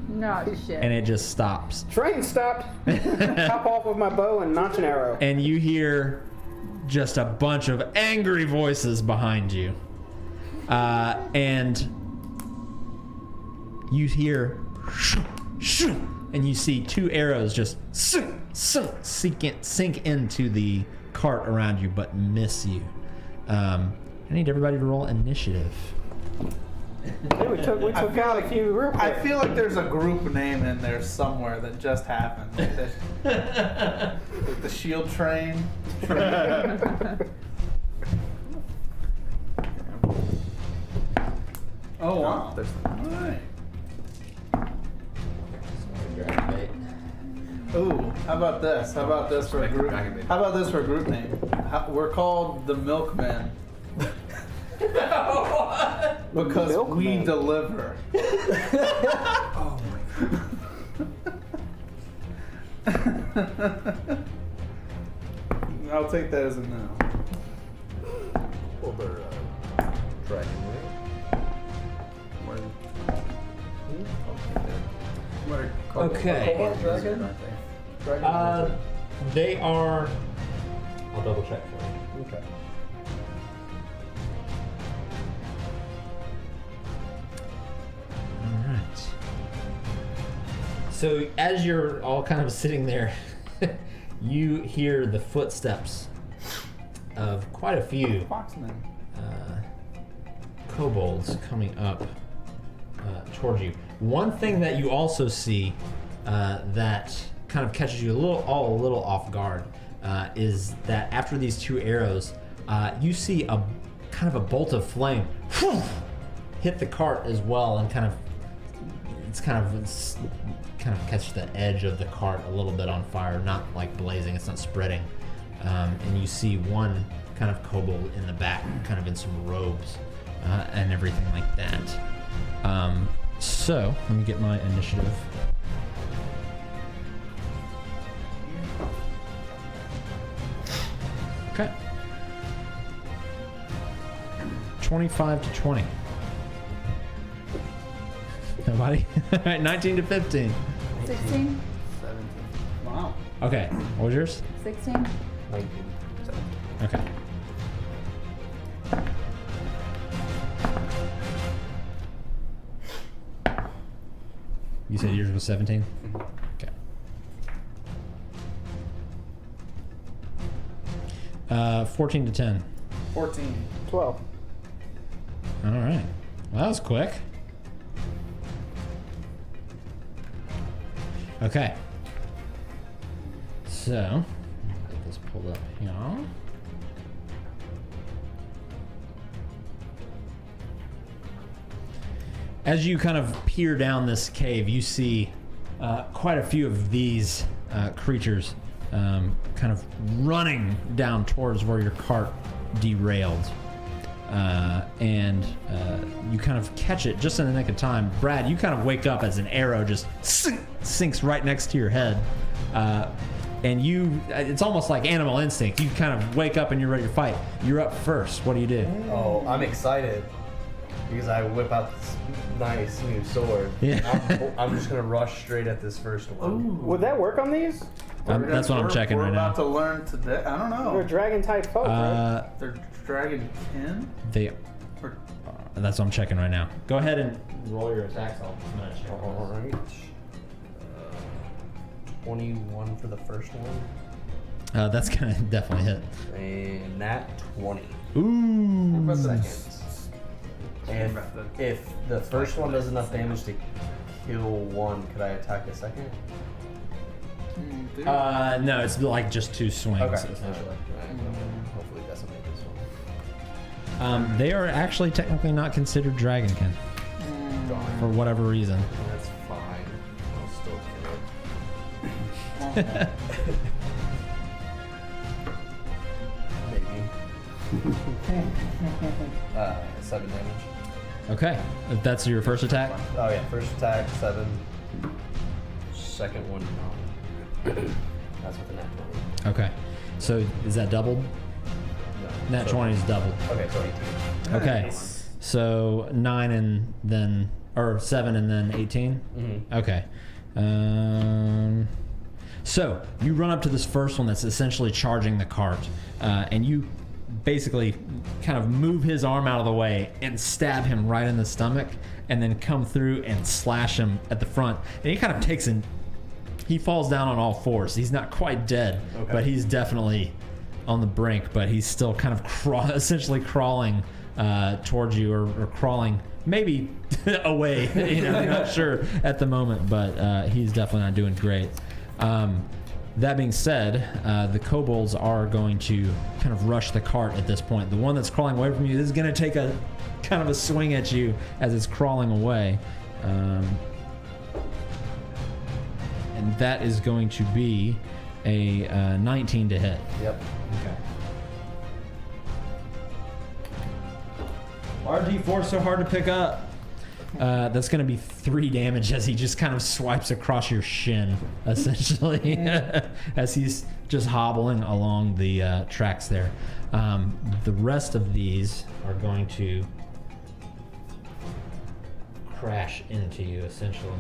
No shit. and it just stops. Train stopped. Hop off with my bow and notch an arrow. And you hear just a bunch of angry voices behind you. And you hear and you see 2 arrows just sink into the cart around you, but miss you. I need everybody to roll initiative. Yeah, we took out a few real quick. I feel like there's a group name in there somewhere that just happened. Like the Shield Train. Oh wow! There's Alright. Ooh, how about this? How about this for a group? How about this for a group name? We're called the Milkmen. Because Milkmen. we deliver. Oh my I'll take that as a no. Over dragon What Okay. dragon? They are. I'll double check for you. Okay. All right. So as you're all kind of sitting there, you hear the footsteps of quite a few Foxman. kobolds coming up towards you. One thing that you also see that kind of catches you a little off guard is that after these 2 arrows, you see a kind of a bolt of flame hit the cart as well, and kind of catch the edge of the cart a little bit on fire, not like blazing, it's not spreading. And you see one kind of kobold in the back, kind of in some robes and everything like that. So let me get my initiative. Okay. 25 to 20. Nobody? All right, 19 to 15. 16? Wow. Okay, what was yours? 16? 19. Okay. You said yours was 17? Okay. 14 to 10. 14. 12. All right. Well, that was quick. Okay. So, get this pulled up here. As you kind of peer down this cave, you see quite a few of these creatures kind of running down towards where your cart derailed. And you kind of catch it just in the nick of time. Brad, you kind of wake up as an arrow just sinks right next to your head. And it's almost like animal instinct. You kind of wake up and you're ready to fight. You're up first. What do you do? Oh, I'm excited because I whip out this nice new sword. Yeah. I'm just gonna rush straight at this first one. Would that work on these? That's what I'm checking right now. We're about to learn today. I don't They're know. dragon type folk, right? They're dragon kin? They. Or That's what I'm checking right now. Go ahead and roll your attacks. I'm gonna check. All right. 21 for the first one, That's gonna definitely hit. and nat 20. Ooh. Seconds. And if the first one does enough damage to kill one, could I attack a second? No, it's like just 2 swings. Okay. essentially. Hopefully it doesn't make this one. They are actually technically not considered dragonkin for whatever reason. That's fine. I'll still kill it. Maybe. 7 damage. Okay, that's your first attack. Oh yeah, first attack 7. Second one 9. That's with the nat 20. Okay, so is that doubled? No. Nat So- 20 is doubled. Okay, so 18. Okay, so 9 and then, or 7 and then 18. Mm-hmm. Okay. So you run up to this first one that's essentially charging the cart, and you basically kind of move his arm out of the way and stab him right in the stomach, and then come through and slash him at the front. And he kind of takes he falls down on all fours. He's not quite dead, but he's definitely on the brink. But he's still kind of essentially crawling towards you, or crawling maybe away. I'm not sure at the moment, but he's definitely not doing great. That being said, the kobolds are going to kind of rush the cart at this point. The one that's crawling away from you is going to take a kind of a swing at you as it's crawling away. And that is going to be a 19 to hit. Yep. Okay. RD4 so hard to pick up. That's going to be 3 damage as he just kind of swipes across your shin, essentially, as he's just hobbling along the tracks there. The rest of these are going to crash into you, essentially.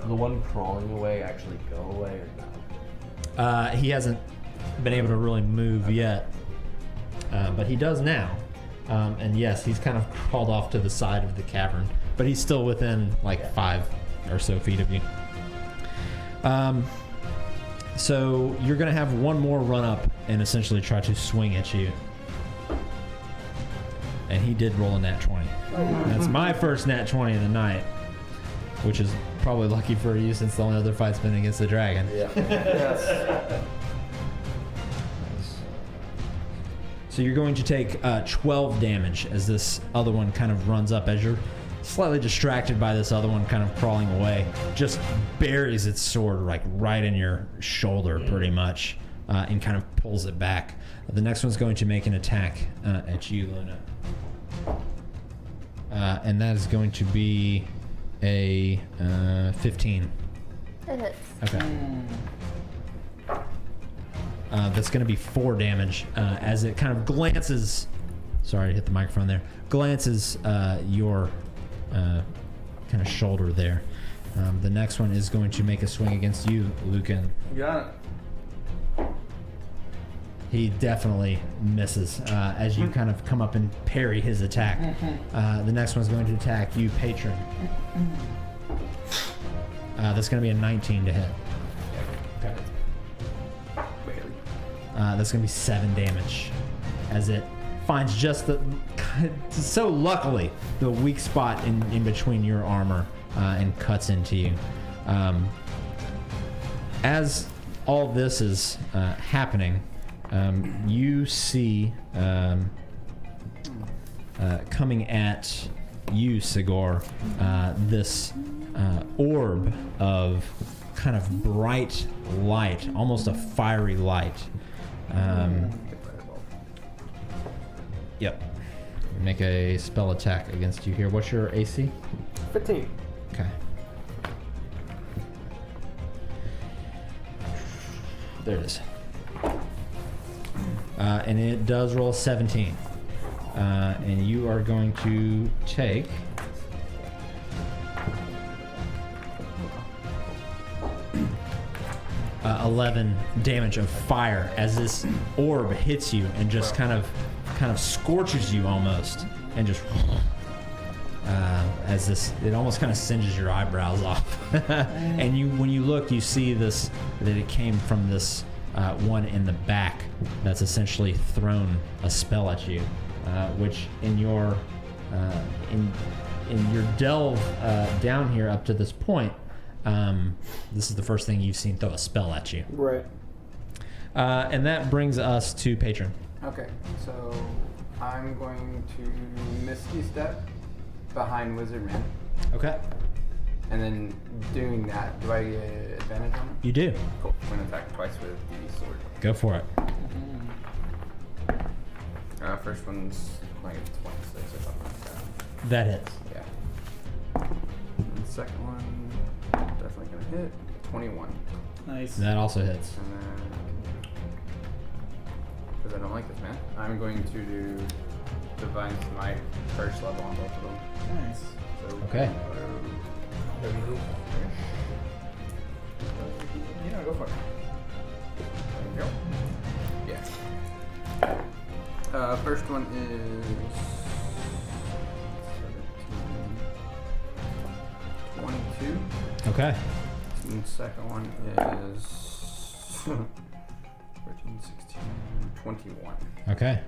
The one crawling away actually go away or no? He hasn't been able to really move yet, but he does now. And yes, he's kind of crawled off to the side of the cavern, but he's still within like 5 or so feet of you. So you're going to have one more run up and essentially try to swing at you. And he did roll a nat 20. That's my first nat 20 of the night, which is probably lucky for you since the only other fight's been against the dragon. Yeah. Yes. So you're going to take 12 damage as this other one kind of runs up, as you're slightly distracted by this other one kind of crawling away. Just buries its sword like right in your shoulder pretty much, and kind of pulls it back. The next one's going to make an attack at you, Luna. And that is going to be a 15. It hits. Okay. That's going to be 4 damage as it kind of glances. Sorry, I hit the microphone there. Glances your kind of shoulder there. The next one is going to make a swing against you, Lucan. Got it. He definitely misses as you kind of come up and parry his attack. The next one's going to attack you, Patron. That's going to be a 19 to hit. Okay. That's going to be 7 damage as it finds just so luckily, the weak spot in between your armor and cuts into you. As all this is happening, you see coming at you, Sigor, this orb of kind of bright light, almost a fiery light. Yep. Make a spell attack against you here. What's your AC? 15. Okay. There it is. And it does roll a 17. And you are going to take 11 damage of fire as this orb hits you and just kind of scorches you almost, and just as this, it almost kind of singes your eyebrows off. And when you look, you see that it came from this one in the back that's essentially thrown a spell at you, which in your delve down here up to this point, this is the first thing you've seen throw a spell at you. Right. And that brings us to Patron. Okay, so I'm going to Misty Step behind Wizard Man. Okay. And then doing that, do I get advantage on it? You do. Cool. I'm going to attack twice with the sword. Go for it. First one's like a 26 or something like that. That hits. Yeah. And the second one, definitely going to hit. 21. Nice. That also hits. And then, because I don't like this, man, I'm going to do Divine Smite first level on both of them. Nice. So, Okay. Yeah, go for it. There you go. Yeah. First one is Okay. And the second one is 14, 16, 21. Okay.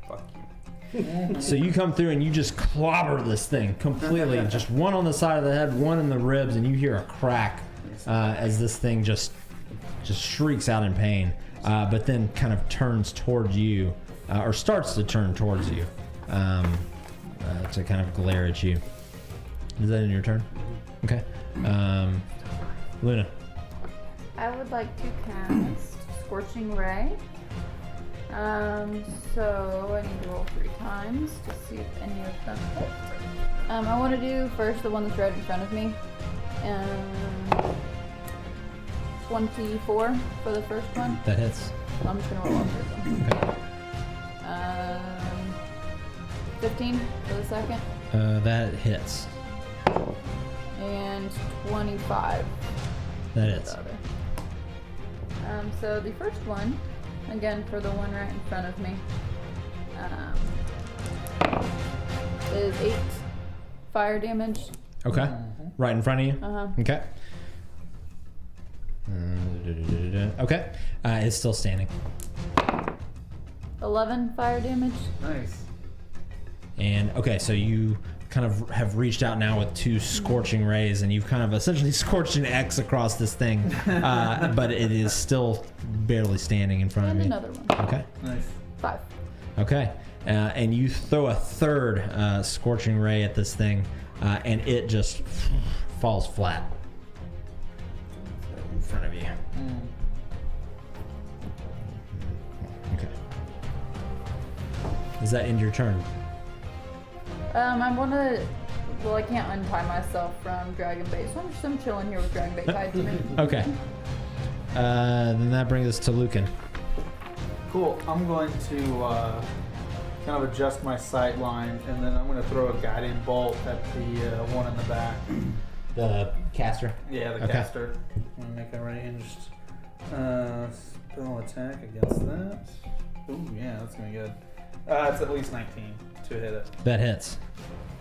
Fuck you. So you come through and you just clobber this thing completely. Just one on the side of the head, one in the ribs, and you hear a crack as this thing just shrieks out in pain, but then kind of turns towards you, or starts to turn towards you, to kind of glare at you. Is that in your turn? Okay. Luna. I would like to cast Scorching Ray. So I need to roll 3 times to see if any of them hit. I want to do first the one that's right in front of me. 24 for the first one. That hits. I'm just gonna roll all 3 of them. Okay. 15 for the second. That hits. And 25. That for hits. the other. So the first one, again for the one right in front of me, is 8 fire damage. Okay. Right in front of you? Uh-huh. Okay. Okay. It's still standing. 11 fire damage. Nice. And okay, so you kind of have reached out now with 2 scorching rays, and you've kind of essentially scorched an X across this thing, but it is still barely standing in front And of you. another one. Okay. Nice. 5. Okay. And you throw a third scorching ray at this thing, and it just falls flat in front of you. Okay. Does that end your turn? I want to. Well, I can't untie myself from Dragon Bait, so I'm chilling here with Dragon Bait tied to me. Okay. Then that brings us to Lucan. Cool. I'm going to kind of adjust my sight line, and then I'm going to throw a guiding bolt at the one in the back. The caster. Yeah, the Okay. caster. I'm going to make a ranged spell attack against that. Ooh, yeah, that's going to be good. It's at least 19 to hit it. That hits.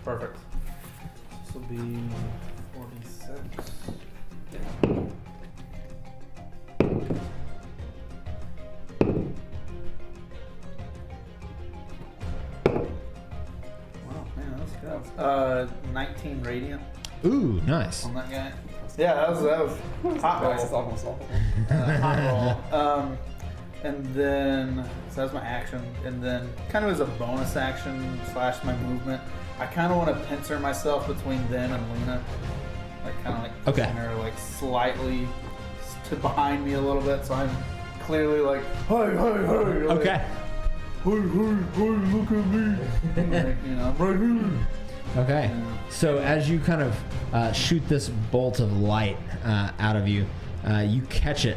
Perfect. This will be 46. Wow, man, that's good. 19 radiant Ooh, nice. on that guy. Yeah, that was hot roll. That's almost all. Hot roll. And then, so that's my action. And then, kind of as a bonus action / my movement, I kind of want to pincer myself between them and Luna. Like, kind of like Okay. pushing her like slightly to behind me a little bit, so I'm clearly like, hey, hey, hey. Like, Okay. Hey, hey, hey, look at me. Like, you know, I'm right here. Okay. So as you kind of shoot this bolt of light out of you, you catch it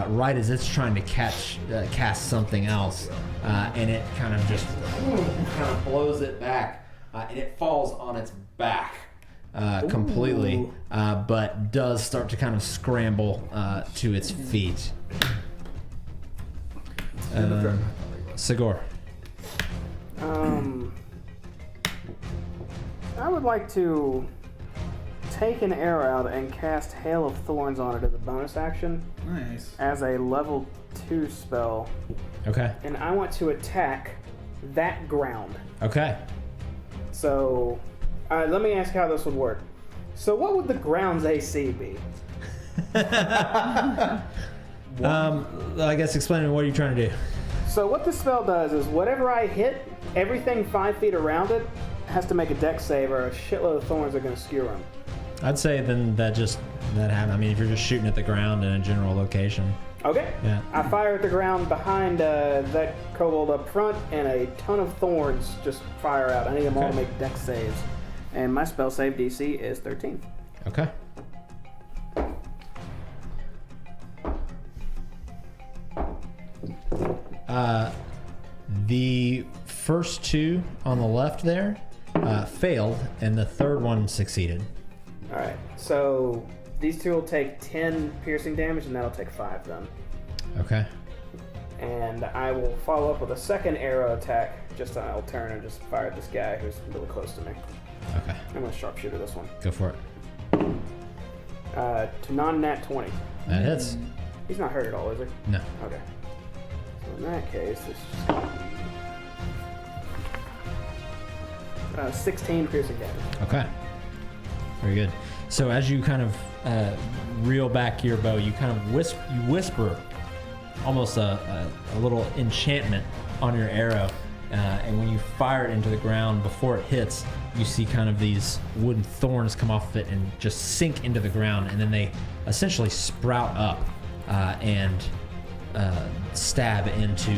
right as it's trying to cast something else, and it kind of just blows it back, and it falls on its back completely, but does start to kind of scramble to its feet. Sigor. I would like to take an arrow out and cast Hail of Thorns on it as a bonus action Nice. as a level 2 spell, Okay. and I want to attack that ground. Okay. So, let me ask how this would work. So, what would the ground's AC be? I guess explain to me what you're trying to do. So, what this spell does is whatever I hit, everything 5 feet around it has to make a dex save, or a shitload of thorns are going to skewer them. I'd say then that happens. I mean, if you're just shooting at the ground in a general location. Okay. Yeah. I fire at the ground behind that kobold up front, and a ton of thorns just fire out. I need them all to Okay. make dex saves. And my spell save DC is 13. Okay. The first 2 on the left there failed, and the third one succeeded. Alright, so these 2 will take 10 piercing damage, and that'll take 5 then. Okay. And I will follow up with a second arrow attack. I'll turn and just fire at this guy who's really close to me. Okay. I'm going to sharpshooter this one. Go for it. To non-nat 20. That hits. He's not hurt at all, is he? No. Okay. So in that case, it's just 16 piercing damage. Okay. Very good. So as you kind of reel back your bow, you kind of whisper almost a little enchantment on your arrow, and when you fire it into the ground, before it hits, you see kind of these wooden thorns come off of it and just sink into the ground, and then they essentially sprout up and stab into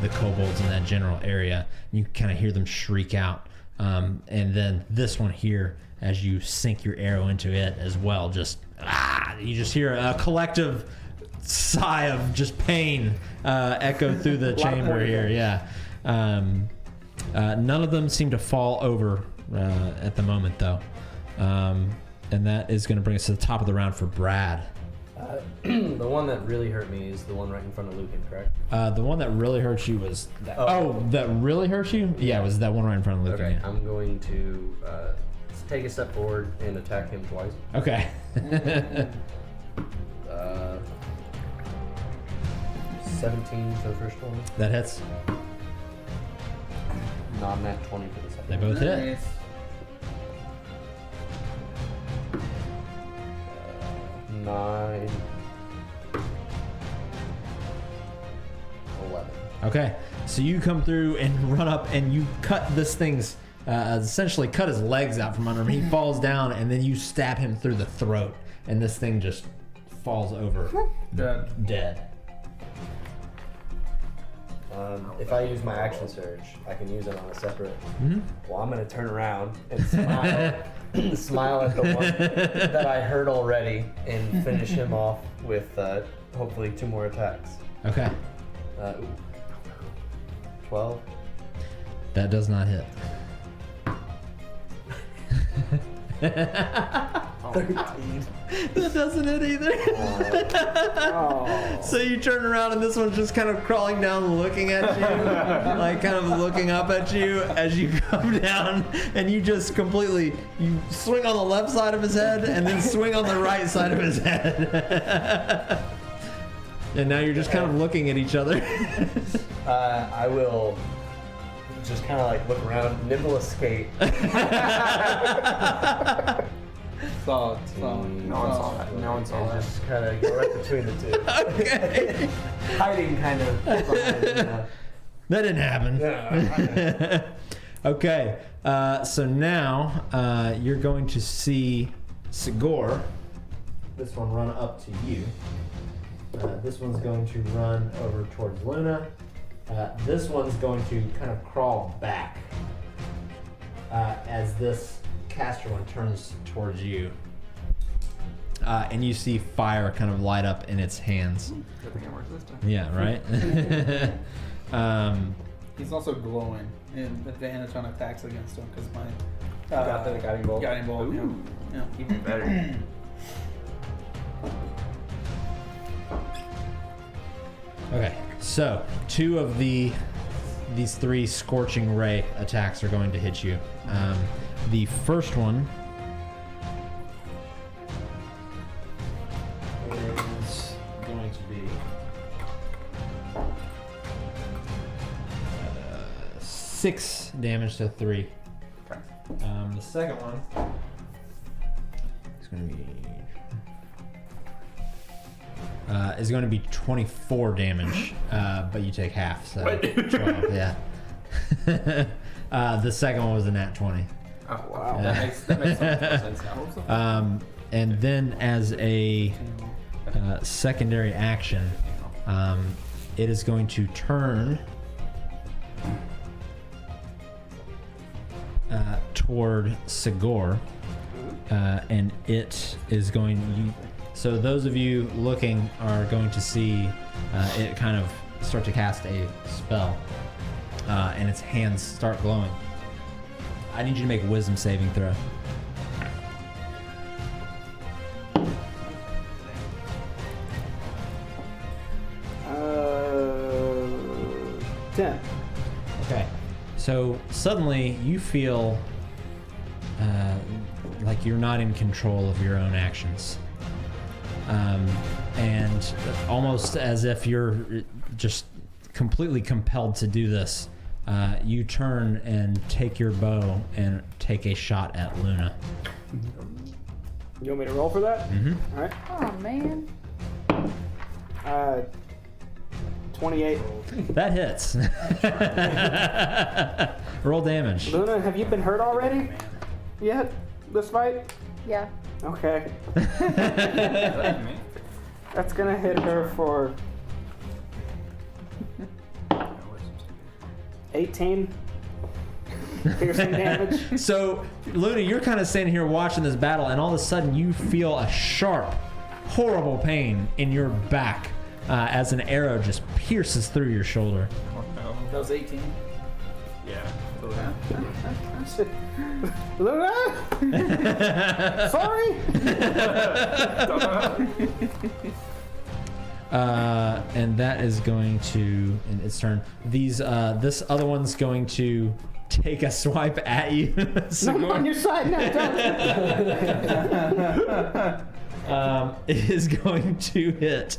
the kobolds in that general area. You kind of hear them shriek out, and then this one here, as you sink your arrow into it as well, just you just hear a collective sigh of just pain echo through the chamber here. Yeah. None of them seem to fall over at the moment, though. And that is going to bring us to the top of the round for Brad. The one that really hurt me is the one right in front of Lucan, correct? The one that really hurt you was that. Oh, that really hurt you? Yeah, it was that one right in front of Lucan. Okay, Yeah. I'm going to take a step forward and attack him twice. Okay. 17 for the first one. That hits. Non-nat 20 for the second They one. both hit. Nice. 9, 11. Okay, so you come through and run up and you cut this thing's, essentially cut his legs out from under him. He falls down and then you stab him through the throat and this thing just falls over dead. If I use my action surge, I can use it on a separate. Mm-hmm. Well, I'm going to turn around and smile, smile at the one that I heard already and finish him off with hopefully 2 more attacks. Okay, 12. that does not hit. 13. That doesn't hit either. Oh. So you turn around and this one's just kind of crawling down looking at you, like kind of looking up at you as you come down, and you just completely, you swing on the left side of his head and then swing on the right side of his head. And now you're just kind of looking at each other. I will just kind of like look around, nimble escape. Solid. No one saw that. No one saw And that. just kind of go right between the two. Okay. Hiding kind of behind, That didn't happen. Yeah. Okay, so now you're going to see Sigor. This one run up to you. This one's going to run over towards Luna. This one's going to kind of crawl back as this caster one turns towards you. And you see fire kind of light up in its hands. Good thing it works this time. Yeah, right? He's also glowing and advantage on attacks against him because my Got the guiding bolt. Guiding bolt. Ooh. Yeah. Even better. Okay, so 2 of these 3 scorching ray attacks are going to hit you. The first one is going to be 6 damage to 3. Okay. The second one is going to be 24 damage, but you take half, so 12. Yeah. The second one was a nat 20. Oh wow. Yeah. That makes so much more sense now. And then as a secondary action, it is going to turn toward Sigor, and it is going. So those of you looking are going to see it kind of start to cast a spell, and its hands start glowing. I need you to make a wisdom saving throw. Uh, 10. Okay. So suddenly you feel like you're not in control of your own actions. and almost as if you're just completely compelled to do this, you turn and take your bow and take a shot at Luna. You want me to roll for that? Mm-hmm. All right. Oh man. 28. That hits. Roll damage. Luna, have you been hurt already? Yet? This fight? Yeah. Okay. Me? That's gonna hit her for 18 piercing damage. So, Luna, you're kind of standing here watching this battle, and all of a sudden you feel a sharp, horrible pain in your back as an arrow just pierces through your shoulder. Oh, no. That was 18. Yeah. Luna! Sorry! And that is going to, in its turn, this other one's going to take a swipe at you. No, I'm on your side now, don't. It is going to hit.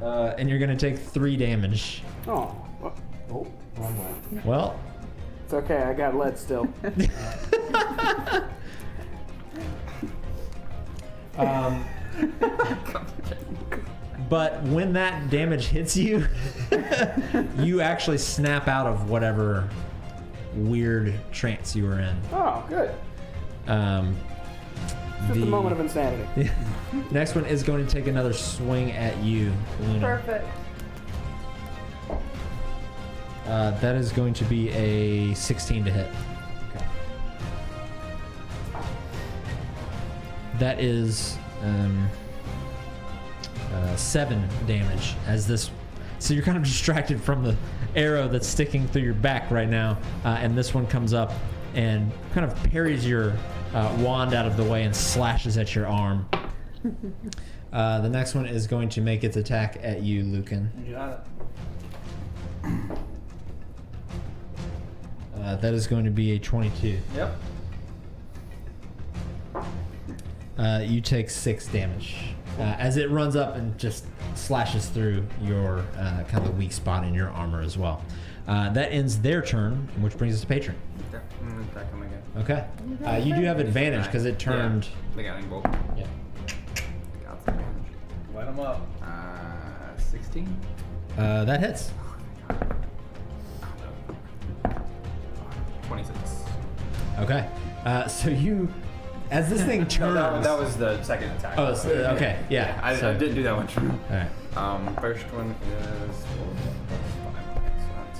And you're going to take 3 damage. Oh. Oh, wrong way. Well, It's okay, I got lead still. but when that damage hits you, you actually snap out of whatever weird trance you were in. Oh, good. Just a moment of insanity. Next one is going to take another swing at you, Luna. Perfect. That is going to be a 16 to hit. Okay. That is 7 damage as this. So you're kind of distracted from the arrow that's sticking through your back right now, and this one comes up and kind of parries your wand out of the way and slashes at your arm. The next one is going to make its attack at you, Lucan. You got it. That is going to be a 22. Yep. You take 6 damage as it runs up and just slashes through your kind of weak spot in your armor as well. That ends their turn, which brings us to Patron. Okay, I'm gonna attack him again. Okay. You do have advantage because it turned. Yeah, the guiding bolt. Yeah. Got some damage. Light him up. 16. That hits. 26. Okay. So you, as this thing turns. No, that was the second attack. Oh, okay. Yeah. I so- didn't do that one. All right. First one is 4 plus 5. So that's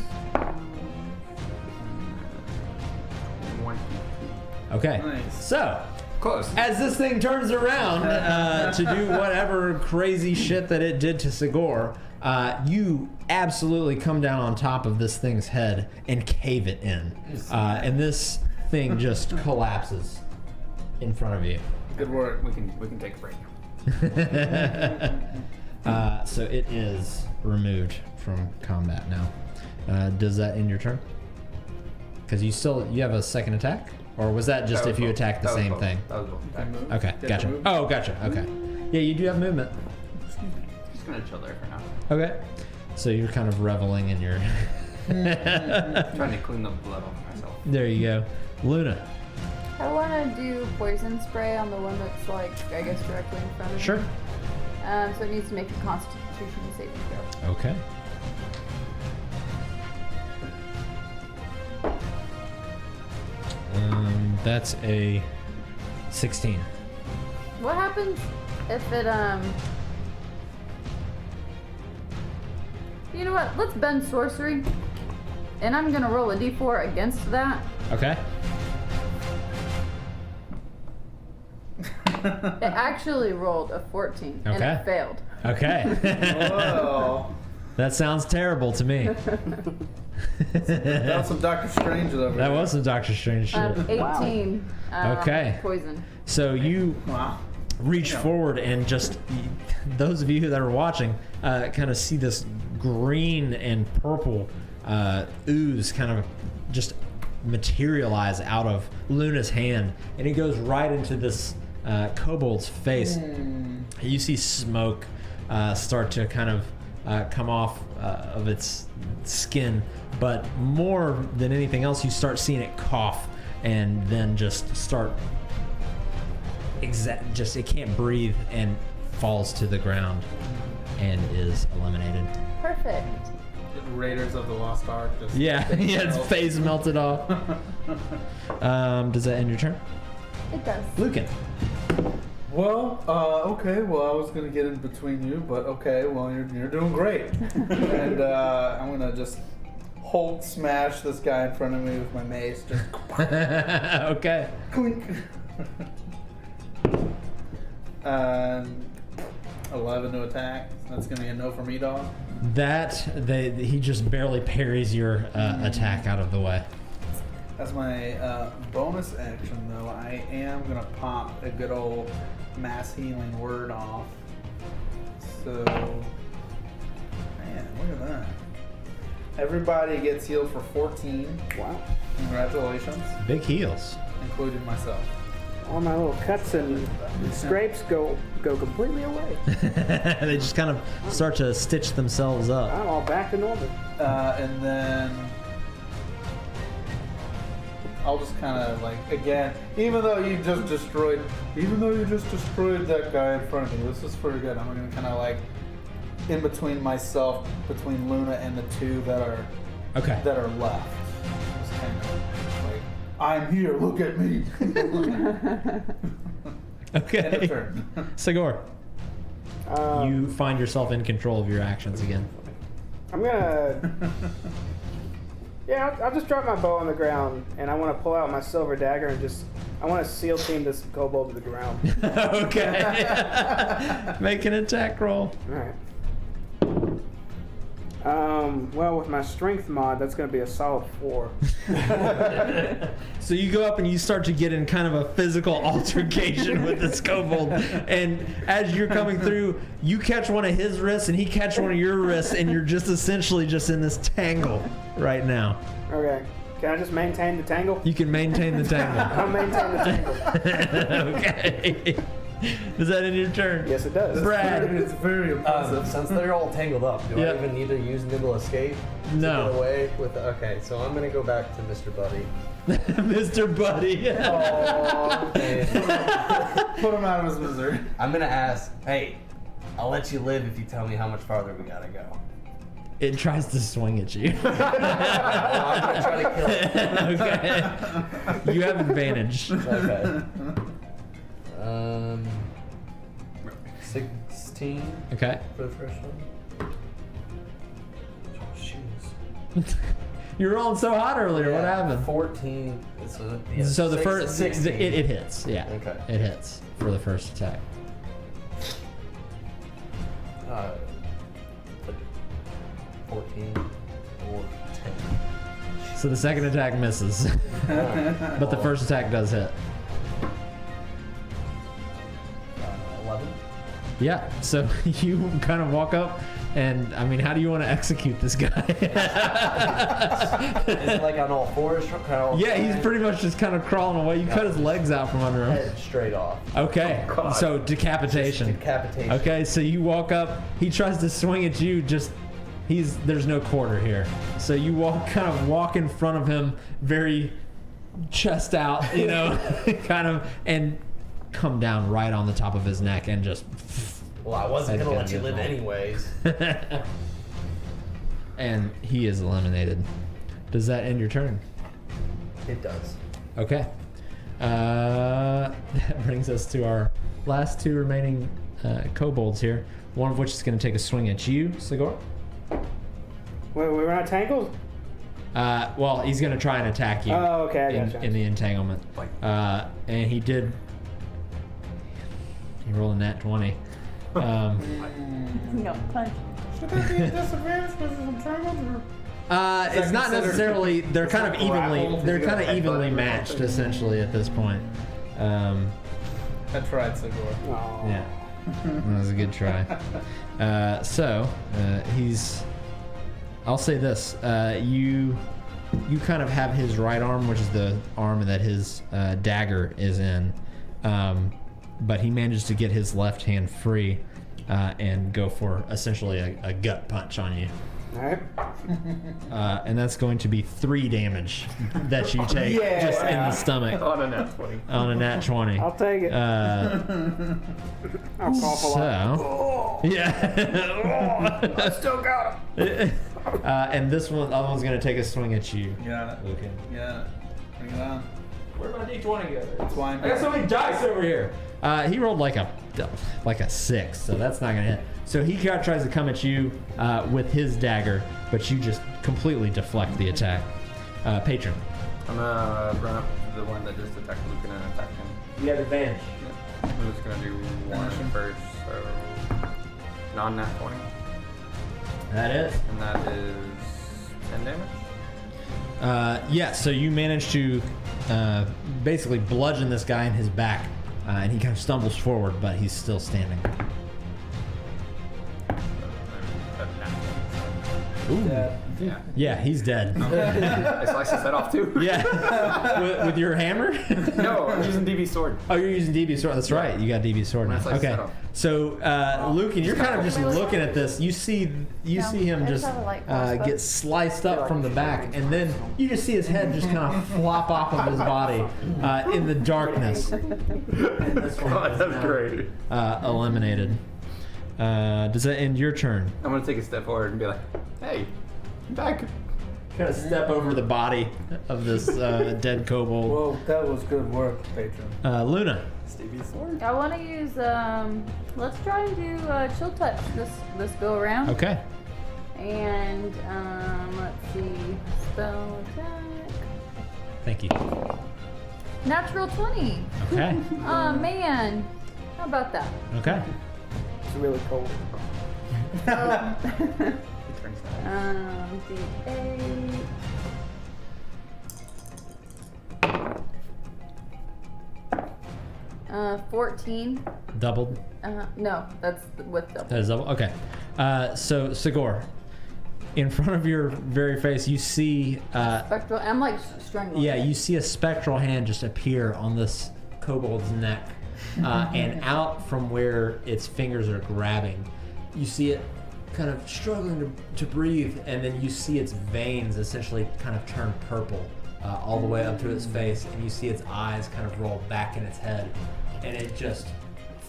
22. Okay. Nice. So. Close. As this thing turns around to do whatever crazy shit that it did to Sigor, you absolutely come down on top of this thing's head and cave it in. And this thing just collapses in front of you. Good work. We can take a break. So it is removed from combat now. Does that end your turn? Because you have a second attack? Or was that just That if was you both. attack the That was same both. thing? That was both attacks. Okay, Get gotcha. the movement? Oh, gotcha. Okay. Yeah, you do have movement. Just gonna chill there for now. Okay. So you're kind of reveling in your. Trying to clean the blood off myself. There you go. Luna. I want to do poison spray on the one that's like, I guess, directly in front of Sure. me. So it needs to make a Constitution saving throw. Okay. That's a 16. What happens if it You know what? Let's bend sorcery, and I'm gonna roll a d4 against that. Okay. It actually rolled a 14, and Okay. it failed. Okay. Whoa. That sounds terrible to me. That was some Doctor Strange over That there. was some Doctor Strange shit. 18. Okay. Poison. So you Wow. reach forward and just those of you that are watching kind of see this green and purple ooze kind of just materialize out of Luna's hand, and it goes right into this kobold's face. You see smoke start to kind of come off of its skin, but more than anything else, you start seeing it cough and then just start it can't breathe and falls to the ground and is eliminated. Perfect. Raiders of the Lost Ark. Just Yeah, its face melted off. Does that end your turn? It does. Lucan. Well, okay. Well, I was gonna get in between you, but okay. Well, you're doing great. And I'm gonna just Hulk smash this guy in front of me with my mace. Just Okay. clink. 11 to attack. That's gonna be a no for me, dog. He just barely parries your attack out of the way. As my bonus action, though, I am gonna pop a good old mass healing word off. So, man, look at that. Everybody gets healed for 14. Wow. Congratulations, Big heals. including myself. All my little cuts and scrapes go completely away. They just kind of start to stitch themselves up. I'm all back to normal. And then I'll just kind of like, again, even though you just destroyed that guy in front of me, this is pretty good. I'm gonna kind of like in between myself, between Luna and the two that are left. Just kind of like, I'm here. Look at me. Okay. End of turn. Sigor, you find yourself in control of your actions again. I'm gonna. Yeah, I'll just drop my bow on the ground, and I want to pull out my silver dagger and I want to seal team this kobold to the ground. Okay. Make an attack roll. All right. Well, with my strength mod, that's going to be a solid 4. So you go up and you start to get in kind of a physical altercation with this kobold, and as you're coming through, you catch one of his wrists and he catch one of your wrists, and you're just essentially just in this tangle right now. Okay. Can I just maintain the tangle? You can maintain the tangle. I'll maintain the tangle. Okay. Does that end your turn? Yes, it does. Brad. It's very impressive. Since they're all tangled up, do Yep. I even need to use nimble escape to No. get away with? Okay, so I'm gonna go back to Mr. Buddy. Mr. Buddy. And Put him out of his misery. I'm gonna ask, hey, I'll let you live if you tell me how much farther we gotta go. It tries to swing at you. I'm gonna try to kill it. Okay. You have advantage. Okay. 16 Okay. for the first one. Oh, shoes. You were rolling so hot earlier. What happened? 14. So, yeah, So the 6 first, to 16. it hits. Yeah. Okay. It hits for the first attack. 14 or 10. So the second attack misses, but the first attack does hit. 11. Yeah. So you kind of walk up, and I mean, how do you want to execute this guy? Is it like on all fours? Kind of Yeah, he's pretty much just kind of crawling away. You cut his legs out from under him. head straight off. Okay. So decapitation. Decapitation. Okay, so you walk up, he tries to swing at you, there's no quarter here. So you kind of walk in front of him, very chest out, kind of, and come down right on the top of his neck and just. Well, I wasn't Head gonna let down you live his anyways. And he is eliminated. Does that end your turn? It does. Okay. That brings us to our last two remaining kobolds here. One of which is going to take a swing at you, Sigor. Wait, we're not tangled? Well, he's going to try and attack you. Oh, okay, I gotcha. in the entanglement. And he did. He rolled a nat 20. No, punch. Should there be a disadvantage because it's tangled? It's not necessarily. They're kind of evenly. grappled, They're he's kind gonna of evenly headbutt or matched something. essentially at this point. I tried, Sigor. Oh. Yeah, that was a good try. So he's. I'll say this: you kind of have his right arm, which is the arm that his dagger is in, but he manages to get his left hand free and go for essentially a gut punch on you. All right. And that's going to be 3 damage that you take just in the stomach On a nat 20. on a nat 20. I'll take it. I'll cough a lot. So, yeah. I still got him. And this one, the other one's going to take a swing at you. Got it. Lucan. Got it. Bring it on. Where'd my d20 go? That's why I'm I got so many dice over here. He rolled like a 6, so that's not gonna hit. So he tries to come at you with his dagger, but you just completely deflect the attack. Patron. I'm gonna run up to the one that just attacked Lucan and attack him. You have advantage. I'm just gonna do one first, so non-nat 20. That is. And that is 10 damage. Yeah, so you manage to basically bludgeon this guy in his back, and he kind of stumbles forward, but he's still standing. Ooh. Yeah. Yeah, he's dead. I sliced his head off too. Yeah. with your hammer? No, I'm using DB sword. Oh, you're using DB sword. That's right. You got DB sword now. When I slice Okay. it off. So, Lucan, you're kind of just looking at this. You see him just get sliced up from the back, and then you just see his head just kind of flop off of his body in the darkness. And this one is That's now, great. eliminated. Does that end your turn? I'm gonna take a step forward and be like, "Hey, I'm back." Kind of step over the body of this dead kobold. Whoa, that was good work, Patron. Luna. Stevie sword. I want to use. Let's try and do chill touch this go around. Okay. And let's see, spell attack. Thank you. Natural 20. Okay. Oh man, how about that? Okay. It's really cold. D8. 14. Doubled. No, that's with double. That is double. Okay. So Sigor, in front of your very face, you see. Spectral. I'm like strangling. Yeah, it. you see a spectral hand just appear on this kobold's neck, and out from where its fingers are grabbing, you see it kind of struggling to breathe, and then you see its veins essentially kind of turn purple all the way up to its face, and you see its eyes kind of roll back in its head, and it just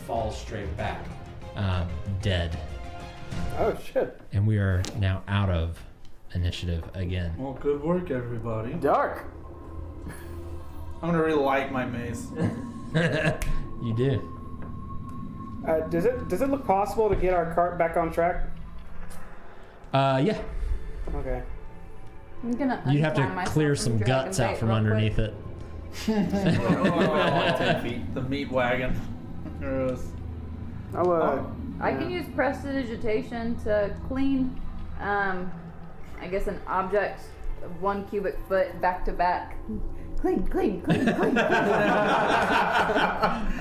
falls straight back, dead. Oh shit. And we are now out of initiative again. Well, good work, everybody. Dark. I'm gonna relight my mace. You do. Does it look possible to get our cart back on track? Yeah. Okay. I'm gonna. You'd have untwine to myself clear from some dragon guts out bait from real quick. underneath it. 10 feet. The meat wagon. Gross. I can use prestidigitation to clean, I guess, an object of 1 cubic foot back to back. Clean, clean, clean, clean.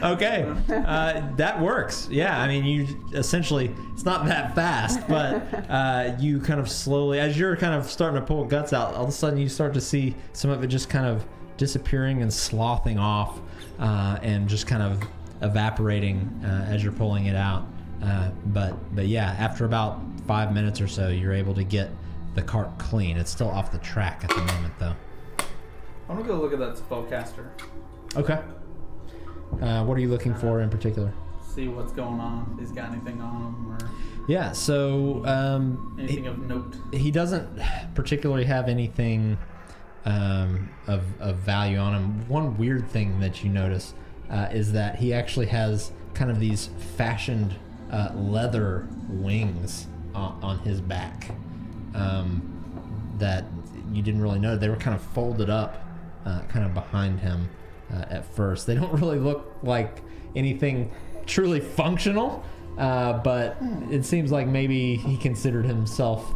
Okay, that works. Yeah, I mean, you essentially, it's not that fast, but you kind of slowly, as you're kind of starting to pull guts out, all of a sudden you start to see some of it just kind of disappearing and sloughing off, and just kind of evaporating as you're pulling it out. But yeah, after about 5 minutes or so, you're able to get the cart clean. It's still off the track at the moment, though. I'm gonna go look at that spellcaster. Okay. What are you looking for in particular? See what's going on. If he's got anything on him or Yeah, so anything of note. he doesn't particularly have anything of value on him. One weird thing that you notice is that he actually has kind of these fashioned leather wings on his back that you didn't really know. They were kind of folded up kind of behind him at first. They don't really look like anything truly functional, but it seems like maybe he considered himself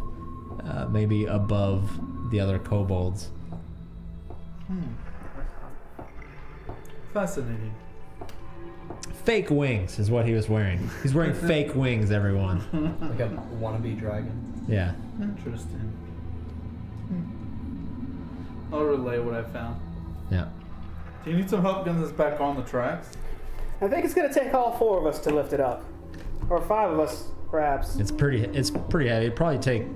maybe above the other kobolds. Fascinating. Fake wings is what he was wearing. He's wearing fake wings, everyone. Like a wannabe dragon. Yeah. Interesting. I'll relay what I found. Yeah. Do you need some help getting this back on the tracks? I think it's gonna take all 4 of us to lift it up, or 5 of us, perhaps. It's pretty heavy. It'd probably take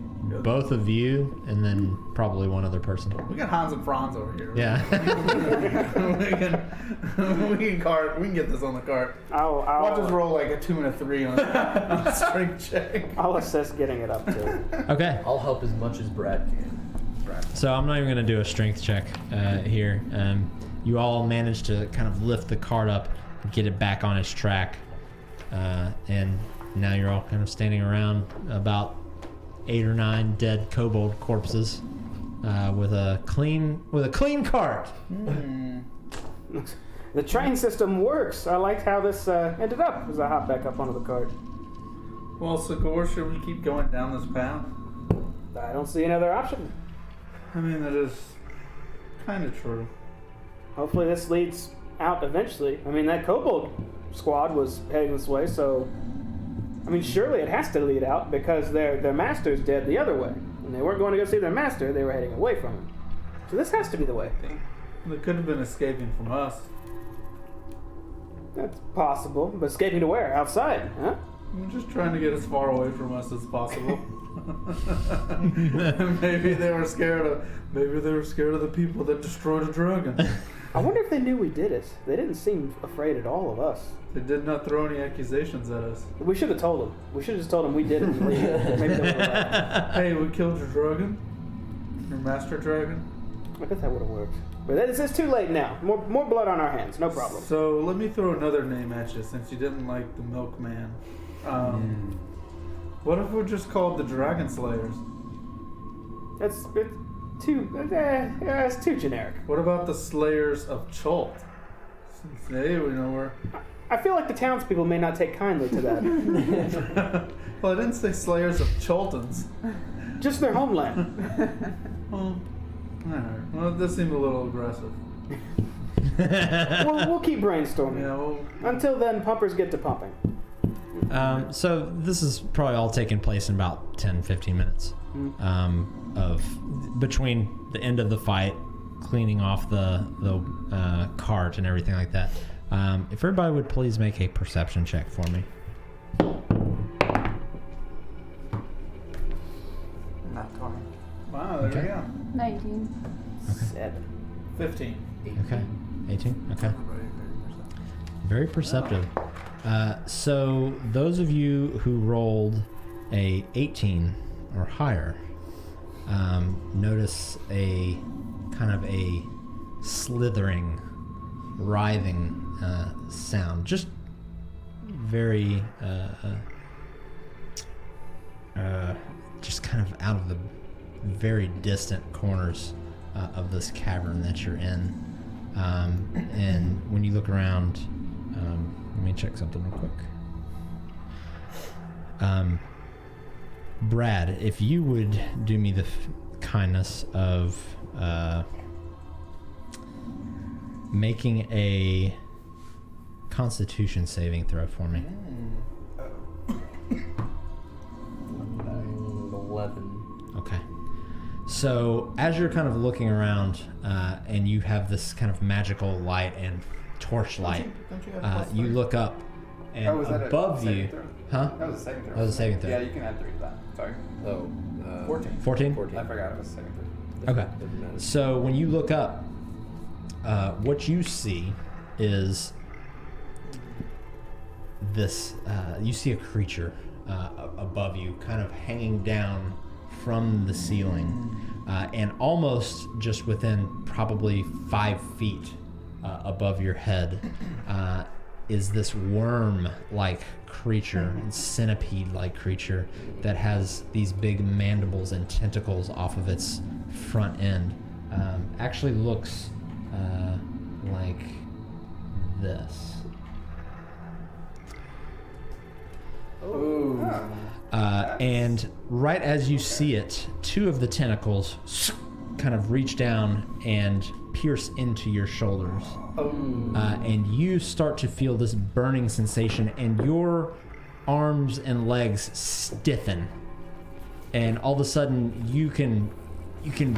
both of you and then probably one other person. We got Hans and Franz over here. Yeah. we can get this on the cart. I'll just roll like a 2 and a 3 on a strength check. I'll assist getting it up too. Okay. I'll help as much as Brad can. So I'm not even going to do a strength check here. You all managed to kind of lift the cart up, get it back on its track, and now you're all kind of standing around about 8 or 9 dead kobold corpses with a clean cart. The train system works. I liked how this ended up as I hop back up onto the cart. Well, Sigor, should we keep going down this path? I don't see another option. I mean, that is kind of true. Hopefully this leads out eventually. I mean, that kobold squad was heading this way, so... I mean, surely it has to lead out because their master's dead the other way. And they weren't going to go see their master, they were heading away from him. So this has to be the way. They could have been escaping from us. That's possible, but escaping to where? Outside, huh? I'm just trying to get as far away from us as possible. Maybe they were scared of the people that destroyed a dragon. I wonder if they knew we did it. They didn't seem afraid at all of us. They did not throw any accusations at us. We should have told them. We should have just told them we did it. And maybe they would have. Hey, we killed your dragon? Your master dragon? I bet that would have worked. But it's too late now. More blood on our hands. No problem. So let me throw another name at you since you didn't like the milkman. What if we're just called the Dragon Slayers? It's too generic. What about the Slayers of Cholt? Hey, we know where. I feel like the townspeople may not take kindly to that. Well, I didn't say Slayers of Choltons. Just their homeland. Well, alright. Well, this seemed a little aggressive. We'll keep brainstorming. Yeah, well, Until then, pumpers get to pumping. So this is probably all taking place in about 10-15 minutes of between the end of the fight, cleaning off the cart and everything like that. If everybody would please make a perception check for me. Not 20. wow, there Okay. we go. 19. 7. 15. Okay. 18? Okay. Very perceptive. So those of you who rolled a 18 or higher notice a kind of a slithering, writhing sound. Just very just kind of out of the very distant corners of this cavern that you're in. And when you look around, let me check something real quick. Brad, if you would do me the kindness of making a Constitution saving throw for me. 11. Okay. So as you're kind of looking around and you have this kind of magical light and torchlight, Don't you have plus you 3? look up and was that a above saving you, throw? huh? That was a saving throw. That was a saving throw. Yeah, you can add 3 to that. Sorry. Oh. 14. 14? 14. I forgot it was a saving throw. Okay. Doesn't matter. So when you look up, what you see is this. You see a creature above you, kind of hanging down from the ceiling, and almost just within probably 5 feet above your head is this worm-like creature, centipede-like creature that has these big mandibles and tentacles off of its front end. Actually looks like this. Ooh. And right as you see it, 2 of the tentacles kind of reach down and pierce into your shoulders. And you start to feel this burning sensation, and your arms and legs stiffen. And all of a sudden, you can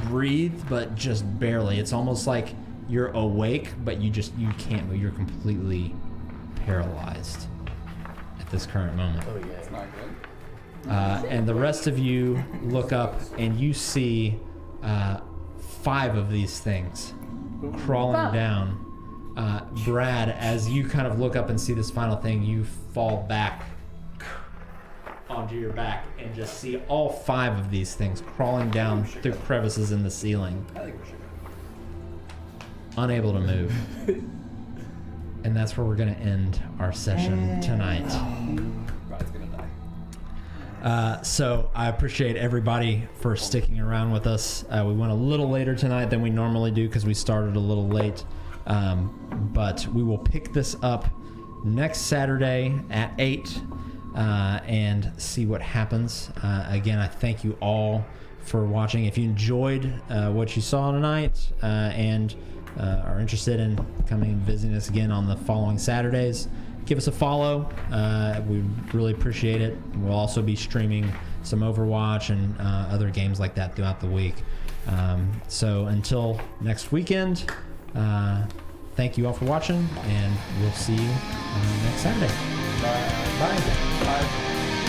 breathe, but just barely. It's almost like you're awake, but you can't move. You're completely paralyzed at this current moment. Oh yeah. It's not good. And the rest of you look up and you see 5 of these things crawling down. Brad, as you kind of look up and see this final thing, you fall back onto your back and just see all 5 of these things crawling down through crevices in the ceiling. I think we should go. Unable to move. And that's where we're going to end our session tonight. Brad's gonna die. So I appreciate everybody for sticking around with us. We went a little later tonight than we normally do because we started a little late. But we will pick this up next Saturday at 8 and see what happens. Again, I thank you all for watching. If you enjoyed what you saw tonight and are interested in coming and visiting us again on the following Saturdays, give us a follow. We really appreciate it. We'll also be streaming some Overwatch and other games like that throughout the week. So until next weekend, thank you all for watching, and we'll see you next Saturday. Bye. Bye. Bye.